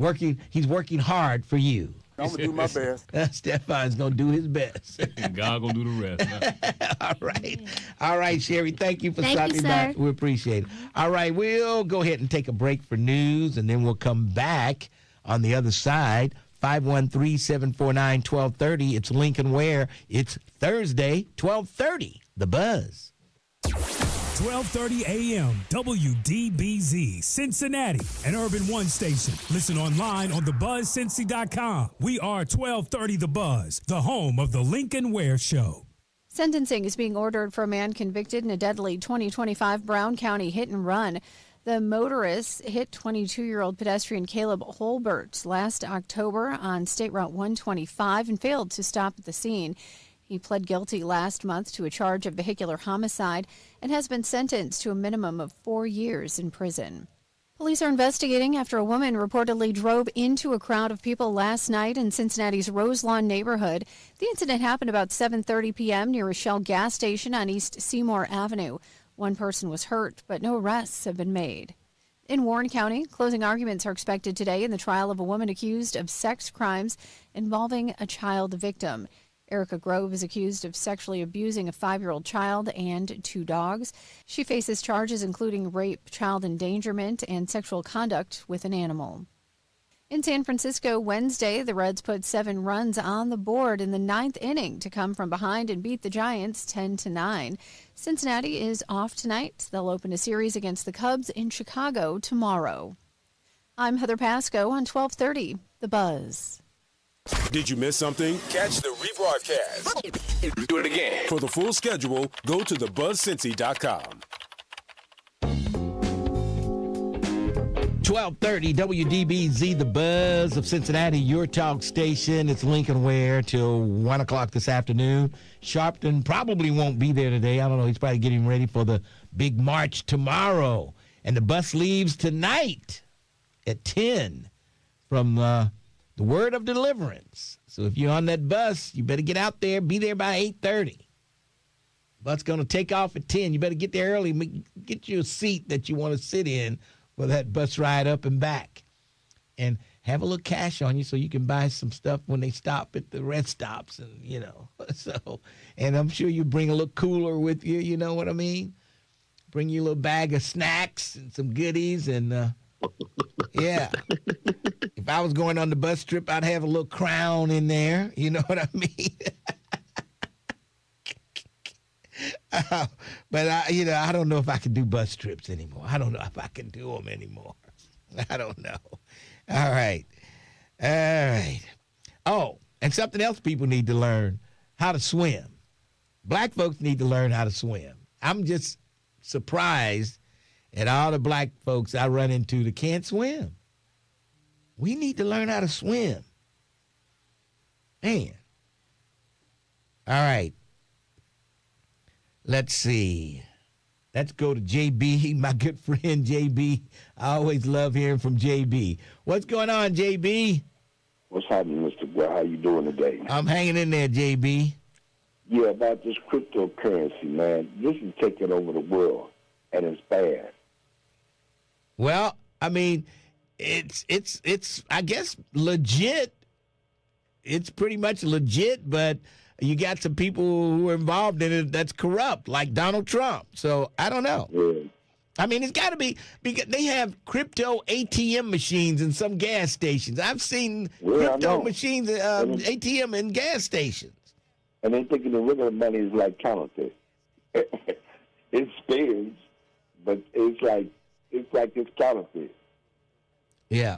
He's working hard for you. I'm going to do my best. Stefan's going to do his best. And God going to do the rest. All right. All right, Sherry, thank you for stopping by. We appreciate it. All right, we'll go ahead and take a break for news, and then we'll come back on the other side. 513-749-1230. It's Lincoln Ware. It's Thursday, 1230. The Buzz. 1230 AM, WDBZ, Cincinnati, an Urban One station. Listen online on thebuzzcincy.com. We are 1230 The Buzz, the home of the Lincoln Ware Show. Sentencing is being ordered for a man convicted in a deadly 2025 Brown County hit and run. The motorist hit 22-year-old pedestrian Caleb Holbert last October on State Route 125 and failed to stop at the scene. He pled guilty last month to a charge of vehicular homicide and has been sentenced to a minimum of 4 years in prison. Police are investigating after a woman reportedly drove into a crowd of people last night in Cincinnati's Roselawn neighborhood. The incident happened about 7:30 p.m. near a Shell gas station on East Seymour Avenue. One person was hurt, but no arrests have been made. In Warren County, closing arguments are expected today in the trial of a woman accused of sex crimes involving a child victim. Erica Grove is accused of sexually abusing a 5-year-old child and 2 dogs. She faces charges including rape, child endangerment, and sexual conduct with an animal. In San Francisco Wednesday, the Reds put 7 runs on the board in the 9th inning to come from behind and beat the Giants 10-9. Cincinnati is off tonight. They'll open a series against the Cubs in Chicago tomorrow. I'm Heather Pasco on 1230 The Buzz. Did you miss something? Catch the rebroadcast. Do it again. For the full schedule, go to thebuzzcincy.com. 1230 WDBZ, the Buzz of Cincinnati, your talk station. It's Lincoln Ware till 1 o'clock this afternoon. Sharpton probably won't be there today. I don't know. He's probably getting ready for the big march tomorrow. And the bus leaves tonight at 10 from the Word of Deliverance. So if you're on that bus, you better get out there, be there by 8:30. Bus going to take off at 10. You better get there early. Get you a seat that you want to sit in for that bus ride up and back. And have a little cash on you so you can buy some stuff when they stop at the rest stops. And, you know, so, and I'm sure you bring a little cooler with you, you know what I mean? Bring you a little bag of snacks and some goodies and, yeah. If I was going on the bus trip, I'd have a little crown in there. You know what I mean? But I don't know if I can do bus trips anymore. I don't know if I can do them anymore. I don't know. All right. Oh, and something else people need to learn, how to swim. Black folks need to learn how to swim. I'm just surprised at all the black folks I run into that can't swim. We need to learn how to swim. Man. All right. Let's see. Let's go to JB, my good friend JB. I always love hearing from JB. What's going on, JB? What's happening, Mr. Ware? How you doing today? I'm hanging in there, JB. Yeah, about this cryptocurrency, man. This is taking over the world, and it's bad. Well, I mean, it's I guess legit. It's pretty much legit, but you got some people who are involved in it that's corrupt, like Donald Trump. So I don't know. Yeah. I mean, it's got to be because they have crypto ATM machines in some gas stations. I've seen crypto machines, ATM in gas stations. And they thinking the regular money is like counterfeit. It spins, but it's like it's counterfeit. Yeah.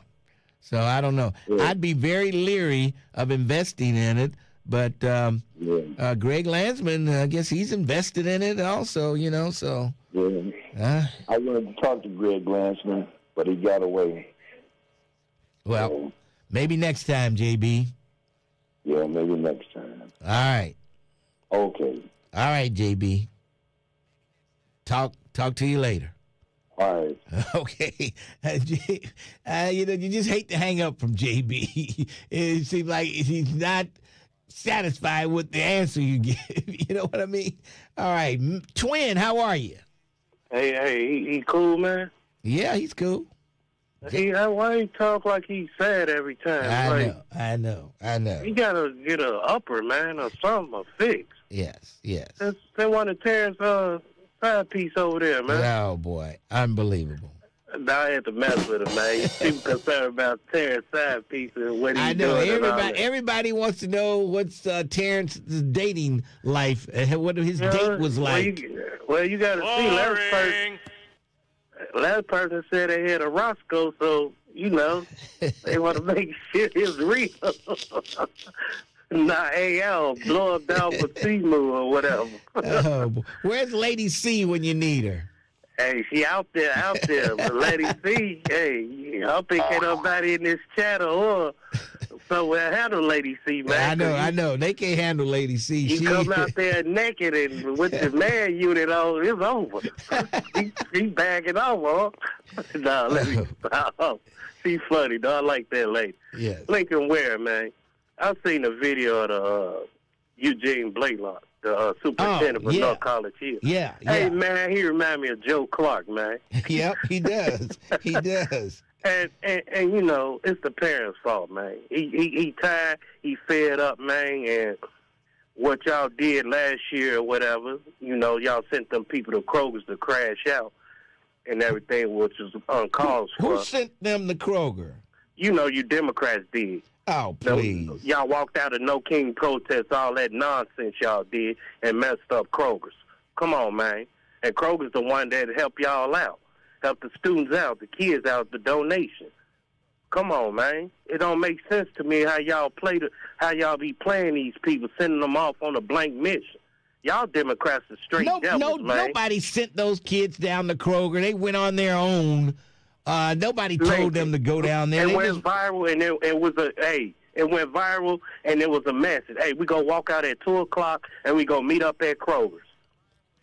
So I don't know. Yeah. I'd be very leery of investing in it, but Greg Landsman, I guess he's invested in it also, so. Yeah. I wanted to talk to Greg Landsman, but he got away. Well, maybe next time, JB. Yeah, maybe next time. All right. Okay. All right, JB. Talk to you later. All right. Okay. You just hate to hang up from JB. It seems like he's not satisfied with the answer you give. You know what I mean? All right. Twin, how are you? Hey, he cool, man? Yeah, he's cool. Why he talk like he's sad every time? I know. He got to get a upper, man, or something, a fix. Yes. They want to Terrence side piece over there, man. Oh, boy. Unbelievable. Now I had to mess with him, man. He's too concerned about Terrence side piece and what he's doing. I know. Everybody wants to know what's Terrence's dating life, what his date was like. You got to see last person said they had a Roscoe, so, they want to make sure it's real. Nah, AL, blow up down for Simu or whatever. Oh, where's Lady C when you need her? Hey, she out there. But Lady C, hey, I don't think ain't nobody in this chat or somewhere handle Lady C, man. I know. They can't handle Lady C. You come out there naked and with the man unit on, it's over. He bagging off, huh? Nah, let me stop. She's funny, though. I like that lady. Yes. Lincoln Ware, man. I've seen a video of the Eugene Blaylock, the superintendent of North College Hill. Yeah. Hey, man, he remind me of Joe Clark, man. Yep, he does. He does. And it's the parents' fault, man. He tired, he fed up, man, and what y'all did last year or whatever, y'all sent them people to Kroger's to crash out and everything, which was uncalled for. Who sent them to Kroger? You Democrats did. Oh, please. Y'all walked out of No King protests, all that nonsense y'all did, and messed up Kroger's. Come on, man. And Kroger's the one that helped y'all out, helped the students out, the kids out, the donation. Come on, man. It don't make sense to me how y'all be playing these people, sending them off on a blank mission. Y'all Democrats are straight devils, man. Nobody sent those kids down to Kroger. They went on their own. Nobody told them to go down there. It went viral, and it went viral, and it was a message. Hey, we gonna walk out at 2:00, and we gonna meet up at Kroger's.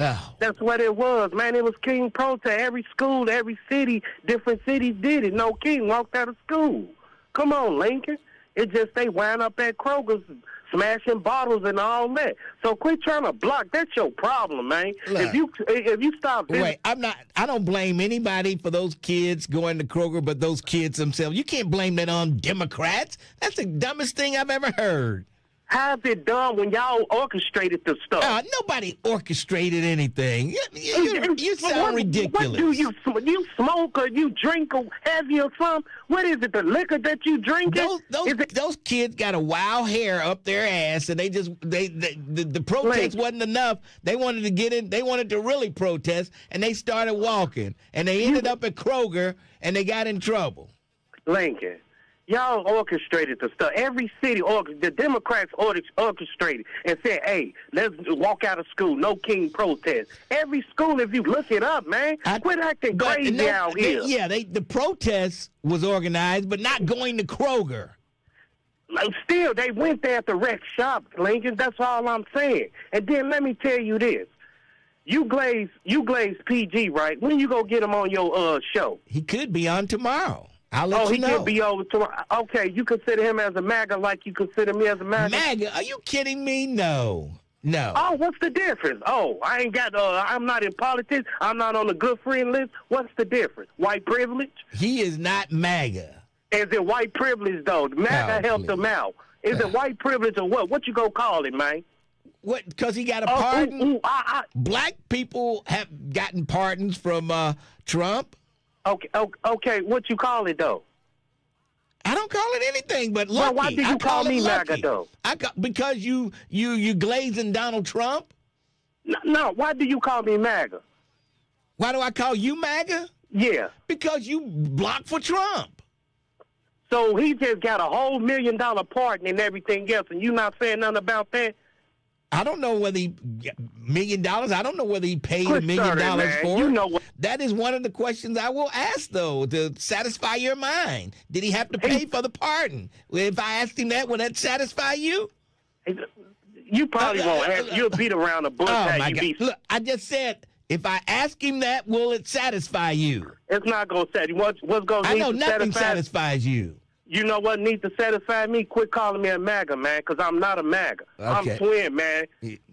Oh. That's what it was, man. It was King protest. Every school, every city, different cities did it. No King walked out of school. Come on, Lincoln. It just they wound up at Kroger's smashing bottles and all that. So quit trying to block. That's your problem, man. Look, if you stop this, wait, I don't blame anybody for those kids going to Kroger, but those kids themselves. You can't blame that on Democrats. That's the dumbest thing I've ever heard. How's it done when y'all orchestrated the stuff? Nobody orchestrated anything. You sound ridiculous. What do you smoke or you drink or have you or something? What is it, the liquor that you drink? Those kids got a wild hair up their ass, and the protest wasn't enough. They wanted to get in. They wanted to really protest, and they started walking, and they ended up at Kroger, and they got in trouble. Lincoln. Y'all orchestrated the stuff. Every city, the Democrats orchestrated and said, hey, let's walk out of school. No King protest. Every school, if you look it up, man, quit acting crazy out here. The protest was organized, but not going to Kroger. Still, they went there at the rec shop, Lincoln. That's all I'm saying. And then let me tell you this. You glaze PG, right? When you go get him on your show? He could be on tomorrow. I'll let you know. He could be over tomorrow. Okay, you consider him as a MAGA like you consider me as a MAGA? MAGA? Are you kidding me? No. Oh, what's the difference? Oh, I ain't got, I'm not in politics. I'm not on the good friend list. What's the difference? White privilege? He is not MAGA. Is it white privilege, though? MAGA helped him out. Is it white privilege or what? What you gonna call it, man? What? Because he got a pardon? Black people have gotten pardons from Trump. Okay, what you call it, though? I don't call it anything but lucky. Well, why do you call me MAGA, though? Because you glazing Donald Trump? No, why do you call me MAGA? Why do I call you MAGA? Yeah. Because you block for Trump. So he just got a whole $1 million pardon and everything else, and you not saying nothing about that? I don't know whether he $1 million. I don't know whether he paid $1 million for you it. know what? That is one of the questions I will ask, though, to satisfy your mind. Did he have to pay for the pardon? If I asked him that, would that satisfy you? You probably won't have. You'll beat around the bush. Oh, my God. Look, I just said, if I ask him that, will it satisfy you? It's not going to satisfy. What's going to I know nothing satisfies you. You know what needs to satisfy me? Quit calling me a MAGA, man, because I'm not a MAGA. Okay. I'm twin, man.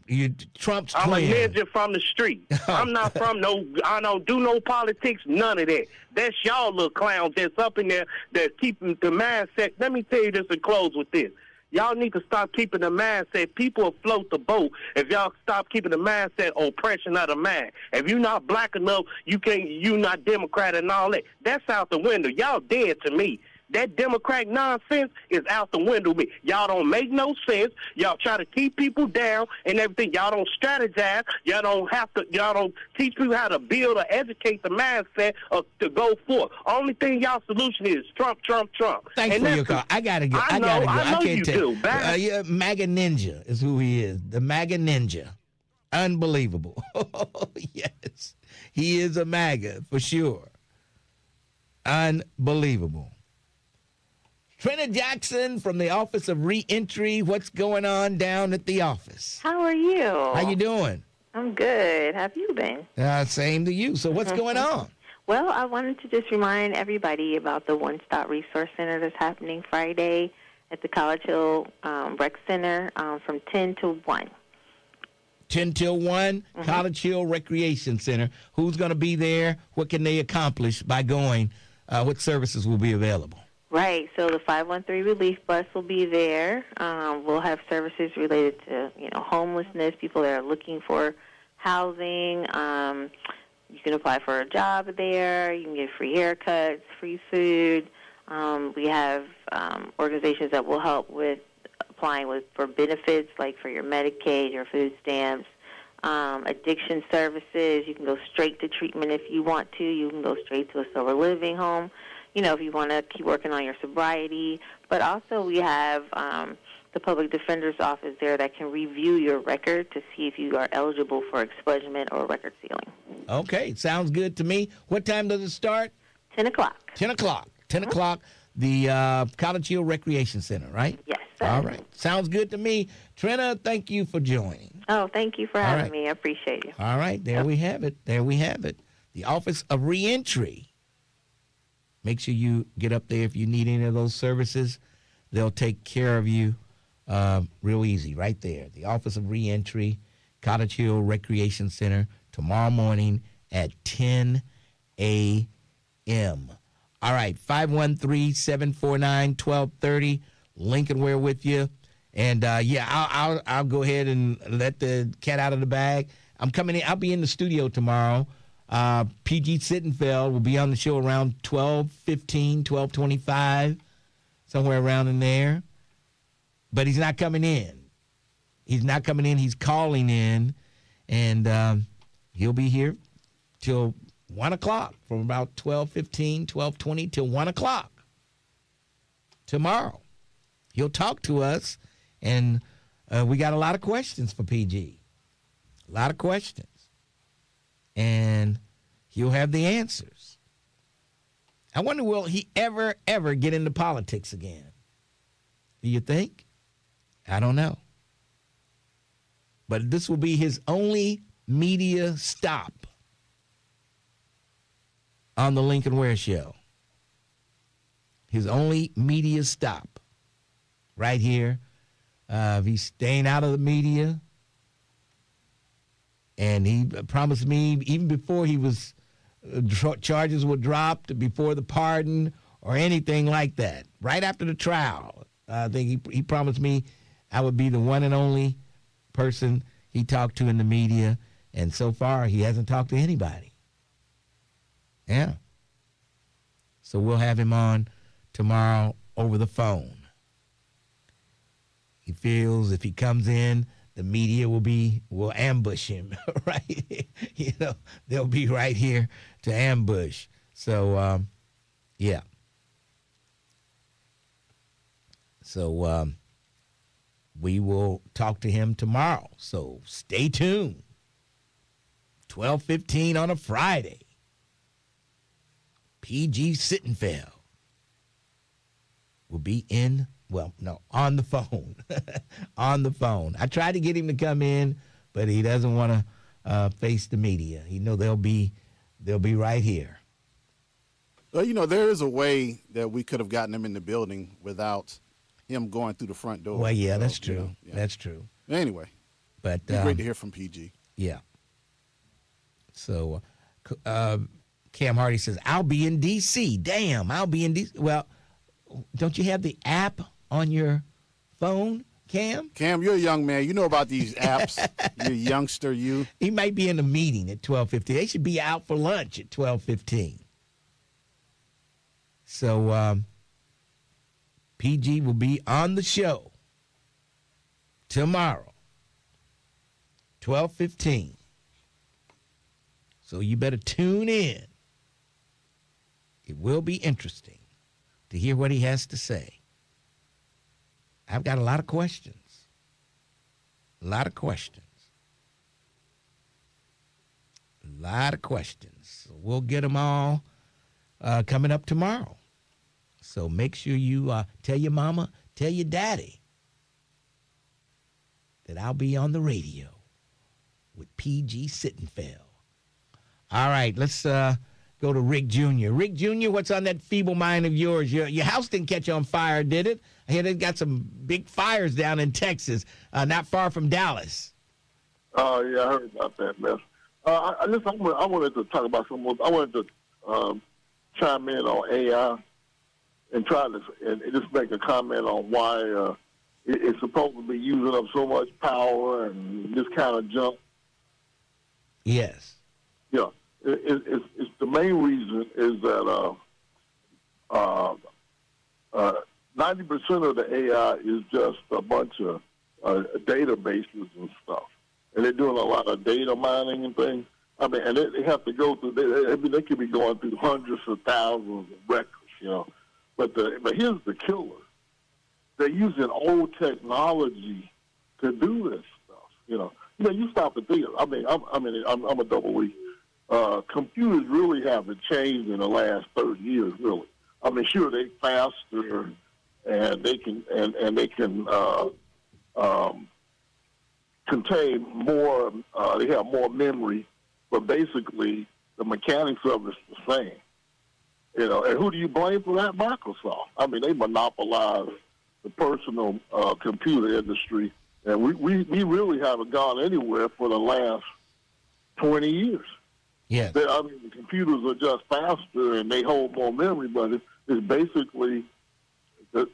You Trump's I'm twin. a ninja from the street. I'm not from I don't do no politics, none of that. That's y'all little clowns that's up in there that keeping the mindset. Let me tell you this and close with this. Y'all need to stop keeping the mindset. People will float the boat if y'all stop keeping the mindset oppression of the man. If you're not black enough, you not Democrat and all that. That's out the window. Y'all dead to me. That Democratic nonsense is out the window. Y'all don't make no sense. Y'all try to keep people down and everything. Y'all don't strategize. Y'all don't teach people how to build or educate the mindset to go forth. Only thing y'all solution is Trump, Trump, Trump. Thanks for your call. I gotta go. I know can't you tell. do. Yeah, MAGA Ninja is who he is. The MAGA Ninja. Unbelievable. Yes. He is a MAGA for sure. Unbelievable. Trina Jackson from the Office of Reentry. What's going on down at the office? How are you? How you doing? I'm good. How have you been? Same to you. So what's going on? Well, I wanted to just remind everybody about the One Stop Resource Center that's happening Friday at the College Hill Rec Center from 10 to 1. 10 till 1, College Hill Recreation Center. Who's going to be there? What can they accomplish by going? What services will be available? Right. So the 513 relief bus will be there. We'll have services related to, homelessness, people that are looking for housing. You can apply for a job there. You can get free haircuts, free food. We have organizations that will help with applying for benefits, like for your Medicaid, your food stamps, addiction services. You can go straight to treatment if you want to. You can go straight to a sober living home, if you want to keep working on your sobriety. But also we have the public defender's office there that can review your record to see if you are eligible for expungement or record sealing. Okay, sounds good to me. What time does it start? 10 o'clock. 10 o'clock. 10 o'clock, the College Hill Recreation Center, right? Yes. All right. Sounds good to me. Trina, thank you for joining. Oh, thank you for having me. I appreciate you. All right. There we have it. There we have it. The Office of Reentry. Make sure you get up there if you need any of those services. They'll take care of you real easy right there. The Office of Reentry, College Hill Recreation Center, tomorrow morning at 10 a.m. All right, 513-749-1230. Lincoln Ware with you. And, I'll go ahead and let the cat out of the bag. I'm coming in. I'll be in the studio tomorrow. PG Sittenfeld will be on the show around 12:15, 12:25, somewhere around in there. But he's not coming in. He's not coming in. He's calling in. And he'll be here till 1 o'clock, from about 12:15, 12:20 till 1 o'clock tomorrow. He'll talk to us, and we got a lot of questions for PG. A lot of questions. And he'll have the answers. I wonder, will he ever get into politics again? Do you think? I don't know. But this will be his only media stop on the Lincoln Ware Show. His only media stop right here. He's staying out of the media. And he promised me, even before he was charges were dropped, before the pardon or anything like that, right after the trial, I think he promised me I would be the one and only person he talked to in the media. And so far, he hasn't talked to anybody. Yeah. So we'll have him on tomorrow over the phone. He feels if he comes in, the media will ambush him, right? They'll be right here to ambush. So, yeah. So we will talk to him tomorrow. So stay tuned. 12:15 on a Friday. PG Sittenfeld will be on the phone. On the phone. I tried to get him to come in, but he doesn't want to face the media. They'll be right here. Well, there is a way that we could have gotten him in the building without him going through the front door. Well, yeah, that's true. Yeah. That's true. Anyway, but great to hear from PG. Yeah. So, Cam Hardy says, "I'll be in D.C. Damn, I'll be in D.C." Well, don't you have the app on your phone, Cam? Cam, you're a young man. You know about these apps. You're a youngster, you. He might be in a meeting at 12:15. They should be out for lunch at 12:15. So, PG will be on the show tomorrow, 12:15. So you better tune in. It will be interesting to hear what he has to say. I've got a lot of questions. A lot of questions. A lot of questions. So we'll get them all coming up tomorrow. So make sure you tell your mama, tell your daddy that I'll be on the radio with PG Sittenfeld. All right, let's go to Rick Jr. Rick Jr., what's on that feeble mind of yours? Your house didn't catch on fire, did it? I hear they got some big fires down in Texas, not far from Dallas. Oh, yeah, I heard about that mess. I wanted to talk about some more. I wanted to chime in on AI and just make a comment on why it's supposed to be using up so much power and this kind of junk. Yes. Yeah. It's the main reason is that 90% of the AI is just a bunch of databases and stuff, and they're doing a lot of data mining and things. I mean, and they have to go through. They could be going through hundreds of thousands of records, But here's the killer: they're using old technology to do this stuff. You stop and think. I'm a double E. Computers really haven't changed in the last 30 years, really. I mean, sure, they're faster and they can contain more. They have more memory, but basically the mechanics of it's the same. And who do you blame for that? Microsoft. I mean, they monopolize the personal computer industry, and we really haven't gone anywhere for the last 20 years. Yes. I mean, the computers are just faster and they hold more memory, but it's basically the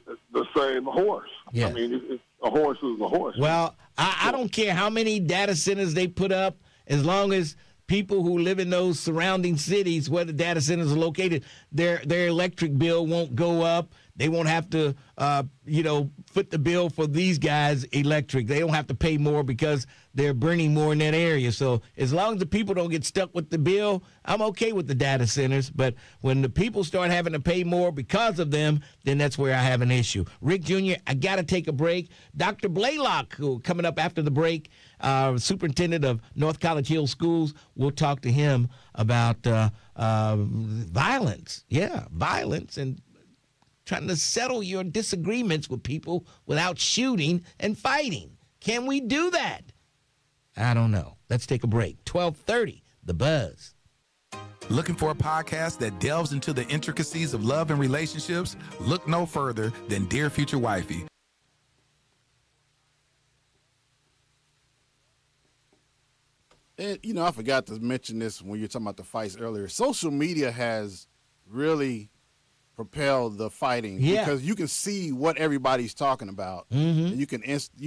same horse. Yes. I mean, a horse is a horse. Well, I don't care how many data centers they put up, as long as people who live in those surrounding cities where the data centers are located, their electric bill won't go up. They won't have to, foot the bill for these guys electric. They don't have to pay more because they're burning more in that area. So as long as the people don't get stuck with the bill, I'm okay with the data centers. But when the people start having to pay more because of them, then that's where I have an issue. Rick Jr., I got to take a break. Dr. Blaylock, who coming up after the break, superintendent of North College Hill Schools, we'll talk to him about violence. Yeah, violence and trying to settle your disagreements with people without shooting and fighting. Can we do that? I don't know. Let's take a break. 12:30, The Buzz. Looking for a podcast that delves into the intricacies of love and relationships? Look no further than Dear Future Wifey. And, I forgot to mention this when you were talking about the fights earlier. Social media has really propel the fighting because you can see what everybody's talking about. Mm-hmm. And you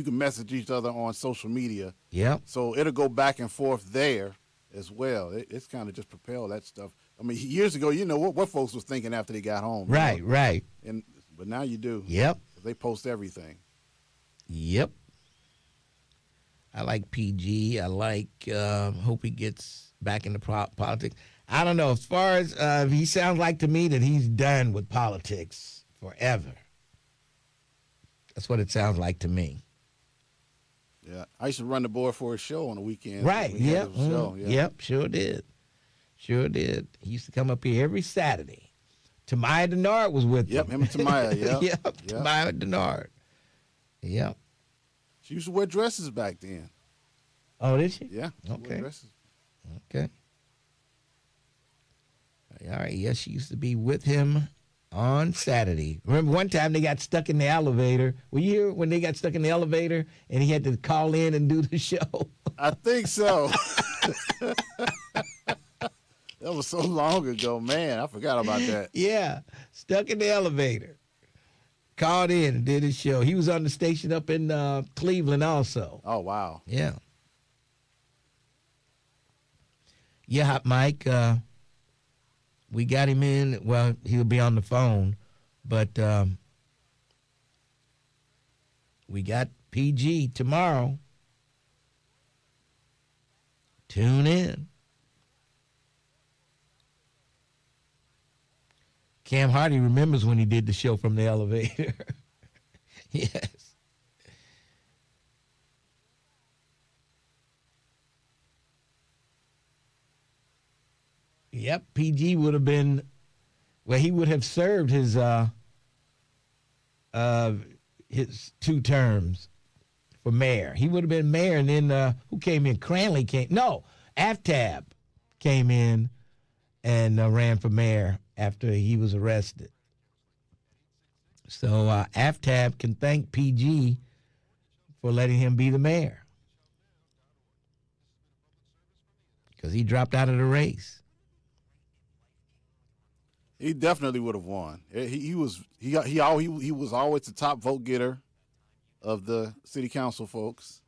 can message each other on social media. Yeah. So it'll go back and forth there as well. It's kind of just propel that stuff. I mean, years ago, what folks was thinking after they got home. Right. But now you do. Yep. They post everything. Yep. I like PG. I like, hope he gets back into politics. I don't know. As far as he sounds like to me that he's done with politics forever. That's what it sounds like to me. Yeah, I used to run the board for a show on the weekend. Right. Yep. Show. Yeah. Yep. Sure did. Sure did. He used to come up here every Saturday. Tamaya Denard was with him. Yep, him and Tamaya. Yep. Yep. Tamaya Denard. Yep. She used to wear dresses back then. Oh, did she? Yeah. Okay. Dresses. Okay. All right. Yes, she used to be with him on Saturday. Remember one time they got stuck in the elevator? Were you here when they got stuck in the elevator and he had to call in and do the show? I think so. That was so long ago, man. I forgot about that. Yeah, stuck in the elevator. Called in and did his show. He was on the station up in Cleveland also. Oh, wow. Yeah. Yeah, Hot Mike. We got him in. Well, he'll be on the phone, but we got PG tomorrow. Tune in. Cam Hardy remembers when he did the show from the elevator. Yes. Yep, PG would have been, well, he would have served his 2 terms for mayor. He would have been mayor, and then who came in? Cranley came. No, Aftab came in and ran for mayor after he was arrested. So Aftab can thank PG for letting him be the mayor because he dropped out of the race. He definitely would have won. He was always the top vote getter of the city council folks.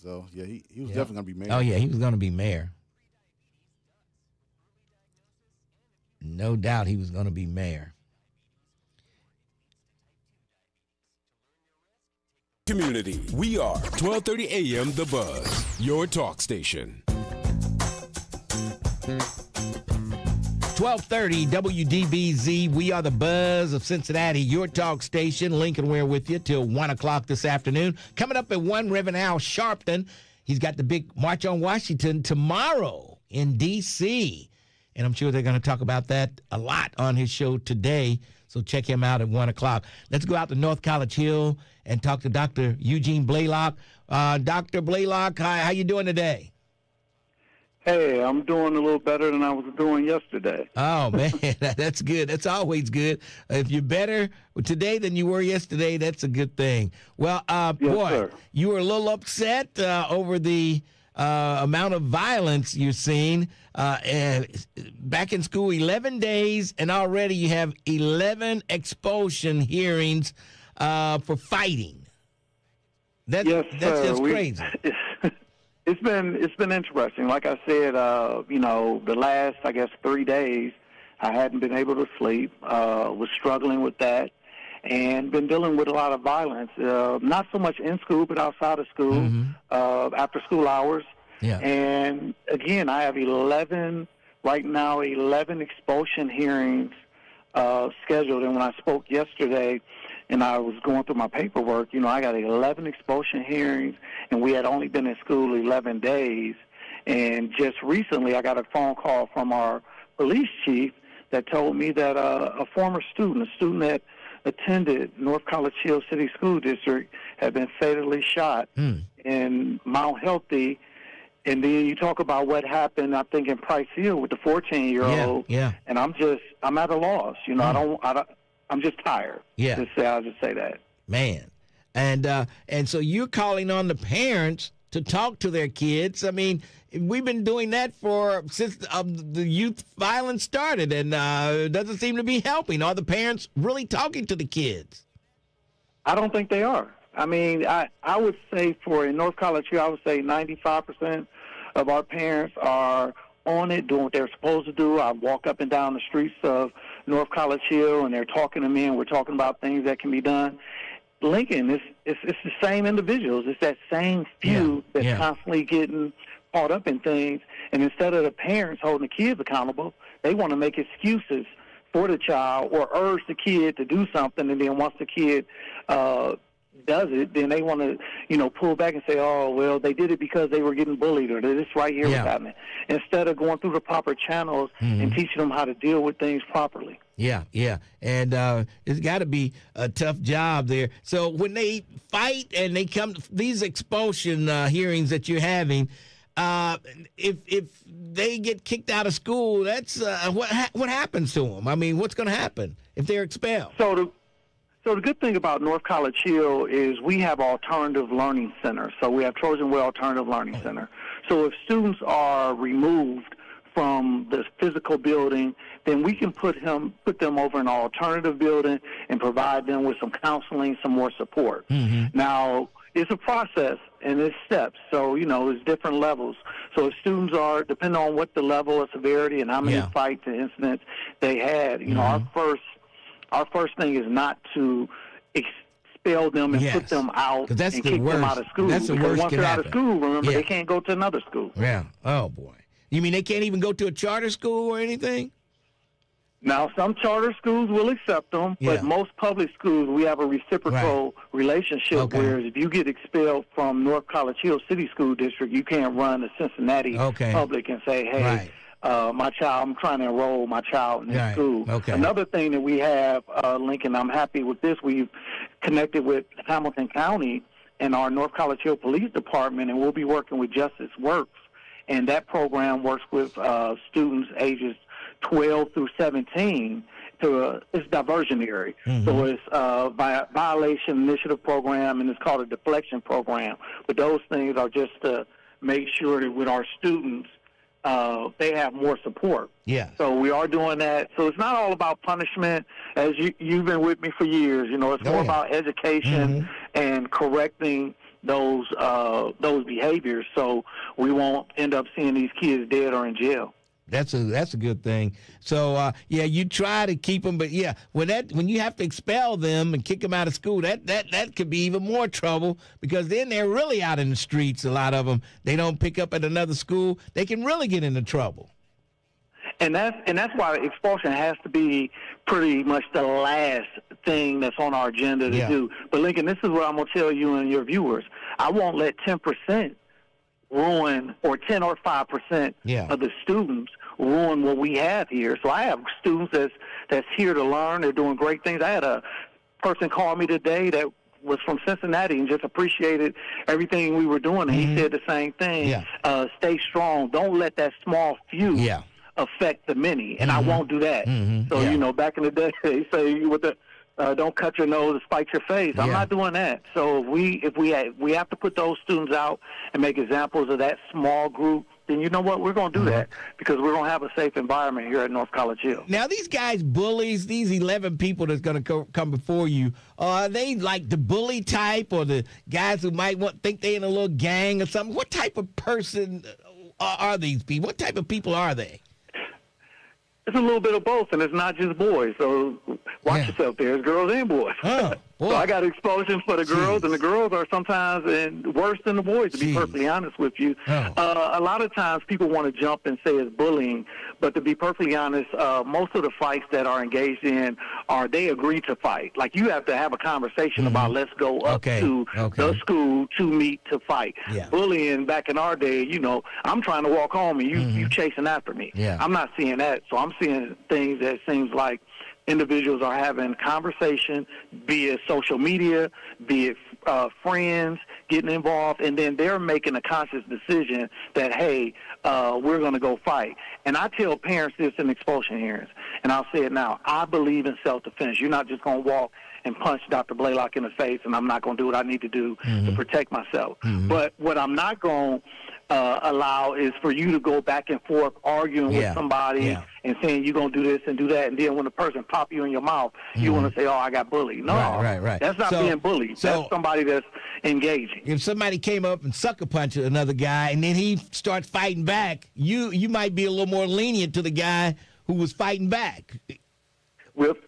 So yeah, he was definitely gonna be mayor. Oh yeah, he was gonna be mayor. No doubt he was gonna be mayor. Community. We are 1230 AM The Buzz, your talk station. 1230 WDBZ. We are the Buzz of Cincinnati, your talk station. Lincoln Ware with you till 1 o'clock this afternoon. Coming up at 1, Reverend Al Sharpton. He's got the big March on Washington tomorrow in D.C., and I'm sure they're going to talk about that a lot on his show today. So check him out at 1 o'clock. Let's go out to North College Hill and talk to Dr. Eugene Blaylock. Dr. Blaylock, hi, how you doing today? Hey, I'm doing a little better than I was doing yesterday. Oh, man, that's good. That's always good. If you're better today than you were yesterday, that's a good thing. Well, yes, boy, sir. You were a little upset over the amount of violence you're seeing. And back in school, 11 days, and already you have 11 expulsion hearings for fighting. That's just crazy. It's been interesting. Like I said, the last, 3 days, I hadn't been able to sleep. Was struggling with that, and been dealing with a lot of violence. Not so much in school, but outside of school, after school hours. Yeah. And again, I have 11 expulsion hearings scheduled. And when I spoke yesterday, and I was going through my paperwork, I got 11 expulsion hearings, and we had only been in school 11 days. And just recently, I got a phone call from our police chief that told me that a former student, that attended North College Hill City School District, had been fatally shot in Mount Healthy. And then you talk about what happened, I think, in Price Hill with the 14-year-old. Yeah. And I'm at a loss. I'm just tired. Yeah. I'll just say that. Man. And so you're calling on the parents to talk to their kids. I mean, we've been doing that since the youth violence started, and it doesn't seem to be helping. Are the parents really talking to the kids? I don't think they are. I mean, I would say in North College Hill, I would say 95% of our parents are on it, doing what they're supposed to do. I walk up and down the streets of North College Hill, and they're talking to me, and we're talking about things that can be done. Lincoln, it's the same individuals. It's that same few that's constantly getting caught up in things. And instead of the parents holding the kids accountable, they want to make excuses for the child or urge the kid to do something, and then once the kid does it, then they want to, pull back and say, oh, well, they did it because they were getting bullied, or this right here was happening. Instead of going through the proper channels and teaching them how to deal with things properly. Yeah. And it's got to be a tough job there. So when they fight and they come, these expulsion hearings that you're having, if they get kicked out of school, that's what happens to them? I mean, what's going to happen if they're expelled? So the good thing about North College Hill is we have alternative learning centers. So we have Trojan Ware Alternative Learning Center. So if students are removed from the physical building, then we can put them over in an alternative building and provide them with some counseling, some more support. Now, it's a process and it's steps. So, there's different levels. So if students are, depending on what the level of severity and how many fights and incidents they had, our first thing is not to expel them and put them out and kick them out of school. That's the because worst once they're out of school, remember, they can't go to another school. Yeah. Oh, boy. You mean they can't even go to a charter school or anything? Now, some charter schools will accept them, but most public schools, we have a reciprocal relationship, whereas if you get expelled from North College Hill City School District, you can't run to Cincinnati Public and say, hey, I'm trying to enroll my child in this school. Another thing that we have, Lincoln, I'm happy with this, we've connected with Hamilton County and our North College Hill Police Department, and we'll be working with Justice Works. And that program works with students ages 12 through 17. It's diversionary. So it's a violation initiative program, and it's called a deflection program. But those things are just to make sure that with our students, they have more support. So we are doing that. So it's not all about punishment, as you've been with me for years. It's more about education and correcting those behaviors, so we won't end up seeing these kids dead or in jail. That's a good thing. So you try to keep them, but when you have to expel them and kick them out of school, that could be even more trouble, because then they're really out in the streets. A lot of them, they don't pick up at another school. They can really get into trouble. And that's why expulsion has to be pretty much the last thing that's on our agenda to do. But Lincoln, this is what I'm going to tell you and your viewers. I won't let 10% ruin, or 10 or 5% of the students ruin what we have here. So I have students that's here to learn. They're doing great things. I had a person call me today that was from Cincinnati and just appreciated everything we were doing. And he said the same thing. Stay strong. Don't let that small few affect the many. And I won't do that. So, back in the day, they say with the don't cut your nose, spike your face. I'm not doing that. So if we have to put those students out and make examples of that small group, then you know what? We're going to do that, because we're going to have a safe environment here at North College Hill. Now, these guys, bullies, these 11 people that's going to come before you, are they like the bully type, or the guys who might think they're in a little gang or something? What type of person are these people? What type of people are they? It's a little bit of both, and it's not just boys. So watch yourself. There's girls and boys. So I got expulsion for the girls, and the girls are sometimes worse than the boys, to be perfectly honest with you. A lot of times people want to jump and say it's bullying, but to be perfectly honest, most of the fights that are engaged in they agree to fight. Like, you have to have a conversation about, let's go up to the school to meet to fight. Bullying back in our day, I'm trying to walk home and you chasing after me. I'm not seeing that. So I'm seeing things that seems like individuals are having conversation, be it social media, be it friends getting involved, and then they're making a conscious decision that, hey, we're going to go fight. And I tell parents this in expulsion hearings, and I'll say it now. I believe in self-defense. You're not just going to walk and punch Dr. Blaylock in the face, and I'm not going to do what I need to do to protect myself. But what I'm not going to allow is for you to go back and forth arguing with somebody and saying you're going to do this and do that, and then when the person pop you in your mouth, you want to say, I got bullied. No, right. That's not being bullied. That's somebody that's engaging. If somebody came up and sucker punched another guy and then he starts fighting back, you might be a little more lenient to the guy who was fighting back.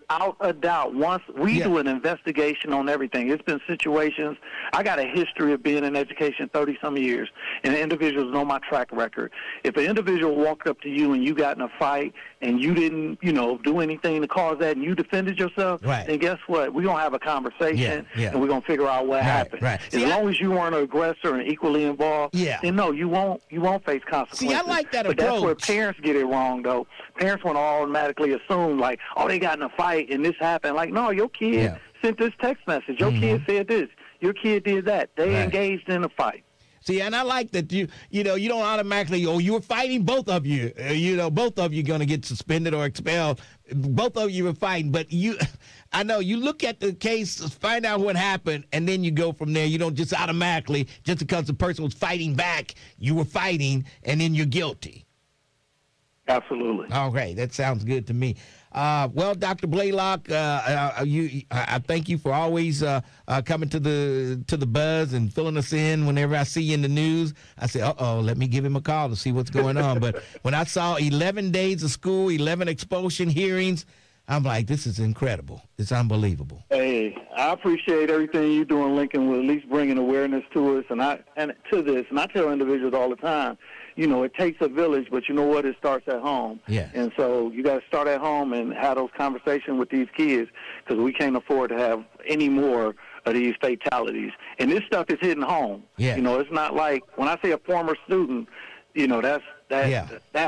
Without a doubt. Once we do an investigation on everything, it's been situations. I got a history of being in education 30-some years, and individuals know my track record. If an individual walked up to you and you got in a fight and you didn't, do anything to cause that and you defended yourself, then guess what? We're going to have a conversation, and we're going to figure out what happened. As long as you weren't an aggressor and equally involved, then no, you won't face consequences. See, I like that approach. But that's where parents get it wrong, though. Parents want to automatically assume, like, oh, they got in a fight and this happened. Like, no, your kid sent this text message. Your kid said this. Your kid did that. They engaged in a fight. See, and I like that you don't automatically, you were fighting, both of you. Both of you going to get suspended or expelled. Both of you were fighting. But I know you look at the case, find out what happened, and then you go from there. You don't just automatically, just because the person was fighting back, you were fighting, and then you're guilty. Absolutely. All right, that sounds good to me. Well, Dr. Blaylock, I thank you for always coming to the Buzz and filling us in whenever I see you in the news. I say, let me give him a call to see what's going on. But when I saw 11 days of school, 11 expulsion hearings, I'm like, this is incredible. It's unbelievable. Hey, I appreciate everything you're doing, Lincoln, with at least bringing awareness to us and to this. And I tell individuals all the time, it takes a village, but you know what? It starts at home. Yeah. And so you got to start at home and have those conversations with these kids, because we can't afford to have any more of these fatalities. And this stuff is hitting home. Yeah. It's not like when I say a former student, that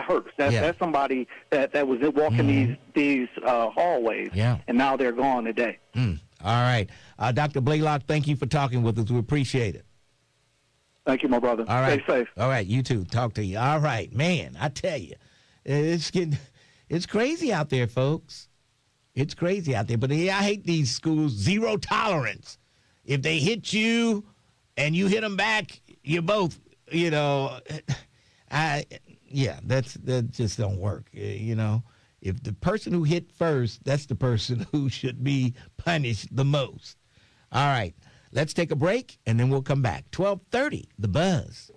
hurts. That's somebody that was walking these hallways. Yeah. And now they're gone today. All right. Dr. Blaylock, thank you for talking with us. We appreciate it. Thank you, my brother. All right. Stay safe. All right, you too. Talk to you. All right, man, I tell you, it's crazy out there, folks. It's crazy out there. But I hate these schools. Zero tolerance. If they hit you and you hit them back, you both, that just don't work. If the person who hit first, that's the person who should be punished the most. All right. Let's take a break, and then we'll come back. 1230, The Buzz.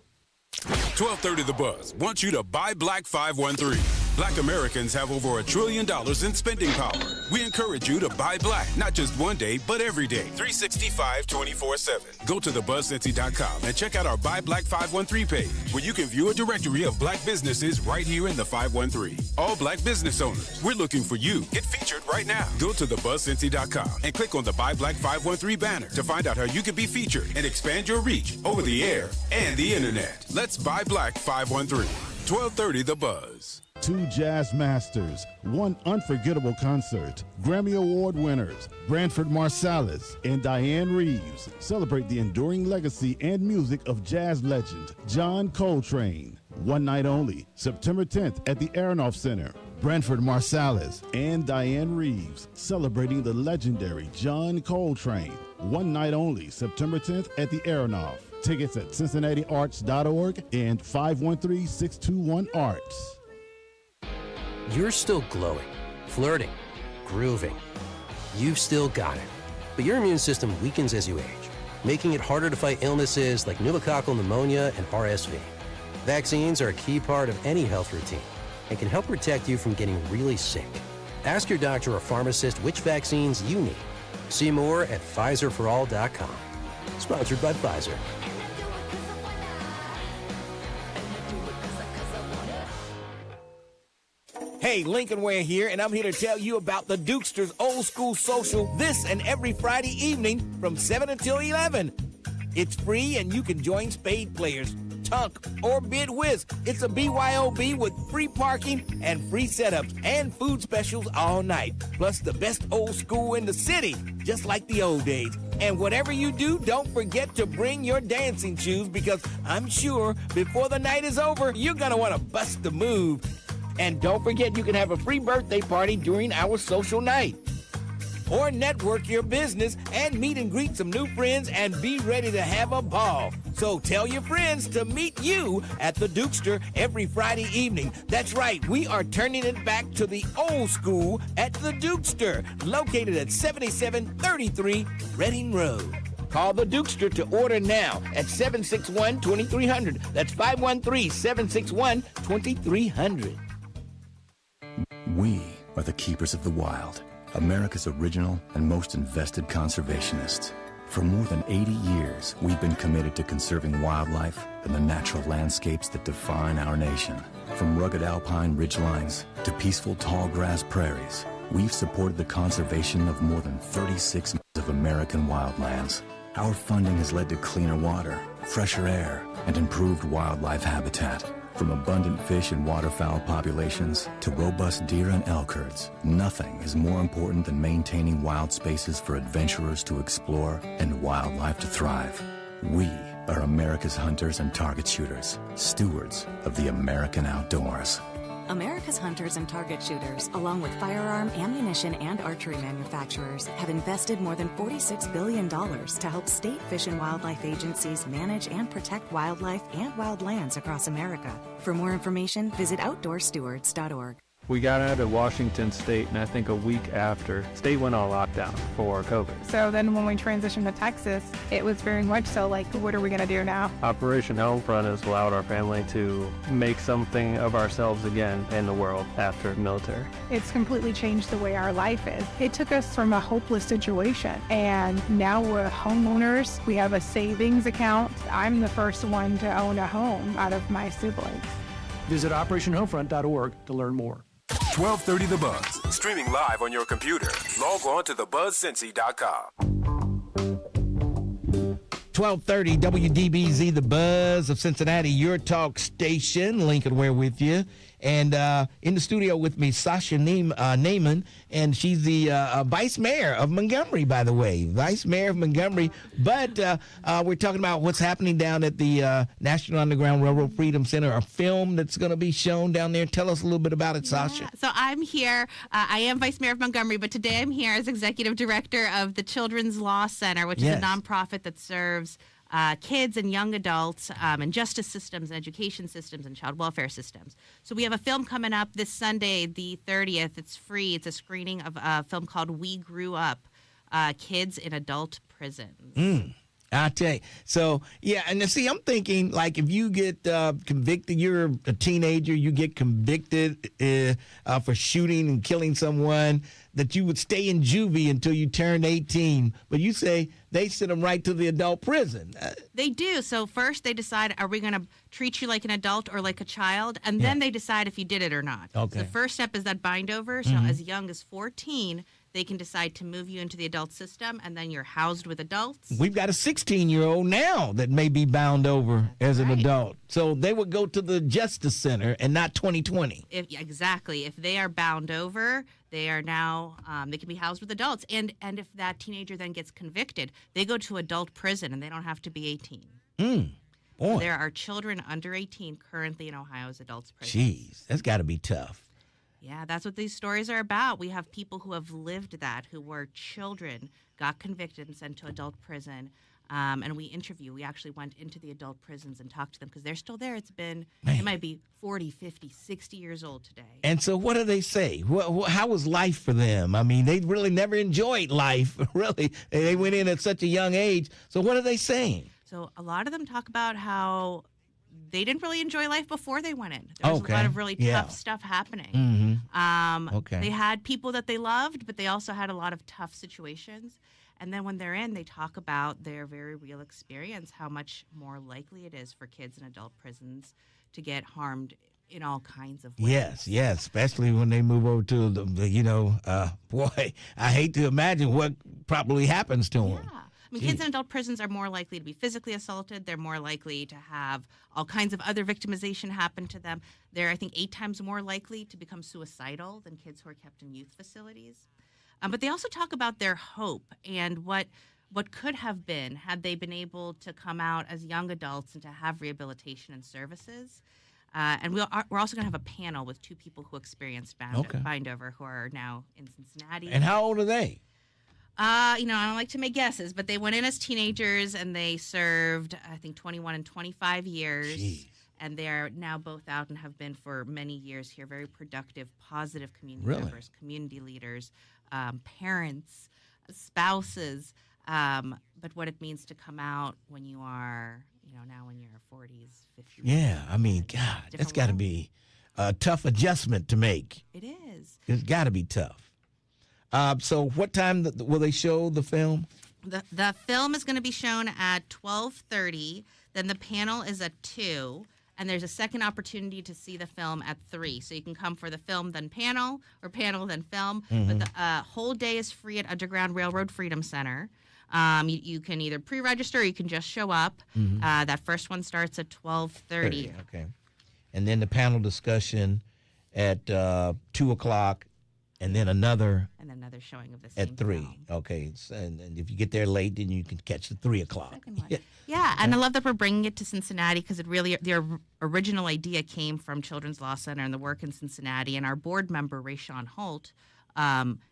1230 The Buzz wants you to buy Black 513. Black Americans have over $1 trillion in spending power. We encourage you to buy black, not just one day, but every day, 365, 24/7. Go to thebuzzcincy.com and check out our Buy Black 513 page, where you can view a directory of black businesses right here in the 513. All black business owners, we're looking for you. Get featured right now. Go to thebuzzcincy.com and click on the Buy Black 513 banner to find out how you can be featured and expand your reach over the air and the internet. Let's buy Black 513. 1230 The Buzz. 2 jazz masters, 1 unforgettable concert. Grammy Award winners Branford Marsalis and Diane Reeves celebrate the enduring legacy and music of jazz legend John Coltrane. One night only, September 10th at the Aronoff Center. Branford Marsalis and Diane Reeves celebrating the legendary John Coltrane. One night only, September 10th at the Aronoff. Tickets at CincinnatiArts.org and 513-621-ARTS. You're still glowing, flirting, grooving. You've still got it. But your immune system weakens as you age, making it harder to fight illnesses like pneumococcal pneumonia and RSV. Vaccines are a key part of any health routine and can help protect you from getting really sick. Ask your doctor or pharmacist which vaccines you need. See more at PfizerForAll.com. Sponsored by Pfizer. Hey, Lincoln Ware here, and I'm here to tell you about the Dukesters Old School Social this and every Friday evening from 7 until 11. It's free, and you can join spade players, tunk, or bid whist. It's a BYOB with free parking and free setups and food specials all night. Plus the best old school in the city, just like the old days. And whatever you do, don't forget to bring your dancing shoes, because I'm sure before the night is over, you're going to want to bust the move. And don't forget, you can have a free birthday party during our social night. Or network your business and meet and greet some new friends and be ready to have a ball. So tell your friends to meet you at the Dukester every Friday evening. That's right, we are turning it back to the old school at the Dukester, located at 7733 Reading Road. Call the Dukester to order now at 761-2300. That's 513-761-2300. We are the keepers of the wild. America's original and most invested conservationists. For more than 80 years, we've been committed to conserving wildlife and the natural landscapes that define our nation. From rugged alpine ridgelines to peaceful tall grass prairies, we've supported the conservation of more than 36 miles of American wildlands. Our funding has led to cleaner water, fresher air, and improved wildlife habitat. From abundant fish and waterfowl populations to robust deer and elk herds, nothing is more important than maintaining wild spaces for adventurers to explore and wildlife to thrive. We are America's hunters and target shooters, stewards of the American outdoors. America's hunters and target shooters, along with firearm, ammunition, and archery manufacturers, have invested more than $46 billion to help state fish and wildlife agencies manage and protect wildlife and wildlands across America. For more information, visit outdoorstewards.org. We got out of Washington State, and I think a week after, state went on lockdown for COVID. So then when we transitioned to Texas, it was very much so like, what are we going to do now? Operation Homefront has allowed our family to make something of ourselves again in the world after military. It's completely changed the way our life is. It took us from a hopeless situation, and now we're homeowners. We have a savings account. I'm the first one to own a home out of my siblings. Visit OperationHomefront.org to learn more. 1230 The Buzz, streaming live on your computer. Log on to thebuzzcincy.com. 1230 WDBZ, The Buzz of Cincinnati, your talk station. Lincoln Ware with you. And in the studio with me, Sasha Neiman, and she's the vice mayor of Montgomery, by the way. Vice mayor of Montgomery. But we're talking about what's happening down at the National Underground Railroad Freedom Center, a film that's going to be shown down there. Tell us a little bit about it, Sasha. So I'm here. I am vice mayor of Montgomery, but today I'm here as executive director of the Children's Law Center, which is a nonprofit that serves kids and young adults and justice systems and education systems and child welfare systems. So we have a film coming up this Sunday, the 30th. It's free. It's a screening of a film called We Grew Up, Kids in Adult Prisons. I tell you. So, yeah, and see, I'm thinking, like, if you get convicted, you're a teenager, you get convicted for shooting and killing someone, that you would stay in juvie until you turn 18. But you say they send them right to the adult prison. They do. So first they decide, are we going to treat you like an adult or like a child? And then they decide if you did it or not. Okay. So the first step is that bind over. So as young as 14, they can decide to move you into the adult system, and then you're housed with adults. We've got a 16-year-old now that may be bound over as an adult. So they would go to the Justice Center and not 2020. Exactly. If they are bound over, they are now, they can be housed with adults. And if that teenager then gets convicted, they go to adult prison, and they don't have to be 18. Boy. There are children under 18 currently in Ohio's adults prison. Jeez, that's got to be tough. Yeah, that's what these stories are about. We have people who have lived that, who were children, got convicted and sent to adult prison. And we actually went into the adult prisons and talked to them because they're still there. It might be 40, 50, 60 years old today. And so what do they say? How was life for them? I mean, they really never enjoyed life, really. They went in at such a young age. So what are they saying? So a lot of them talk about how they didn't really enjoy life before they went in. There was a lot of really tough stuff happening. They had people that they loved, but they also had a lot of tough situations. And then when they're in, they talk about their very real experience, how much more likely it is for kids in adult prisons to get harmed in all kinds of ways. Yes, especially when they move over to boy, I hate to imagine what probably happens to them. I mean, kids in adult prisons are more likely to be physically assaulted. They're more likely to have all kinds of other victimization happen to them. They're, I think, 8 times more likely to become suicidal than kids who are kept in youth facilities. But they also talk about their hope and what could have been had they been able to come out as young adults and to have rehabilitation and services. And we're also going to have a panel with 2 people who experienced bind over who are now in Cincinnati. And how old are they? I don't like to make guesses, but they went in as teenagers and they served, I think, 21 and 25 years. Jeez. And they are now both out and have been for many years here, very productive, positive community members, community leaders, parents, spouses. But what it means to come out when you are, now in your 40s, 50s. Yeah, I mean, God, that's got to be a tough adjustment to make. It is. It's got to be tough. So what time will they show the film? The film is going to be shown at 12:30. Then the panel is at 2. And there's a second opportunity to see the film at 3. So you can come for the film, then panel, or panel, then film. But the whole day is free at Underground Railroad Freedom Center. You can either pre-register or you can just show up. That first one starts at 12:30. Okay. And then the panel discussion at 2 o'clock, and then another showing of the same at 3. film. Okay. So, and if you get there late, then you can catch the 3 o'clock. Yeah, and I love that we're bringing it to Cincinnati because the original idea came from Children's Law Center and the work in Cincinnati. And our board member, Rayshawn Holt,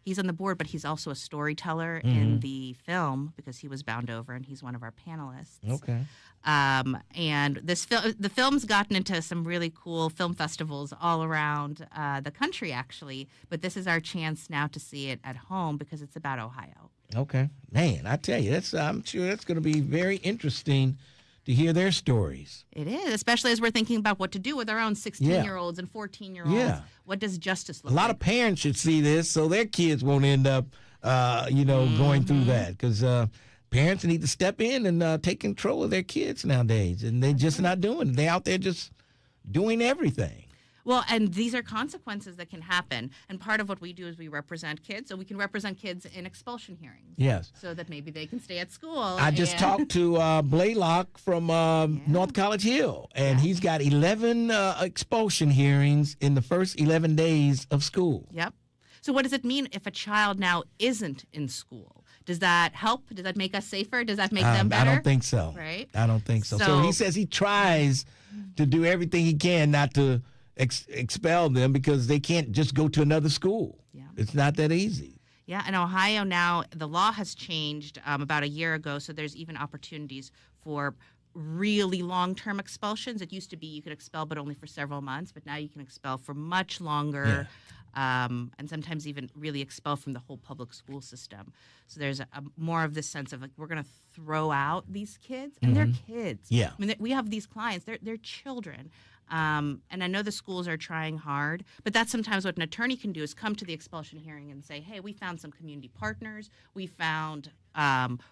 he's on the board, but he's also a storyteller in the film because he was bound over and he's one of our panelists. Okay. And the film's gotten into some really cool film festivals all around the country, actually. But this is our chance now to see it at home because it's about Ohio. Okay. Man, I tell you, I'm sure that's going to be very interesting to hear their stories. It is, especially as we're thinking about what to do with our own 16-year-olds and 14-year-olds. Yeah. What does justice look A like? lot of parents should see this so their kids won't end up, going through that because parents need to step in and take control of their kids nowadays, and they're just not doing it. They're out there just doing everything. Well, and these are consequences that can happen. And part of what we do is we represent kids, so we can represent kids in expulsion hearings. Yes. So that maybe they can stay at school. I just talked to Blaylock from North College Hill, and he's got 11 expulsion hearings in the first 11 days of school. Yep. So what does it mean if a child now isn't in school? Does that help? Does that make us safer? Does that make them better? I don't think so. Right? I don't think so. So he says he tries to do everything he can not to expel them because they can't just go to another school. Yeah. It's not that easy. Yeah, in Ohio now, the law has changed about a year ago, so there's even opportunities for really long-term expulsions. It used to be you could expel but only for several months, but now you can expel for much longer. And sometimes even really expel from the whole public school system. So there's a more of this sense of like we're going to throw out these kids, and they're kids. Yeah. I mean, we have these clients; they're children. And I know the schools are trying hard, but that's sometimes what an attorney can do is come to the expulsion hearing and say, hey, we found some community partners. We found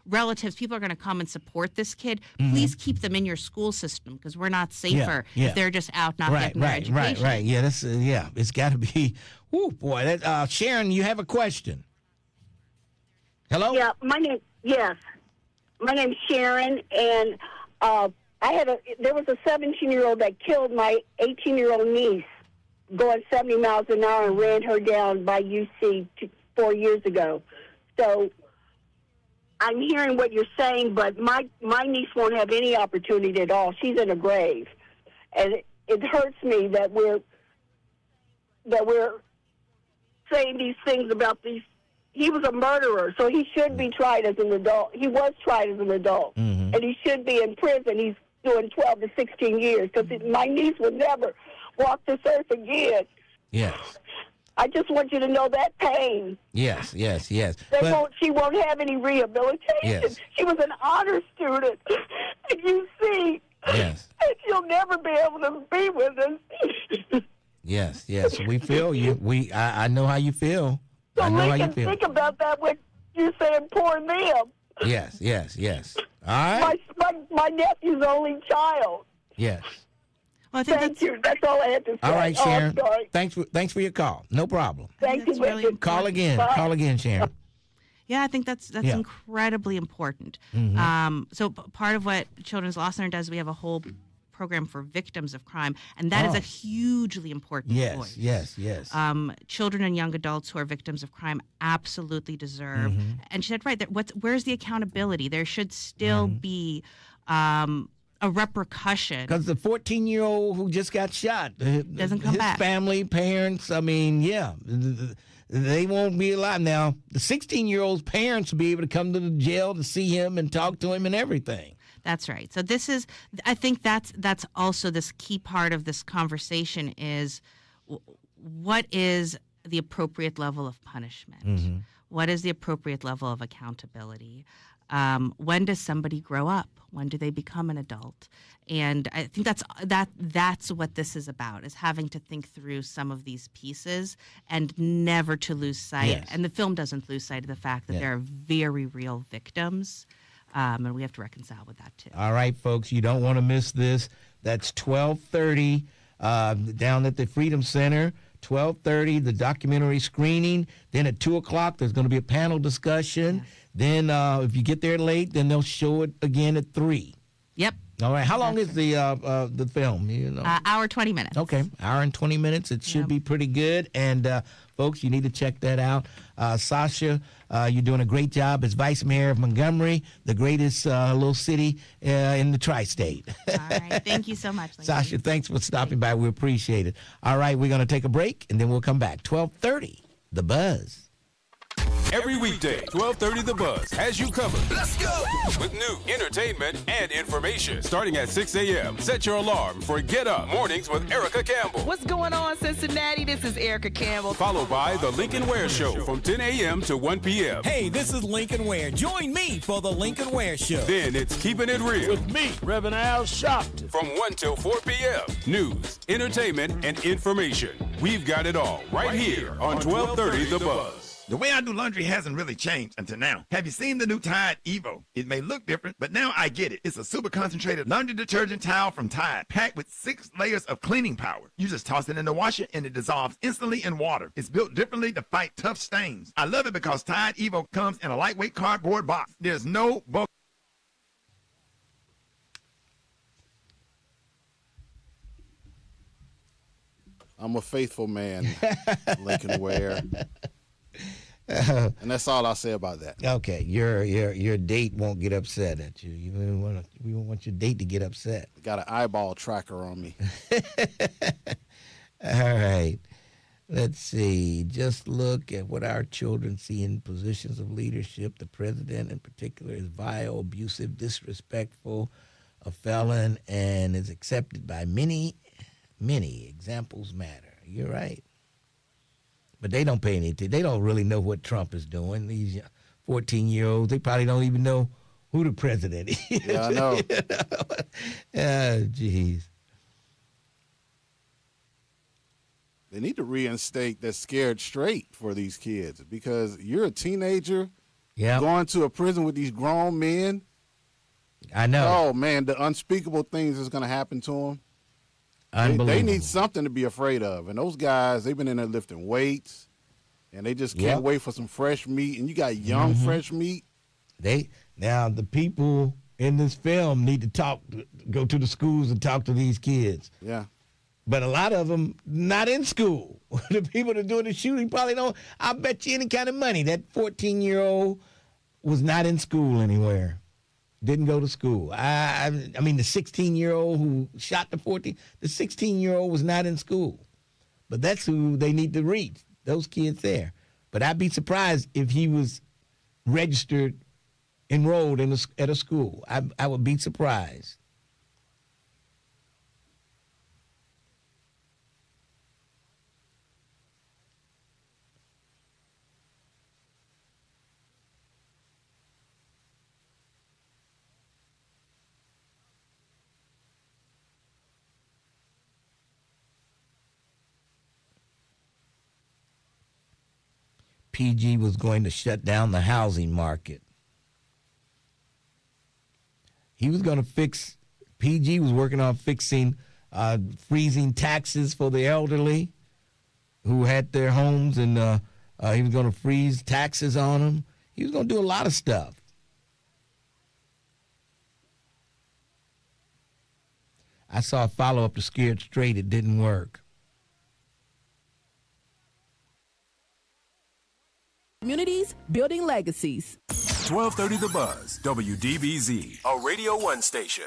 relatives. People are going to come and support this kid. Please keep them in your school system because we're not safer if they're just out not getting their education. Right. Yeah, that's it's got to be. Oh boy, Sharon, you have a question? Hello. Yeah, my name's Sharon, and there was a 17-year-old that killed my 18-year-old niece going 70 miles an hour and ran her down by UC 4 years ago. So I'm hearing what you're saying, but my niece won't have any opportunity at all. She's in a grave, and it hurts me that we're saying these things about these. He was a murderer, so he should be tried as an adult. He was tried as an adult, and he should be in prison. He's doing 12 to 16 years because my niece would never walk this earth again. Yes. I just want you to know that pain. Yes. She won't have any rehabilitation. Yes. She was an honor student at UC. Yes. And she'll never be able to be with us. Yes. We feel you. I know how you feel. So I know how you Lincoln, feel. think about that when you're saying poor them. Yes. All right. My nephew's only child. Yes. Well, I think Thank you. That's all I had to say. All right, Sharon. Oh, sorry. Thanks for your call. No problem. Thank you. Really Call again. Bye. Call again, Sharon. Yeah, I think that's incredibly important. So part of what Children's Law Center does, we have a whole program for victims of crime, and that is a hugely important voice. Yes. Children and young adults who are victims of crime absolutely deserve. And she said, right, where's the accountability? There should still be a repercussion. Because the 14-year-old who just got shot doesn't come back. His family, parents, they won't be alive. Now, the 16-year-old's parents will be able to come to the jail to see him and talk to him and everything. That's right. So I think that's also this key part of this conversation is what is the appropriate level of punishment? What is the appropriate level of accountability? When does somebody grow up? When do they become an adult? And I think that's what this is about, is having to think through some of these pieces and never to lose sight. Yes. And the film doesn't lose sight of the fact that there are very real victims, and we have to reconcile with that too. All right, folks, you don't want to miss this. That's 12:30 down at the Freedom Center. 12:30, the documentary screening. Then at 2 o'clock, there's going to be a panel discussion. Yes. Then if you get there late, then they'll show it again at 3. Yep. All right. How long is the film? You know, hour 20 minutes. Okay, hour and 20 minutes. It should be pretty good. And folks, you need to check that out. Sasha, you're doing a great job as Vice Mayor of Montgomery, the greatest little city in the tri-state. All right. Thank you so much, Lincoln. Sasha, thanks for stopping by. We appreciate it. All right, we're going to take a break, and then we'll come back. 12:30, The Buzz. Every weekday, 12:30 The Buzz has you covered. Let's go! With new entertainment and information. Starting at 6 a.m., set your alarm for Get Up Mornings with Erica Campbell. What's going on, Cincinnati? This is Erica Campbell. Followed by The Lincoln Ware Show from 10 a.m. to 1 p.m. Hey, this is Lincoln Ware. Join me for The Lincoln Ware Show. Then it's Keeping It Real. With me, Reverend Al Sharpton. From 1 till 4 p.m. News, entertainment, and information. We've got it all right here on 12:30 The Buzz. The way I do laundry hasn't really changed until now. Have you seen the new Tide Evo? It may look different, but now I get it. It's a super concentrated laundry detergent towel from Tide, packed with 6 layers of cleaning power. You just toss it in the washer and it dissolves instantly in water. It's built differently to fight tough stains. I love it because Tide Evo comes in a lightweight cardboard box. There's no bulk. I'm a faithful man, Lincoln Ware. And that's all I'll say about that. Okay, your date won't get upset at you. We don't want your date to get upset. Got an eyeball tracker on me. All right. Let's see. Just look at what our children see in positions of leadership. The president in particular is vile, abusive, disrespectful, a felon, and is accepted by many, many. Examples matter. You're right. But they don't pay any attention. They don't really know what Trump is doing. These 14-year-olds, they probably don't even know who the president is. Yeah, I know. Jeez. They need to reinstate that scared straight for these kids, because you're a teenager going to a prison with these grown men. I know. Oh, man, the unspeakable things that's going to happen to them. They need something to be afraid of. And those guys, they've been in there lifting weights, and they just can't wait for some fresh meat. And you got young, fresh meat. Now, the people in this film need to go to the schools and talk to these kids. Yeah. But a lot of them not in school. The people that are doing the shooting probably don't. I'll bet you any kind of money that 14-year-old was not in school anywhere. Didn't go to school. I mean, the 16-year-old who shot the 14, the 16-year-old was not in school. But that's who they need to reach, those kids there. But I'd be surprised if he was registered, enrolled at a school. I would be surprised. PG was going to shut down the housing market. He was going to PG was working on fixing, freezing taxes for the elderly who had their homes, and he was going to freeze taxes on them. He was going to do a lot of stuff. I saw a follow-up to Scared Straight. It didn't work. Communities, building legacies. 1230 The Buzz, WDBZ, a Radio 1 station.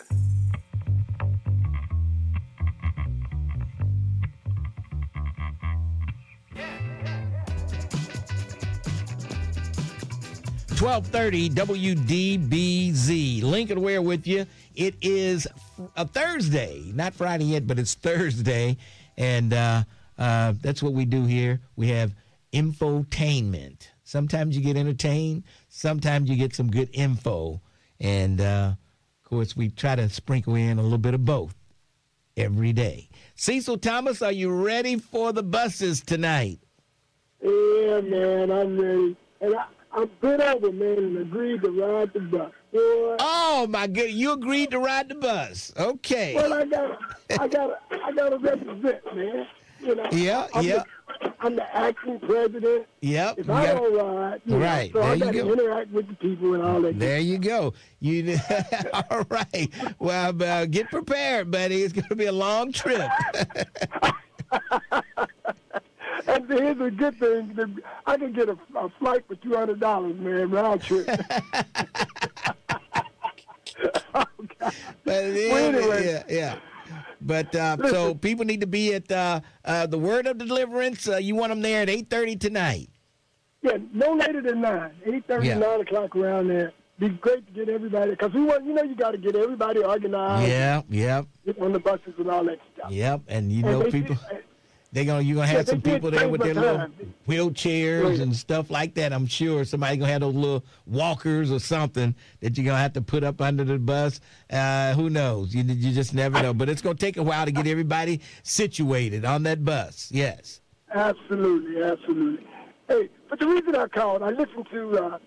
.1230 WDBZ. Lincoln Ware with you. It is a Thursday, not Friday yet, but it's Thursday, and that's what we do here. We have infotainment. Sometimes you get entertained. sometimes you get some good info. And, of course, we try to sprinkle in a little bit of both every day. Cecil Thomas, are you ready for the buses tonight? Yeah, man, I'm ready. And I'm put over, man, and agreed to ride the bus. Boy. Oh my goodness, you agreed to ride the bus. Okay. Well, I gotta represent, man. You know. Yeah. I'm the acting president. Yep. If I don't ride, right. So There I you gotta go. interact with the people and all that. There you go. You all right. Well, get prepared, buddy. It's going to be a long trip. And here's a good thing: I can get a flight for $200, man, round trip. But anyway. yeah. But so people need to be at the Word of Deliverance. You want them there at 8:30 tonight. Yeah, no later than 9, 8:30, 9 o'clock around there. Be great to get everybody, because we want, you got to get everybody organized. Yeah. Get on the buses and all that stuff. Yep, and people. You're gonna have some people there with their little wheelchairs and stuff like that. I'm sure somebody's gonna have those little walkers or something that you're gonna have to put up under the bus. Who knows? You just never know. But it's gonna take a while to get everybody situated on that bus. Yes. Absolutely. Hey, but the reason I called, I listened to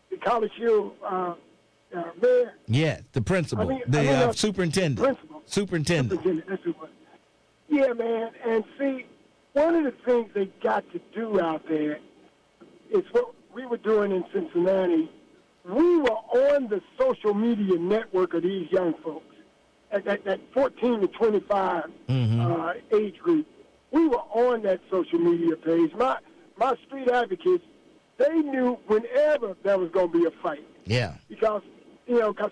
the College Hill mayor. Yeah, the principal, superintendent. Superintendent. That's what. Yeah, man, and see, one of the things they got to do out there is what we were doing in Cincinnati. We were on the social media network of these young folks at that 14 to 25 age group. We were on that social media page. My street advocates, they knew whenever there was going to be a fight. Yeah. Because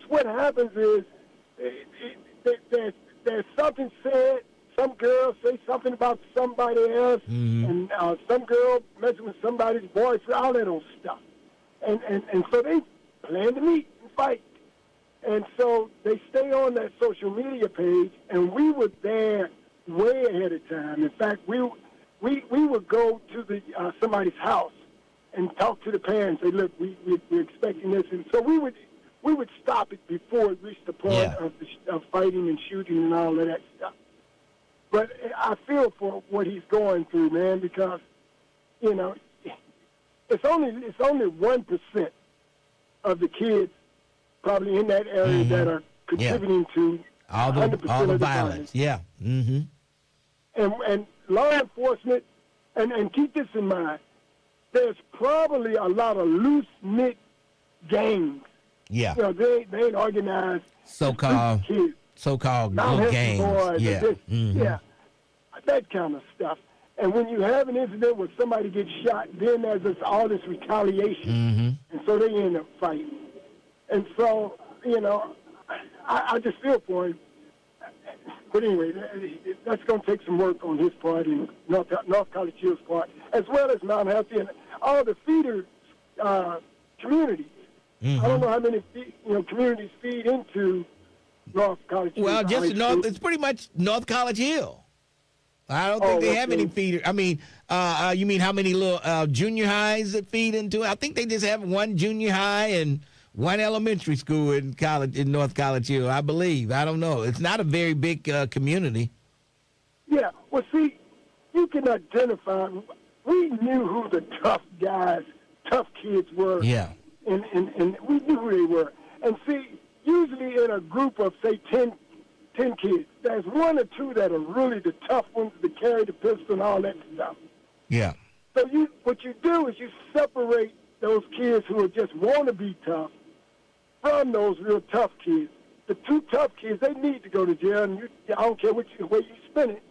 what happens is there's something said. Some girl say something about somebody else, and some girl messing with somebody's boyfriend, all that old stuff. And so they plan to meet and fight. And so they stay on that social media page, and we were there way ahead of time. In fact, we would go to somebody's house and talk to the parents. Say, look, we're expecting this. And so we would stop it before it reached the point of fighting and shooting and all of that stuff. But I feel for what he's going through, man, because, it's only 1% of the kids probably in that area that are contributing to all the violence. Yeah. Mm-hmm. And law enforcement, and keep this in mind, there's probably a lot of loose-knit gangs. Yeah. They ain't organized. So-called little gangs. Boys, Yeah. Yeah. That kind of stuff. And when you have an incident where somebody gets shot, then there's all this retaliation. And so they end up fighting. And so, I just feel for him. But anyway, that's going to take some work on his part and North College Hill's part, as well as Mount Healthy and all the feeder communities. I don't know how many communities feed into North College Hill. Well, just it's pretty much North College Hill. I don't think they have any feeder. I mean, you mean how many little junior highs that feed into it? I think they just have one junior high and one elementary school in North College Hill, I believe. I don't know. It's not a very big community. Yeah. Well, see, you can identify. We knew who the tough kids were. Yeah. And we knew who they were. And see, usually in a group of, say, 10 kids, there's one or two that are really the tough ones that carry the pistol and all that stuff. Yeah. So what you do is you separate those kids who just want to be tough from those real tough kids. The two tough kids, they need to go to jail, and I don't care which way you spin it,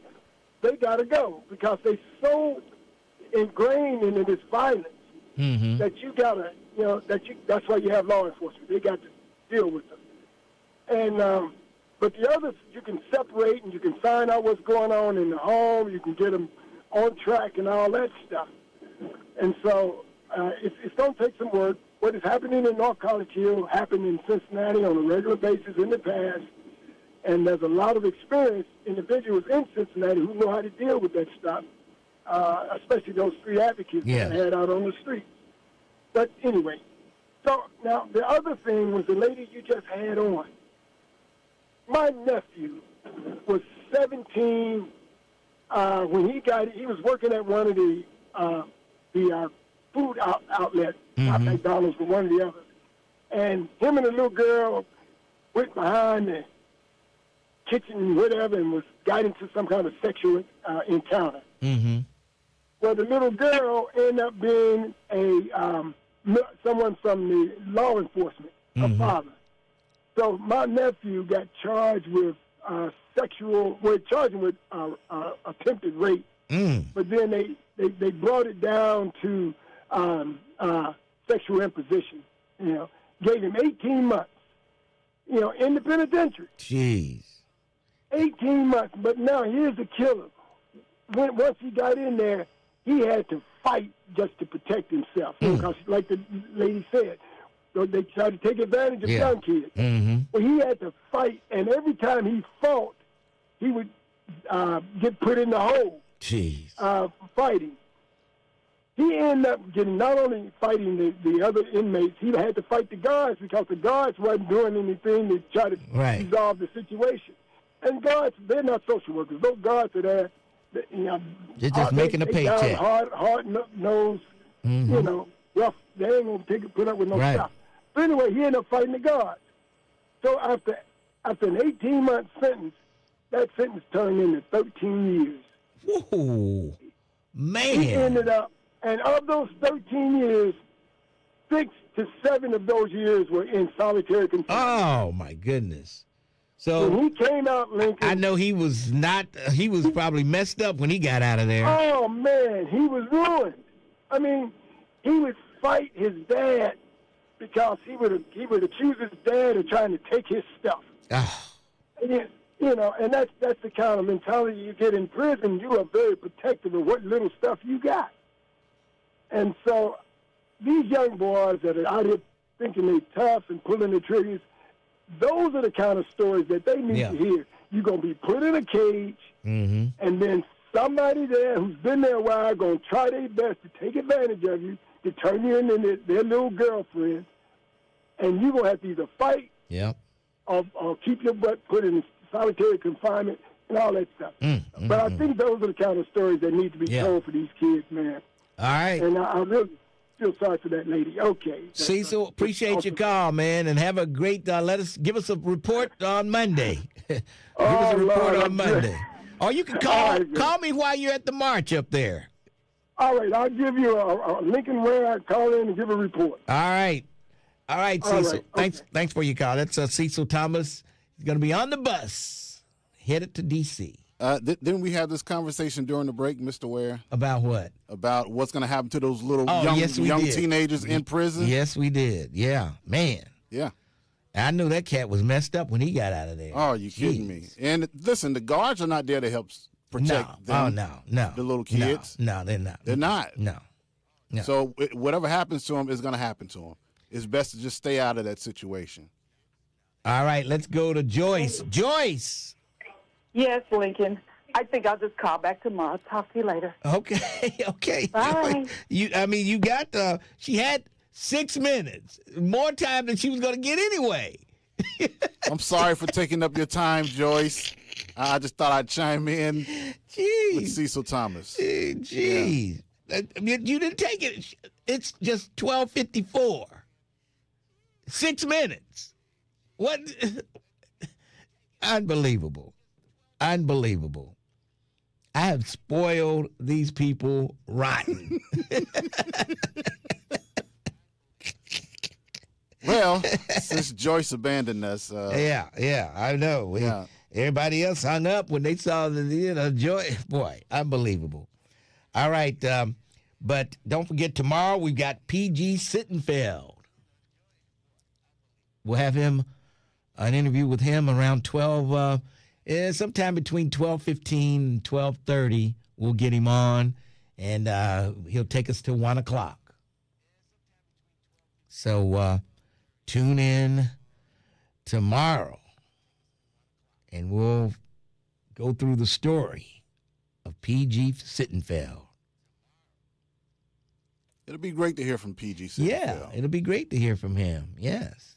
they got to go because they're so ingrained into this violence that you got to, that's why you have law enforcement. They got to deal with them. And, but the others, you can separate and you can find out what's going on in the home. You can get them on track and all that stuff. And so it's going to take some work. What is happening in North College Hill happened in Cincinnati on a regular basis in the past. And there's a lot of experienced individuals in Cincinnati who know how to deal with that stuff, especially those street advocates that I had out on the street. But anyway, So now the other thing was the lady you just had on. My nephew was 17 when he was working at one of the food outlets, not McDonald's, but one of the others. And him and the little girl went behind the kitchen, whatever, and got into some kind of sexual encounter. Mm-hmm. Well, the little girl ended up being someone from the law enforcement, her father. So my nephew got charged with attempted rape. But then they brought it down to sexual imposition. Gave him 18 months. In the penitentiary. Jeez. 18 months. But now here's the killer. Once he got in there, he had to fight just to protect himself. Because, like the lady said, they tried to take advantage of young kids. Well, he had to fight, and every time he fought, he would get put in the hole. Jeez. For fighting. He ended up getting not only fighting the other inmates, he had to fight the guards because the guards wasn't doing anything to try to resolve the situation. And guards, they're not social workers. Those guards are there. They're just making a paycheck. Hard nosed, rough. They ain't gonna put up with no stuff. But anyway, he ended up fighting the guards. So after an 18-month sentence, that sentence turned into 13 years. Whoa, man! He ended up, and of those 13 years, 6 to 7 of those years were in solitary confinement. Oh my goodness! So when he came out, Lincoln, I know he was not. He was probably messed up when he got out of there. Oh man, he was ruined. I mean, he would fight his dad because he would accuse his dad of trying to take his stuff. And, and that's the kind of mentality you get in prison. You are very protective of what little stuff you got. And so these young boys that are out here thinking they're tough and pulling the triggers, those are the kind of stories that they need to hear. You're going to be put in a cage, and then somebody there who's been there a while going to try their best to take advantage of you, to turn you into their little girlfriend, and you're going to have to either fight or keep your butt put in solitary confinement and all that stuff. But I think those are the kind of stories that need to be told for these kids, man. All right. And I really feel sorry for that lady. Okay. Cecil, appreciate your call, man, and have a great. Give us a report on Monday. Give us a report on Monday. Or you can call me while you're at the march up there. All right, I'll give you a Lincoln Ware. I call in and give a report. All right, Cecil. Right. Thanks for your call. That's Cecil Thomas. He's going to be on the bus headed to D.C. Didn't we have this conversation during the break, Mr. Ware? About what? About what's going to happen to those little young teenagers in prison? Yes, we did. Yeah, man. Yeah. I knew that cat was messed up when he got out of there. Oh, you kidding me? And listen, the guards are not there to help protect them. Oh, no. The little kids. No, they're not. They're not. No. So whatever happens to them is going to happen to them. It's best to just stay out of that situation. All right, let's go to Joyce. Joyce! Yes, Lincoln. I think I'll just call back tomorrow. Talk to you later. Okay. Bye. You got, she had 6 minutes, more time than she was going to get anyway. I'm sorry for taking up your time, Joyce. I just thought I'd chime in with Cecil Thomas. Jeez. Yeah. You didn't take it. It's just 12:54. 6 minutes. What? Unbelievable. I have spoiled these people rotten. Well, since Joyce abandoned us. Yeah, I know. Everybody else hung up when they saw the Joy. Boy, unbelievable. All right, but don't forget tomorrow we've got P.G. Sittenfeld. We'll have an interview with him around 12. Sometime between 12:15 and 12:30. We'll get him on, and he'll take us to 1 o'clock. So tune in tomorrow, and we'll go through the story of P.G. Sittenfeld. It'll be great to hear from PG. Yeah, it'll be great to hear from him. Yes.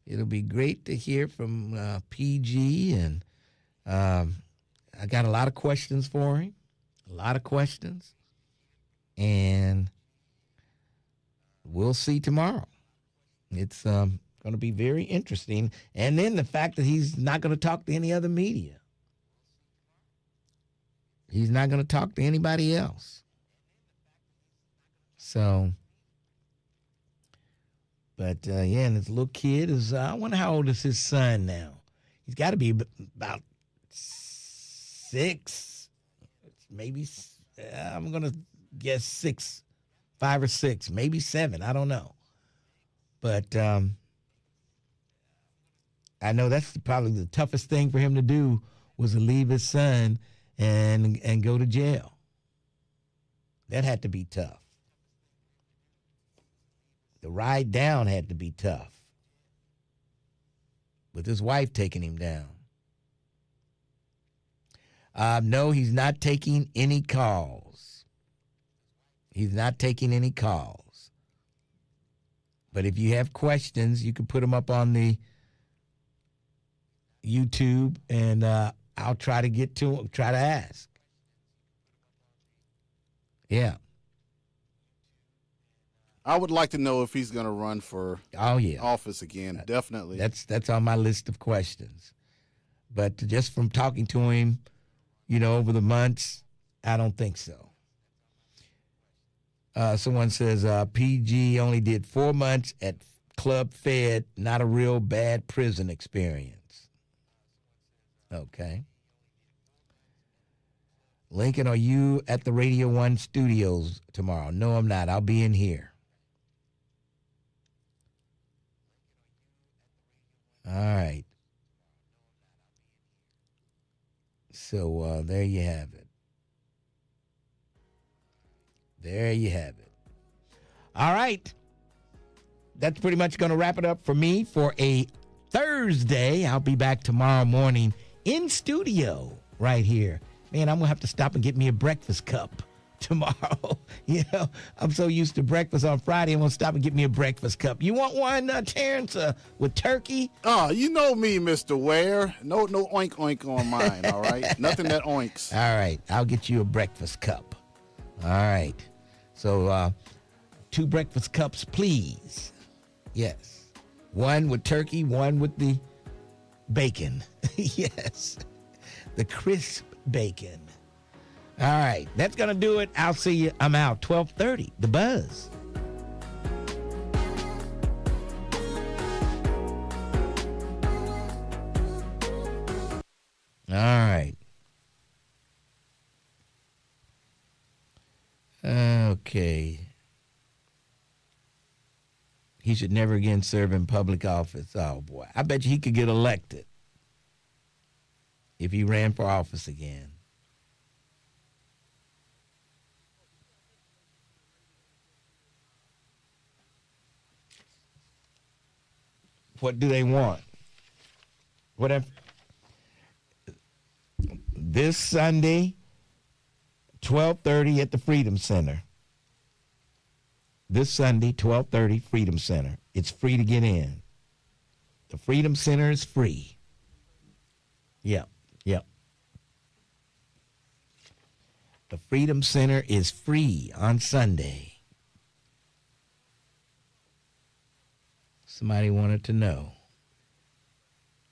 It'll be great to hear from PG, and I got a lot of questions for him, and we'll see tomorrow. It's going to be very interesting, and then the fact that he's not going to talk to any other media. He's not going to talk to anybody else. So... But, yeah, and this little kid is, I wonder how old is his son now? He's got to be about 6, maybe, I'm going to guess 6, 5 or 6, maybe 7, I don't know. But I know that's probably the toughest thing for him to do was to leave his son and go to jail. That had to be tough. The ride down had to be tough, with his wife taking him down. No, he's not taking any calls. He's not taking any calls. But if you have questions, you can put them up on the YouTube, and I'll try to get to them, try to ask. Yeah. I would like to know if he's going to run for office again. Definitely. That's on my list of questions. But just from talking to him, over the months, I don't think so. Someone says PG only did 4 months at Club Fed, not a real bad prison experience. Okay. Lincoln, are you at the Radio 1 studios tomorrow? No, I'm not. I'll be in here. All right. So there you have it. There you have it. All right. That's pretty much going to wrap it up for me for a Thursday. I'll be back tomorrow morning in studio right here. Man, I'm going to have to stop and get me a breakfast cup tomorrow. I'm so used to breakfast on Friday. I'm going to stop and get me a breakfast cup. You want one, Terrence, with turkey? Oh, you know me, Mr. Ware. No oink oink on mine, all right? Nothing that oinks. All right. I'll get you a breakfast cup. All right. So 2 breakfast cups, please. Yes. 1 with turkey, 1 with the bacon. Yes. The crisp bacon. All right, that's going to do it. I'll see you. I'm out. 12:30, The Buzz. All right. Okay. He should never again serve in public office. Oh, boy. I bet you he could get elected if he ran for office again. What do they want? Whatever. This Sunday, 12:30 at the Freedom Center. This Sunday, 12:30, Freedom Center. It's free to get in. The Freedom Center is free. Yep. The Freedom Center is free on Sunday. Somebody wanted to know.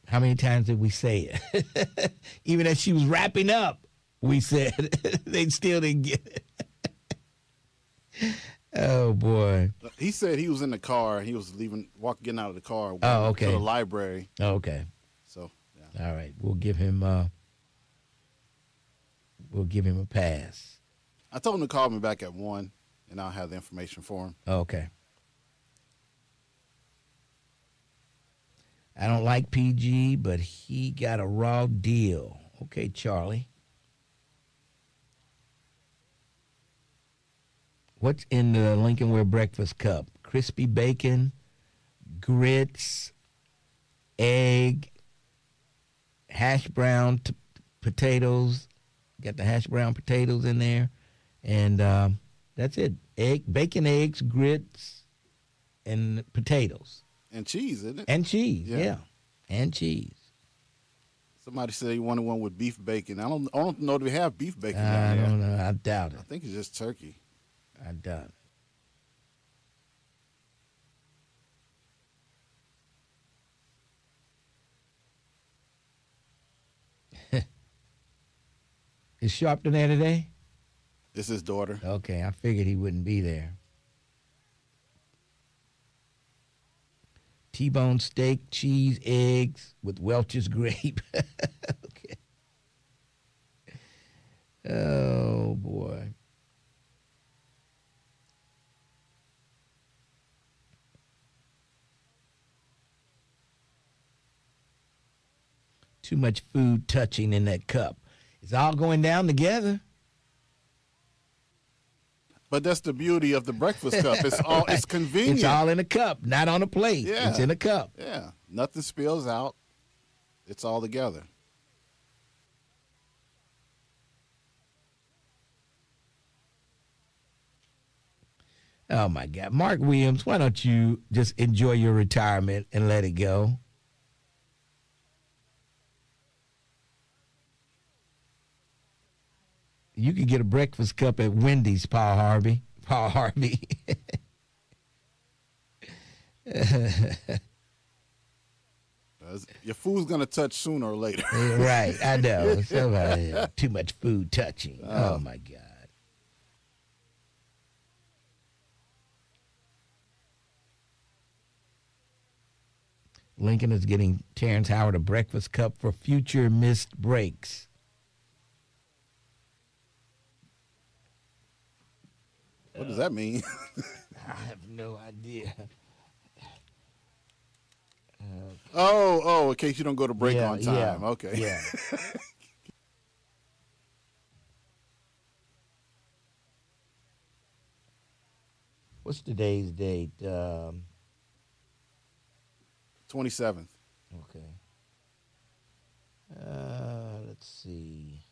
How many times did we say it? Even as she was wrapping up, we said they still didn't get it. Oh, boy. He said he was in the car. He was getting out of the car. To the library. Oh, okay. So, yeah. All right. We'll give him a pass. I told him to call me back at 1, and I'll have the information for him. Okay. I don't like PG, but he got a raw deal. Okay, Charlie. What's in the Lincoln Ware breakfast cup? Crispy bacon, grits, egg, hash brown potatoes. Got the hash brown potatoes in there. And that's it. bacon, eggs, grits, and potatoes. And cheese, isn't it? And cheese, yeah. And cheese. Somebody said he wanted one with beef bacon. I don't know if we have beef bacon down I there. don't know. I doubt it. I think it's just turkey. I doubt it. Is Sharpton there today? It's his daughter. Okay, I figured he wouldn't be there. T-bone steak, cheese, eggs with Welch's grape. Okay. Oh, boy. Too much food touching in that cup. It's all going down together. But that's the beauty of the breakfast cup. It's convenient. It's all in a cup, not on a plate. Yeah. It's in a cup. Yeah. Nothing spills out. It's all together. Oh, my God. Mark Williams, why don't you just enjoy your retirement and let it go? You could get a breakfast cup at Wendy's, Paul Harvey. Your food's going to touch sooner or later. Right, I know. Somebody, too much food touching. Oh, my God. Lincoln is getting Terrence Howard a breakfast cup for future missed breaks. What does that mean? I have no idea. In case you don't go to break on time. Yeah, okay. Yeah. What's today's date? 27th. Okay. Let's see.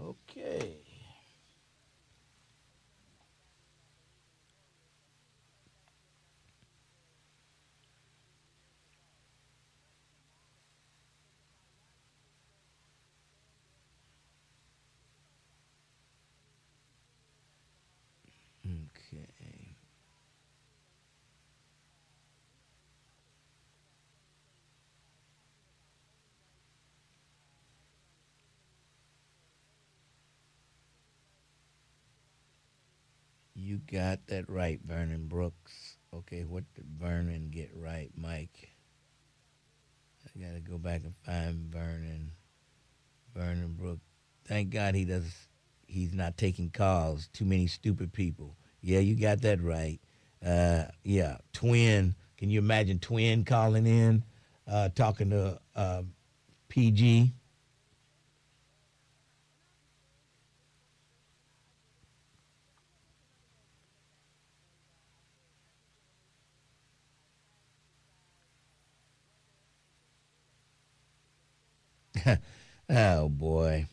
Okay. Okay. You got that right, Vernon Brooks. Okay, what did Vernon get right, Mike? I got to go back and find Vernon Brooks. Thank God he's not taking calls. Too many stupid people. Yeah, you got that right. Yeah, Twin. Can you imagine Twin calling in, talking to PG? Oh boy.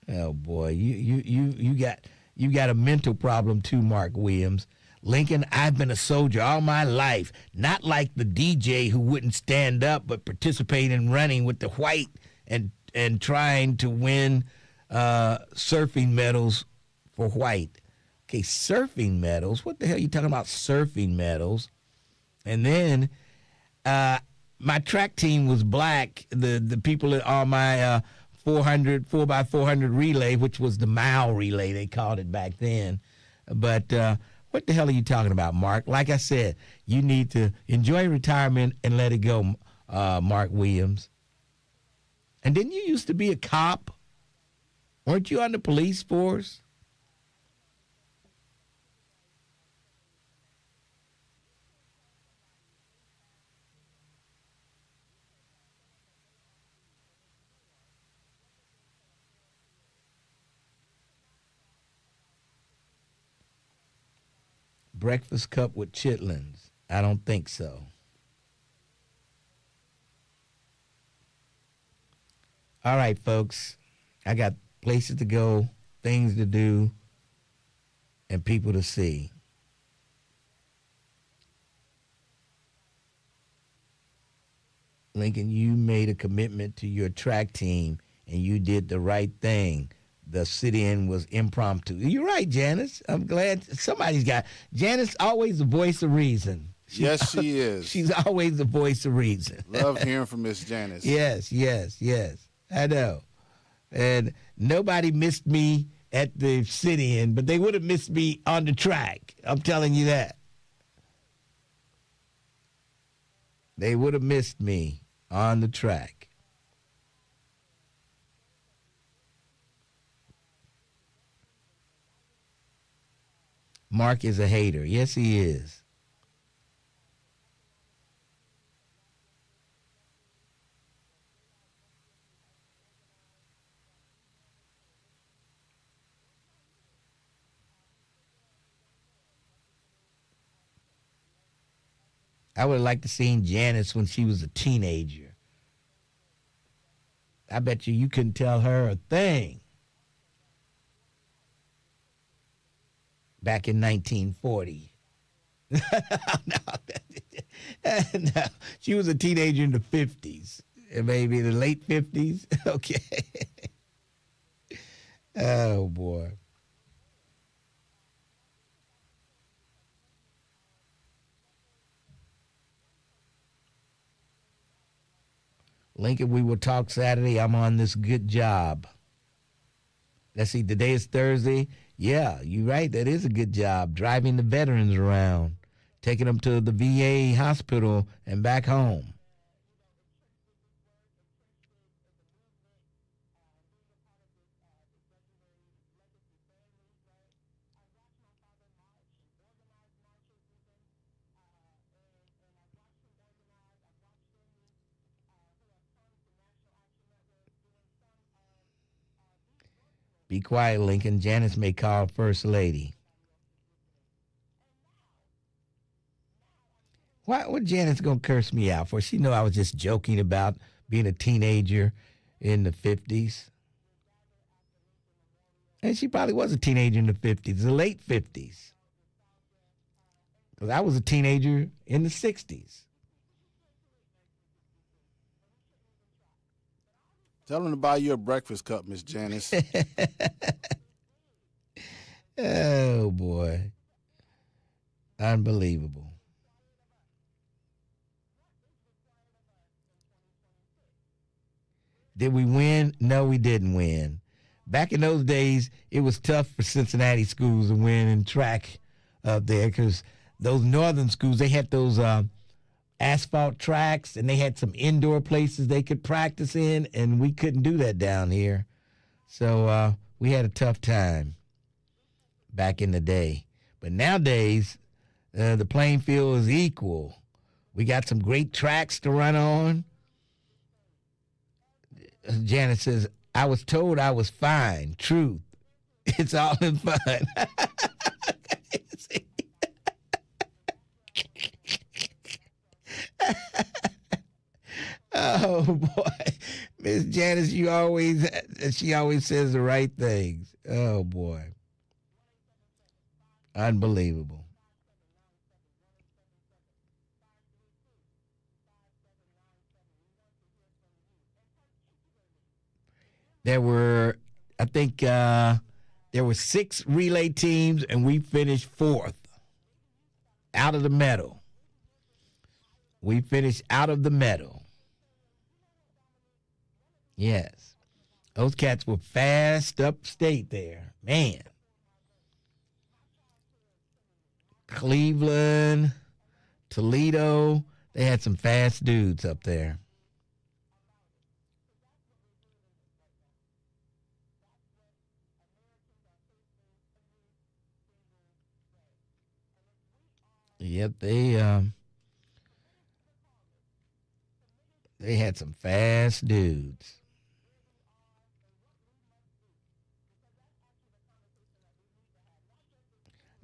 Oh boy. You got a mental problem too, Mark Williams. Lincoln, I've been a soldier all my life, not like the DJ who wouldn't stand up but participate in running with the white and trying to win surfing medals for white. Okay, surfing medals? What the hell are you talking about, surfing medals? And then my track team was black. The people on my 4x400 relay, which was the mile relay, they called it back then. But what the hell are you talking about, Mark? Like I said, you need to enjoy retirement and let it go, Mark Williams. And didn't you used to be a cop? Weren't you on the police force? Breakfast cup with chitlins. I don't think so. All right, folks. I got places to go, things to do, and people to see. Lincoln, you made a commitment to your track team, and you did the right thing. The sit-in was impromptu. You're right, Janice. I'm glad somebody's got. Janice always the voice of reason. Yes, she is. She's always the voice of reason. Love hearing from Miss Janice. Yes. I know. And nobody missed me at the sit-in, but they would have missed me on the track. I'm telling you that. They would have missed me on the track. Mark is a hater. Yes, he is. I would have liked to seen Janice when she was a teenager. I bet you couldn't tell her a thing. Back in 1940. No, she was a teenager in the 50s. Maybe the late 50s. Okay. Oh, boy. Lincoln, we will talk Saturday. I'm on this good job. Let's see, today is Thursday. Yeah, you're right. That is a good job. Driving the veterans around, taking them to the VA hospital and back home. Be quiet, Lincoln. Janice may call First Lady. What Janice gonna curse me out for? She know I was just joking about being a teenager in the 50s. And she probably was a teenager in the 50s, the late 50s. Because I was a teenager in the 60s. Tell them to buy you a breakfast cup, Miss Janice. Oh, boy. Unbelievable. Did we win? No, we didn't win. Back in those days, it was tough for Cincinnati schools to win in track up there because those northern schools, they had those asphalt tracks, and they had some indoor places they could practice in, and we couldn't do that down here. So we had a tough time back in the day. But nowadays, the playing field is equal. We got some great tracks to run on. Janet says, I was told I was fine. Truth. It's all in fun. Oh, boy. Miss Janice, she always says the right things. Oh, boy. Unbelievable. There were, I think, there were 6 relay teams, and we finished 4th out of the medal. We finished out of the medal. Yes. Those cats were fast upstate there. Man. Cleveland, Toledo, they had some fast dudes up there. Yep, they had some fast dudes.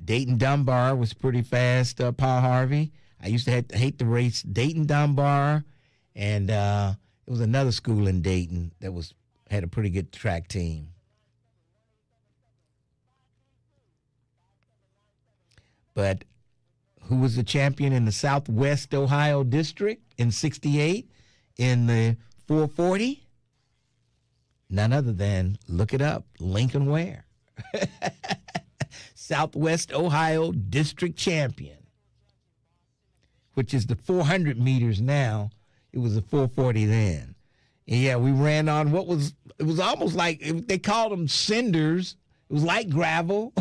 Dayton Dunbar was pretty fast, Paul Harvey. I used to hate the race Dayton Dunbar, and it was another school in Dayton that had a pretty good track team. But who was the champion in the Southwest Ohio District in 68 in the 440? None other than, look it up, Lincoln Ware. Southwest Ohio District champion, which is the 400 meters now. It was a 440 then. And yeah, we ran on it was almost like, they called them cinders. It was like gravel.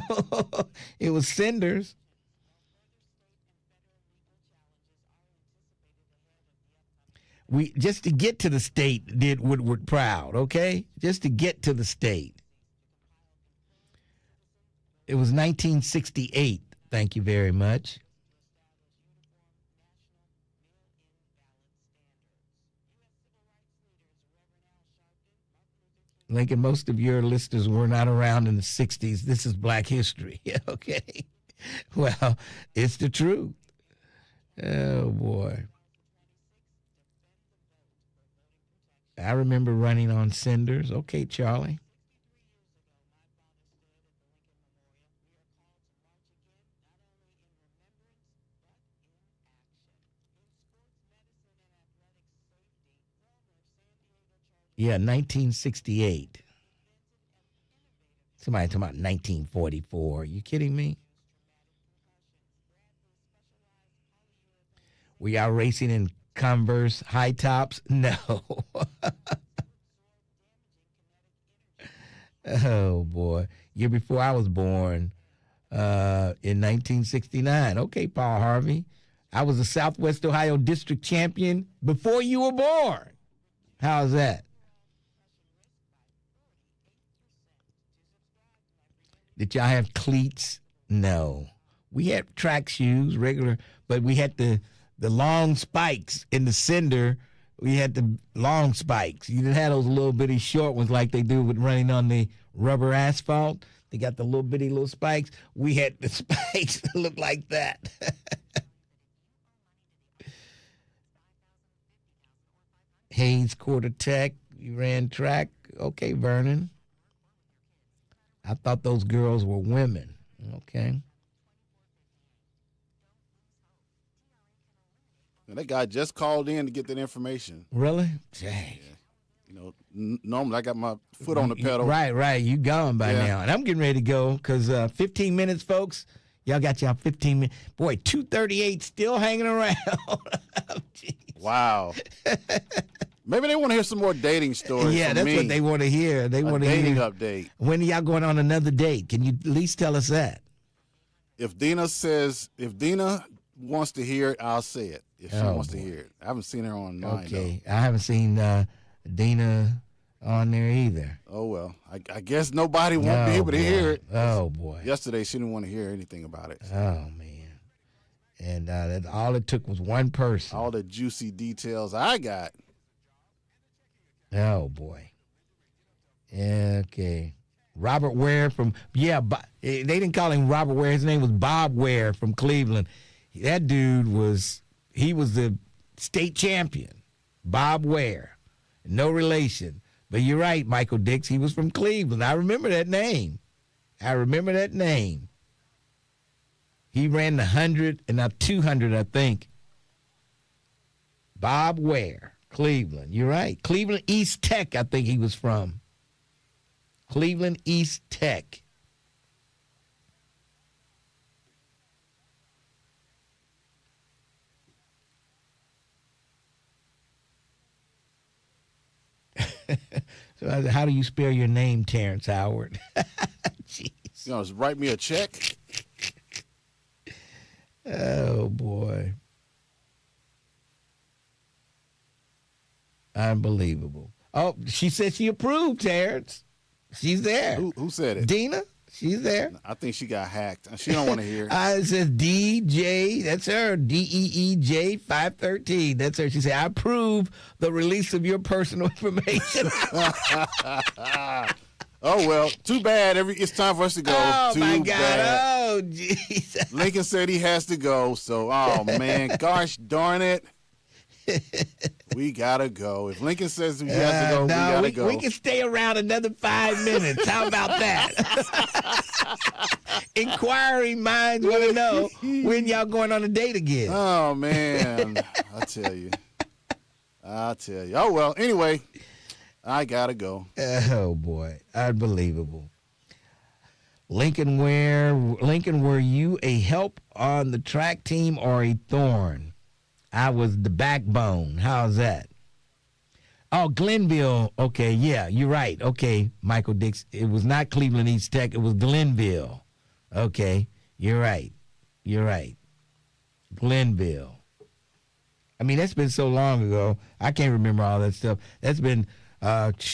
It was cinders. Just to get to the state did Woodward proud, okay? Just to get to the state. It was 1968. Thank you very much. Lincoln, most of your listeners were not around in the 60s. This is Black history, okay? Well, it's the truth. Oh, boy. I remember running on cinders. Okay, Charlie. Yeah, 1968. Somebody talking about 1944. Are you kidding me? We are racing in Converse high tops? No. Oh, boy. Year before I was born, in 1969. Okay, Paul Harvey. I was a Southwest Ohio District champion before you were born. How's that? Did y'all have cleats? No. We had track shoes, regular, but we had the long spikes in the cinder. We had the long spikes. You didn't have those little bitty short ones like they do with running on the rubber asphalt. They got the little bitty little spikes. We had the spikes that look like that. Hayes Quarter Tech, you ran track. Okay, Vernon. I thought those girls were women. Okay. And that guy just called in to get that information. Really? Dang. Yeah. You know, normally I got my foot on the pedal. Right. You gone by now. And I'm getting ready to go because 15 minutes, folks. Y'all got y'all 15 minutes. Boy, 238 still hanging around. Wow. Maybe they want to hear some more dating stories. Yeah, from that's me. What they want to hear. They want to hear. Dating update. When are y'all going on another date? Can you at least tell us that? If Dina wants to hear it, I'll say it. If she wants to hear it. I haven't seen her online. Okay. I haven't seen Dina on there either. Oh, well. I guess nobody won't be able to hear it. Oh, boy. Yesterday, she didn't want to hear anything about it. Oh, man. And all it took was one person. All the juicy details I got. Oh, boy. Okay. Robert Ware they didn't call him Robert Ware. His name was Bob Ware from Cleveland. That dude was the state champion. Bob Ware. No relation. But you're right, Michael Dix. He was from Cleveland. I remember that name. He ran the 100 and now 200, I think. Bob Ware, Cleveland. You're right. Cleveland East Tech, I think he was from. Cleveland East Tech. So how do you spell your name, Terrence Howard? Jeez. You know, just write me a check. Oh, boy. Unbelievable. Oh, she said she approved, Terrence. She's there. Who said it? Dina. She's there. I think she got hacked. She don't want to hear. It says DJ. That's her. DEEJ 513. That's her. She said, I approve the release of your personal information. Oh, well, too bad. It's time for us to go. Oh, too my God. bad. Oh, jeez. Lincoln said he has to go. So, oh, man. Gosh darn it. We got to go. If Lincoln says he has to go, we got to go. We can stay around another 5 minutes. How about that? Inquiring minds want to know when y'all going on a date again. Oh, man. I tell you. Oh, well, anyway, I got to go. Oh, boy. Unbelievable. Lincoln, were you a help on the track team or a thorn? I was the backbone. How's that? Oh, Glenville. Okay, yeah, you're right. Okay, Michael Dix. It was not Cleveland East Tech. It was Glenville. Okay, you're right. Glenville. I mean, that's been so long ago. I can't remember all that stuff. That's been, man,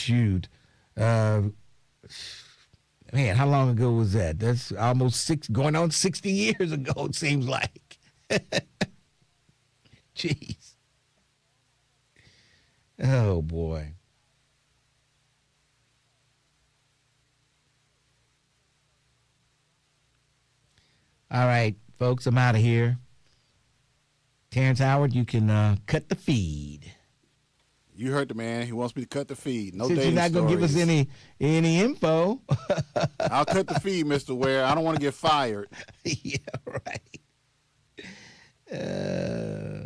how long ago was that? That's almost going on 60 years ago, it seems like. Jeez. Oh, boy. All right, folks, I'm out of here. Terrence Howard, you can cut the feed. You heard the man. He wants me to cut the feed. No Since dating you're not going to give us any info. I'll cut the feed, Mr. Ware. I don't want to get fired. Yeah, right.